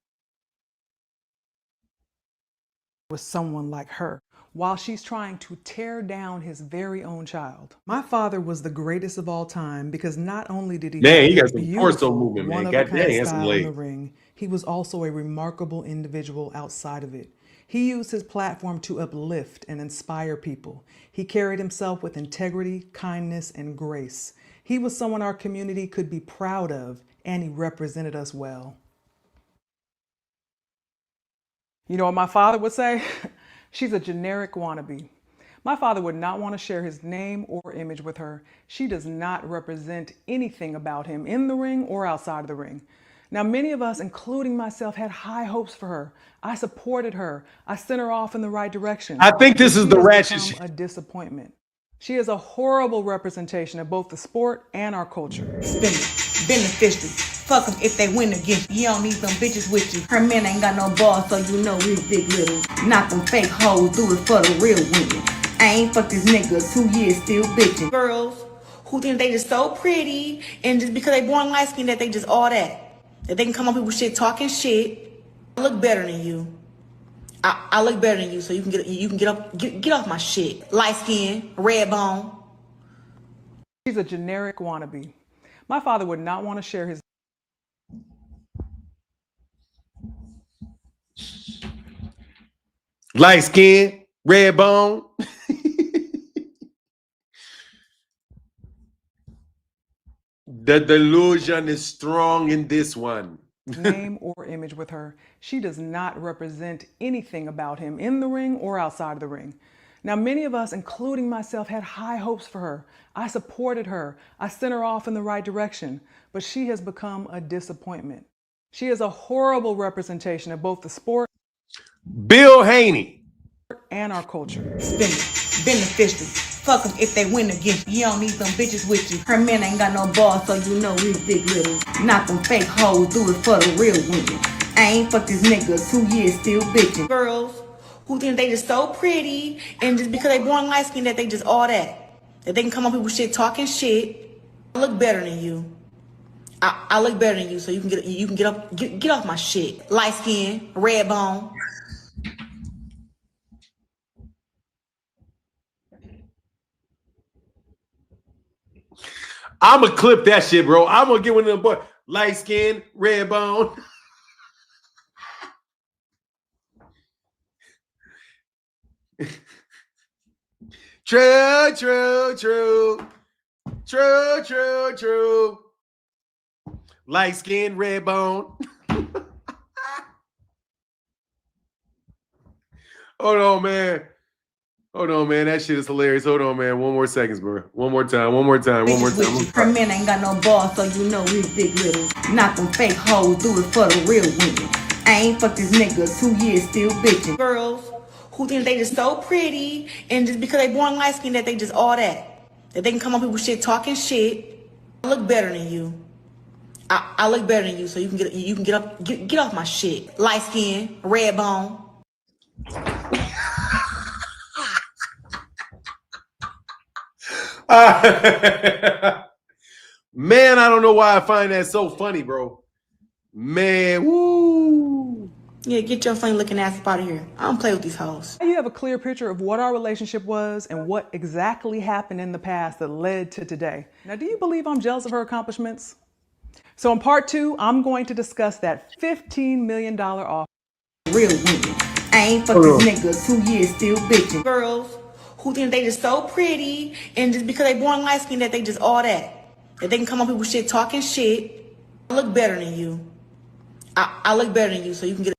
With someone like her while she's trying to tear down his very own child. My father was the greatest of all time because not only did he he got some torso movement, man. God damn, he has some in the legs. ring, he was also a remarkable individual outside of it. He used his platform to uplift and inspire people. He carried himself with integrity, kindness, and grace. He was someone our community could be proud of, and he represented us well. You know what my father would say? She's a generic wannabe. My father would not want to share his name or image with her. She does not represent anything about him in the ring or outside of the ring. Now, many of us, including myself, had high hopes for her. I supported her. I sent her off in the right direction. I think this is the ratchet shit. A disappointment. She is a horrible representation of both the sport and our culture. Beneficial. Fuck them if they win against you. You don't need them bitches with you. Her man ain't got no balls, so you know he's big little. Knock them fake hoes, do it for the real women. I ain't fucked this nigga 2 years, still bitching. Girls, who think they just so pretty and just because they born light skinned that they just all that. That they can come on people's shit talking shit. I look better than you. I look better than you, so you can get off my shit. Light skin, red bone. She's a generic wannabe. My father would not want to share his. Light skin, red bone. The delusion is strong in this one. Name or image with her. She does not represent anything about him in the ring or outside of the ring. Now, many of us, including myself, had high hopes for her. I supported her. I sent her off in the right direction, but she has become a disappointment. She is a horrible representation of both the sport, Bill Haney, and our culture. Spence, beneficial. Fuck them if they win against you. You don't need them bitches with you. Her man ain't got no balls, so you know his dick little. Not them fake hoes, do it for the real women. I ain't fuck these niggas 2 years still bitching. Girls who think they just so pretty and just because they born light skinned that they just all that. That they can come on people's shit talking shit. I look better than you. I look better than you, so you can get off my shit. Light skin, red bone. I'm gonna clip that shit, bro. I'm gonna get one of them boy. Light skin, red bone. True, true, true. True, true, true. Light skin, red bone. Hold on, man. Hold on, man. That shit is hilarious. Hold on, man. 1 more seconds, bro. One more time. Her man ain't got no balls, so you know his dick little. Not them fake hoes, do it for the real women. I ain't fuck these niggas 2 years still bitching. Girls who think they just so pretty and just because they born light skinned that they just all that. That they can come on people's shit talking shit. I look better than you. I look better than you, so you can get off my shit. Light skin, red bone. Man, I don't know why I find that so funny, bro. Man, woo. Yeah, get your funny looking ass up out of here. I don't play with these hoes. You have a clear picture of what our relationship was and what exactly happened in the past that led to today. Now, do you believe I'm jealous of her accomplishments? So in part 2, I'm going to discuss that $15 million offer. Real women. I ain't fuck these niggas 2 years still bitching. Girls who think they just so pretty and just because they born light skinned that they just all that. That they can come on people's shit talking shit. I look better than you. I look better than you, so you can get.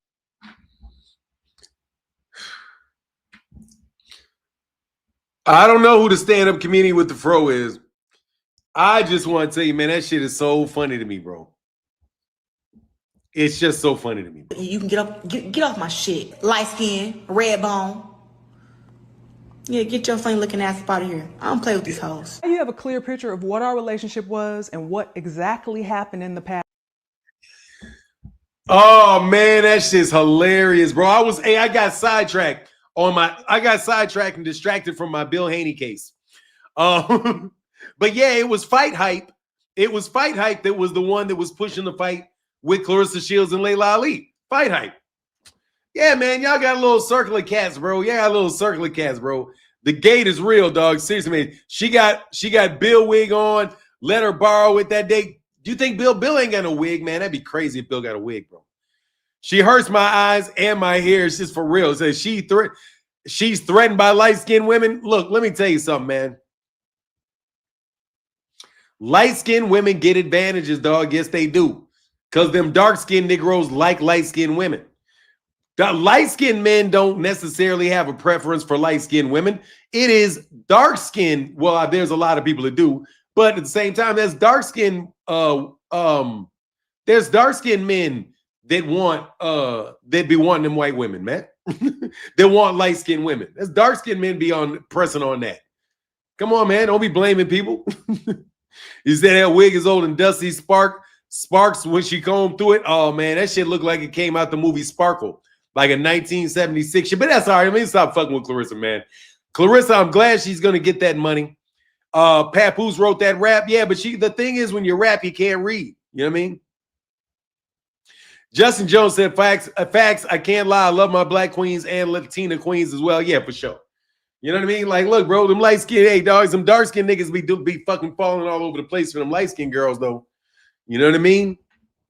I don't know who the stand-up comedian with the fro is. I just want to tell you, man, that shit is so funny to me, bro. It's just so funny to me, bro. You can get off my shit. Light skin, red bone. Yeah, get your funny looking ass up out of here. I don't play with these hoes. You have a clear picture of what our relationship was and what exactly happened in the past. Oh man, that shit's hilarious, bro. I got sidetracked and distracted from my Bill Haney case. But yeah, it was Fight Hype. It was Fight Hype that was the one that was pushing the fight with Clarissa Shields and Layla Ali. Fight Hype. Yeah, man, y'all got a little circle of cats, bro. The gate is real, dog. Seriously, man. She got Bill wig on. Let her borrow it that day. Do you think Bill ain't got no wig, man? That'd be crazy if Bill got a wig, bro. She hurts my eyes and my hair. It's just for real. It says she's threatened by light-skinned women. Look, let me tell you something, man. Light-skinned women get advantages, dog. Yes, they do. Because them dark-skinned Negroes like light-skinned women. The light-skinned men don't necessarily have a preference for light-skinned women. It is dark-skinned. Well, there's a lot of people that do. But at the same time, there's dark-skinned there's dark-skinned men that want that be wanting them white women, man. They want light-skinned women. There's dark-skinned men be pressing on that. Come on, man. Don't be blaming people. You said that wig is old and dusty. Sparks when she combed through it. Oh man, that shit looked like it came out the movie Sparkle, like a 1976 shit. But that's all right. I mean, stop fucking with Clarissa, man. Clarissa, I'm glad she's gonna get that money. Papoose wrote that rap. Yeah, but the thing is, when you rap, you can't read. You know what I mean? Justin Jones said, facts, I can't lie. I love my black queens and Latina queens as well. Yeah, for sure. You know what I mean? Like, look, bro, them light-skinned, hey, dogs, them dark-skinned niggas be fucking falling all over the place for them light-skinned girls, though. You know what I mean?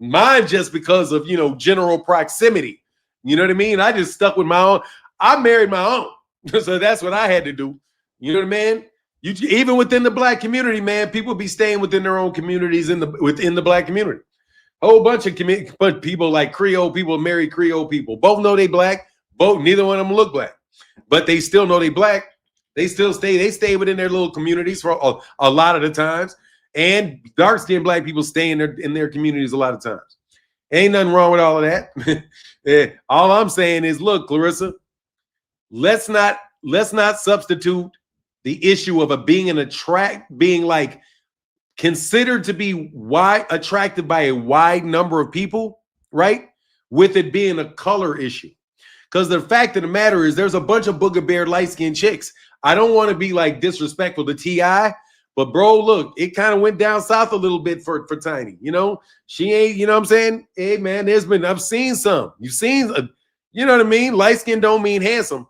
Mine just because of, general proximity. You know what I mean? I just stuck with my own. I married my own. So that's what I had to do. You know what I mean? Even within the black community, man, people be staying within their own communities within the black community. Whole bunch of people like Creole people marry Creole people. Both know they black. Neither one of them look black. But they still know they black. They still stay within their little communities for a lot of the times. And dark-skinned black people stay in their communities a lot of times. Ain't nothing wrong with all of that. All I'm saying is, look, Clarissa, let's not substitute the issue of being like considered to be attracted by a wide number of people, right? With it being a color issue. Because the fact of the matter is there's a bunch of booger bear light-skinned chicks. I don't want to be like disrespectful to T.I., but bro, look, it kind of went down south a little bit for Tiny. She ain't, you know what I'm saying? Hey man, I've seen some. You've seen, you know what I mean? Light skin don't mean handsome.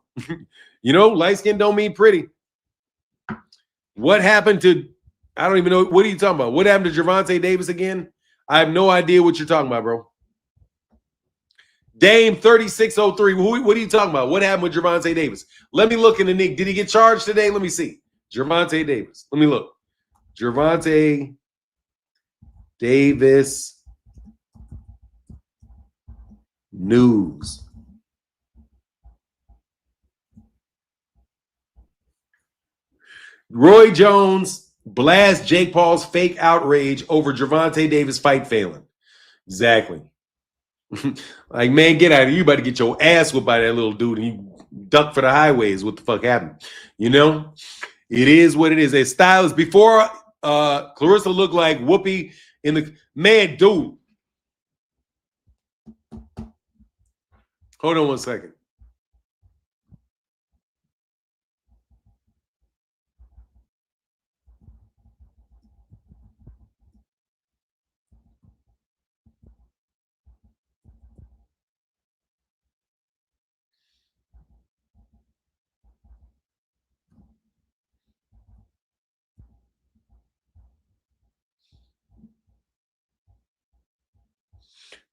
Light skin don't mean pretty. What happened to, I don't even know, what are you talking about? What happened to Gervonta Davis again? I have no idea what you're talking about, bro. Dame 3603. What are you talking about? What happened with Gervonta Davis? Let me look in the Nick. Did he get charged today? Let me see. Gervonta Davis. Let me look. Gervonta Davis news. Roy Jones blasts Jake Paul's fake outrage over Gervonta Davis fight failing. Exactly. Like, man, get out of here. You about to get your ass whipped by that little dude and you duck for the highways. What the fuck happened? It is what it is. Their style is before Clarissa looked like Whoopi in the man, dude. Hold on one second.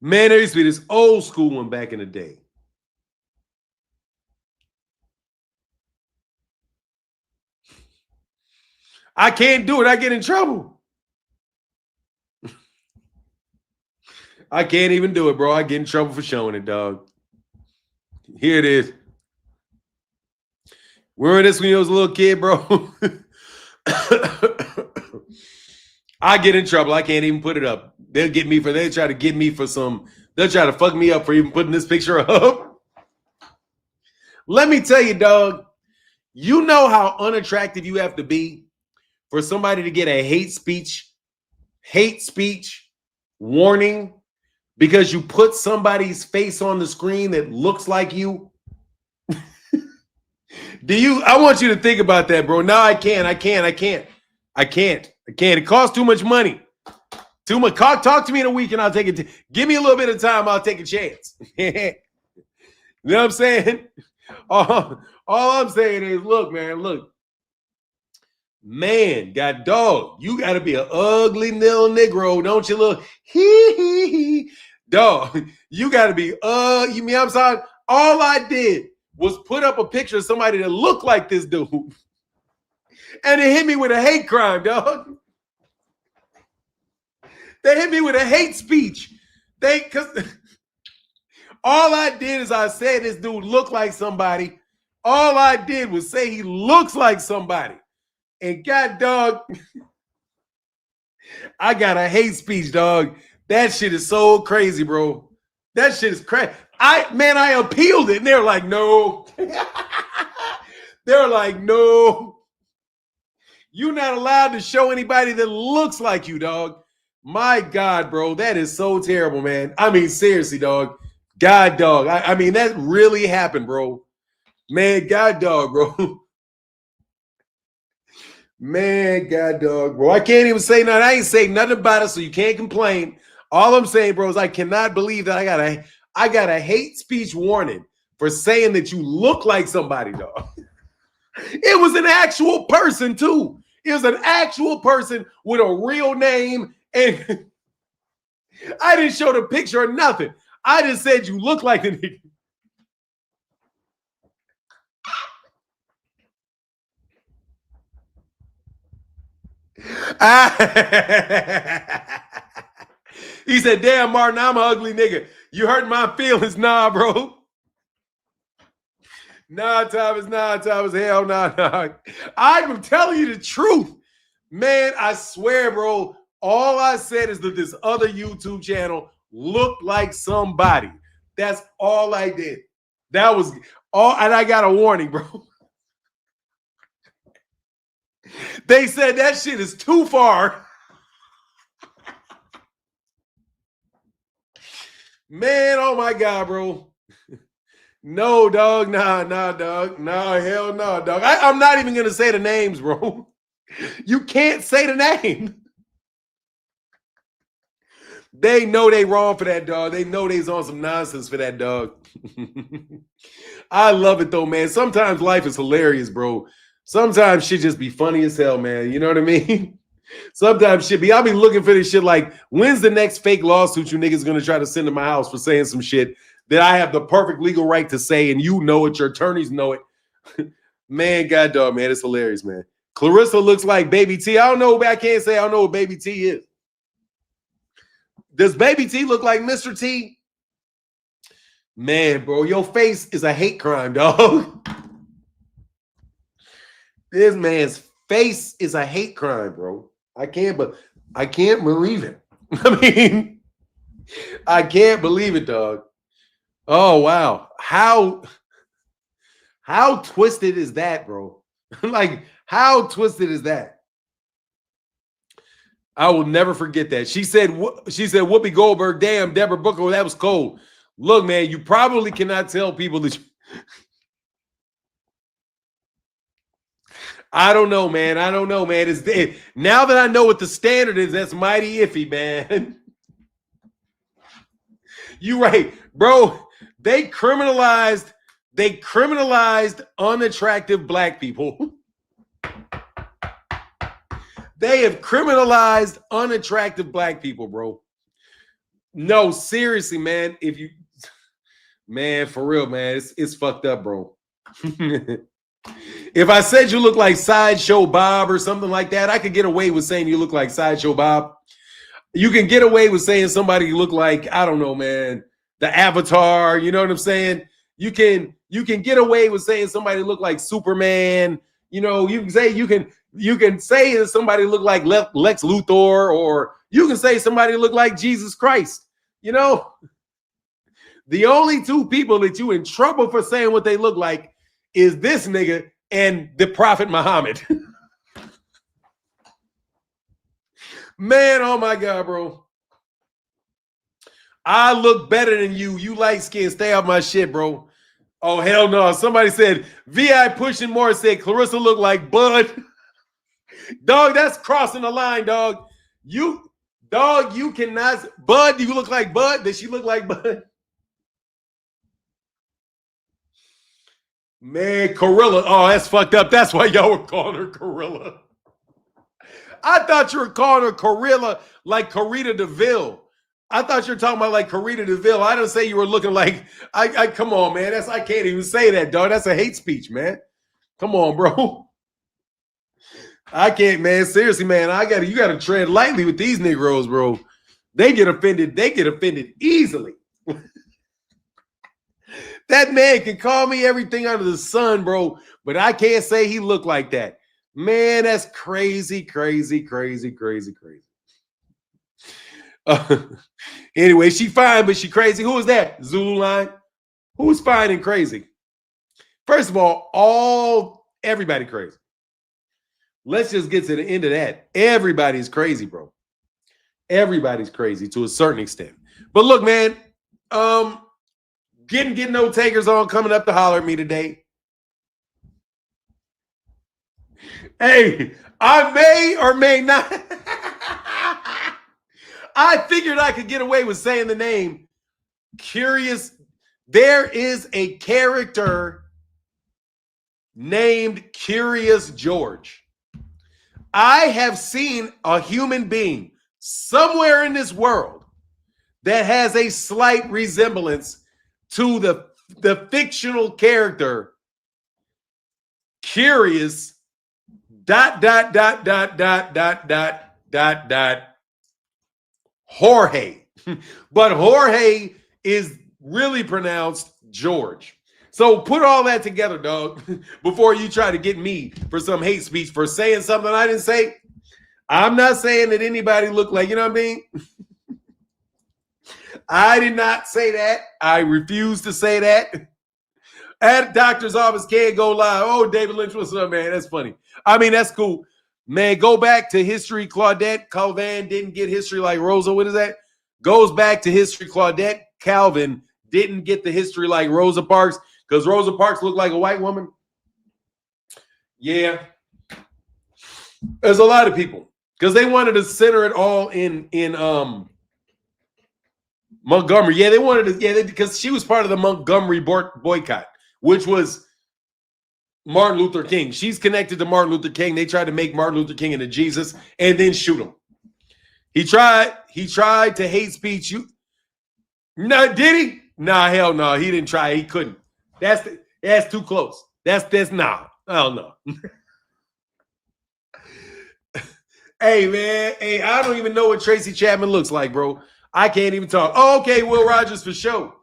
Man, there used to be this old school one back in the day. I can't do it. I get in trouble. I can't even do it, bro. I get in trouble for showing it, dog. Here it is. Remember this when you was a little kid, bro? I get in trouble. I can't even put it up. They'll try to fuck me up for even putting this picture up. Let me tell you, dog, you know how unattractive you have to be for somebody to get a hate speech warning because you put somebody's face on the screen that looks like you. I want you to think about that, bro. No, I can't. It costs too much money. Too much. Talk to me in a week and I'll take it. Give me a little bit of time. I'll take a chance. You know what I'm saying? All I'm saying is, look, man, God dog, you got to be an ugly little Negro, don't you? Look, dog, you got to be, you mean, I'm sorry. All I did was put up a picture of somebody that looked like this dude. And it hit me with a hate crime, dog. They hit me with a hate speech. Because all I did is I said this dude looked like somebody. All I did was say he looks like somebody. And God, dog, I got a hate speech, dog. That shit is so crazy, bro. That shit is crazy. I appealed it. And they're like, no. They're like, no. You're not allowed to show anybody that looks like you, dog. My God, bro. That is so terrible, man. I mean, seriously, dog. God, dog. I mean, that really happened, bro. Man, God, dog, bro. Man, God dog, bro. I can't even say nothing. I ain't saying nothing about it, so you can't complain. All I'm saying, bro, is I cannot believe that I got a hate speech warning for saying that you look like somebody, dog. It was an actual person, too. It was an actual person with a real name, and I didn't show the picture or nothing. I just said you look like the nigga. He said, damn, Martin, I'm an ugly nigga. You hurt my feelings. Nah, bro. Nah, Thomas. Hell nah. I'm telling you the truth. Man, I swear, bro. All I said is that this other YouTube channel looked like somebody. That's all I did. That was all, and I got a warning, bro. They said that shit is too far. Man, oh my God, bro. No, dog. Nah, dog. Nah, hell no, dog. I'm not even gonna say the names, bro. You can't say the name. They know they wrong for that, dog. They know they's on some nonsense for that, dog. I love it though, man. Sometimes life is hilarious, bro. Sometimes shit just be funny as hell, man. You know what I mean? Sometimes shit be, I'll be looking for this shit like, when's the next fake lawsuit you niggas gonna try to send to my house for saying some shit that I have the perfect legal right to say, and you know it, your attorneys know it. Man, God dog, man, it's hilarious, man. Clarissa looks like Baby T. I don't know, I can't say I don't know what Baby T is. Does Baby T look like Mr. T? Man, bro, your face is a hate crime, dog. This man's face is a hate crime, bro. I can't believe it. I mean, I can't believe it, dog. Oh, wow. How twisted is that, bro? Like, how twisted is that? I will never forget that. She said, Whoopi Goldberg, damn, Deborah Booker, that was cold. Look, man, you probably cannot tell people that I don't know, man. Now that I know what the standard is, that's mighty iffy, man. You right, bro. They criminalized unattractive black people. They have criminalized unattractive black people, bro. No, seriously, man. Man, for real, man, it's fucked up, bro. If I said you look like Sideshow Bob or something like that, I could get away with saying you look like Sideshow Bob. You can get away with saying somebody look like, I don't know, man, the Avatar. You know what I'm saying? You can get away with saying somebody look like Superman. You know, you can say that somebody look like Lex Luthor, or you can say somebody look like Jesus Christ. You know, the only two people that you in trouble for saying what they look like is this nigga and the Prophet Muhammad. Man, oh my God, bro. I look better than you. You light skin. Stay off my shit, bro. Oh, hell no. Somebody said, VI pushing more said Clarissa look like Bud. Dog, that's crossing the line, dog. You cannot. Bud, do you look like Bud? Does she look like Bud? Man, Corilla. Oh, that's fucked up. That's why y'all were calling her Corilla. I thought you were calling her Corilla like Corita DeVille. I thought you were talking about like Corita DeVille. I didn't say you were looking like. I come on, man. I can't even say that, dog. That's a hate speech, man. Come on, bro. I can't, man. Seriously, man. You gotta tread lightly with these Negroes, bro. They get offended. They get offended easily. That man can call me everything under the sun, bro, but I can't say he looked like that. Man, that's crazy, crazy, crazy, crazy, crazy. Anyway, she fine, but she crazy. Who is that? Zulu line? Who's fine and crazy? First of all, everybody crazy. Let's just get to the end of that. Everybody's crazy, bro. Everybody's crazy to a certain extent. But look, man, getting no takers on coming up to holler at me today. Hey, I may or may not. I figured I could get away with saying the name. Curious. There is a character named Curious George. I have seen a human being somewhere in this world that has a slight resemblance to the fictional character Curious ... Jorge. But Jorge is really pronounced George. So put all that together, dog, before you try to get me for some hate speech for saying something I didn't say. I'm not saying that anybody looked like, you know what I mean? I did not say that. I refuse to say that. At doctor's office can't go live. Oh, David Lynch, what's up, man? That's funny. I mean, that's cool. Man, go back to history. Claudette Calvin didn't get history like Rosa. What is that? Goes back to history. Claudette Calvin didn't get the history like Rosa Parks because Rosa Parks looked like a white woman. Yeah. There's a lot of people because they wanted to center it all in Montgomery. Yeah, they wanted to, because she was part of the Montgomery boycott, which was Martin Luther King. She's connected to Martin Luther King. They tried to make Martin Luther King into Jesus and then shoot him. He tried to hate speech you. No, did he? Nah, hell no. He didn't try. He couldn't. That's too close. That's nah. Hell no. Hey, man. Hey, I don't even know what Tracy Chapman looks like, bro. I can't even talk. Oh, okay, Will Rogers for sure.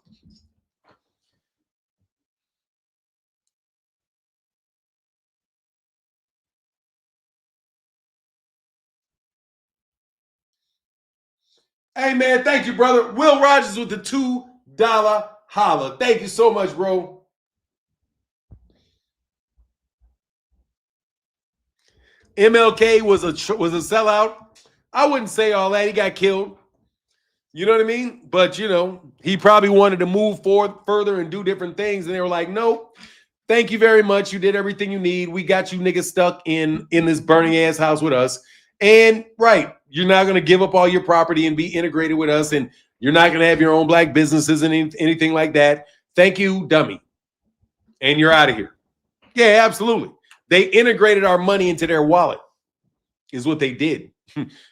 Hey, man, thank you, brother. Will Rogers with the $2 holla. Thank you so much, bro. MLK was a sellout. I wouldn't say all that. He got killed. You know what I mean? But, you know, he probably wanted to move forward further and do different things. And they were like, nope, thank you very much. You did everything you need. We got you niggas stuck in this burning ass house with us. And right, you're not going to give up all your property and be integrated with us. And you're not going to have your own black businesses and anything like that. Thank you, dummy. And you're out of here. Yeah, absolutely. They integrated our money into their wallet is what they did.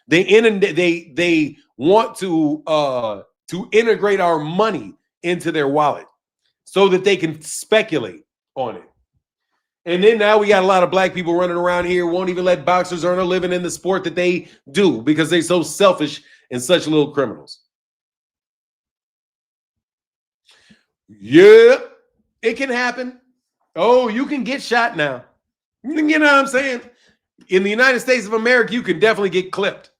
They want to integrate our money into their wallet so that they can speculate on it. And then now we got a lot of black people running around here, won't even let boxers earn a living in the sport that they do because they're so selfish and such little criminals. Yeah, it can happen. Oh, you can get shot now. You know what I'm saying? In the United States of America, you can definitely get clipped.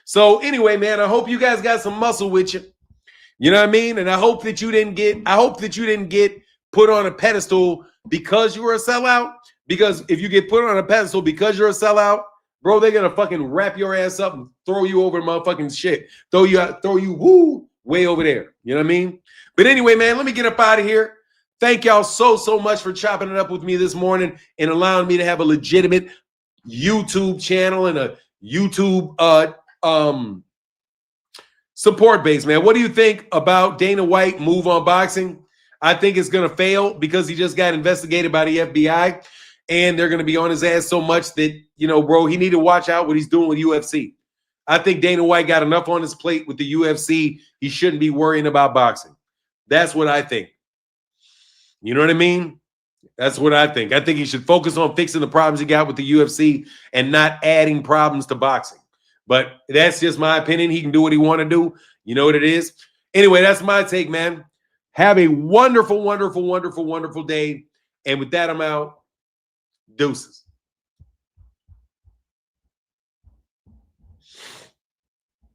So anyway, man, I hope you guys got some muscle with you. You know what I mean? And I hope that you didn't get put on a pedestal because you were a sellout. Because if you get put on a pedestal because you're a sellout, bro, they're gonna fucking wrap your ass up and throw you over motherfucking shit. Throw you way over there. You know what I mean? But anyway, man, let me get up out of here. Thank y'all so much for chopping it up with me this morning and allowing me to have a legitimate YouTube channel and a YouTube support base, man. What do you think about Dana White move on boxing? I think it's going to fail because he just got investigated by the FBI and they're going to be on his ass so much that, you know, bro, he need to watch out what he's doing with UFC. I think Dana White got enough on his plate with the UFC. He shouldn't be worrying about boxing. That's what I think. You know what I mean? That's what I think. I think he should focus on fixing the problems he got with the UFC and not adding problems to boxing. But that's just my opinion. He can do what he want to do. You know what it is? Anyway, that's my take, man. Have a wonderful, wonderful, wonderful, wonderful day. And with that, I'm out. Deuces.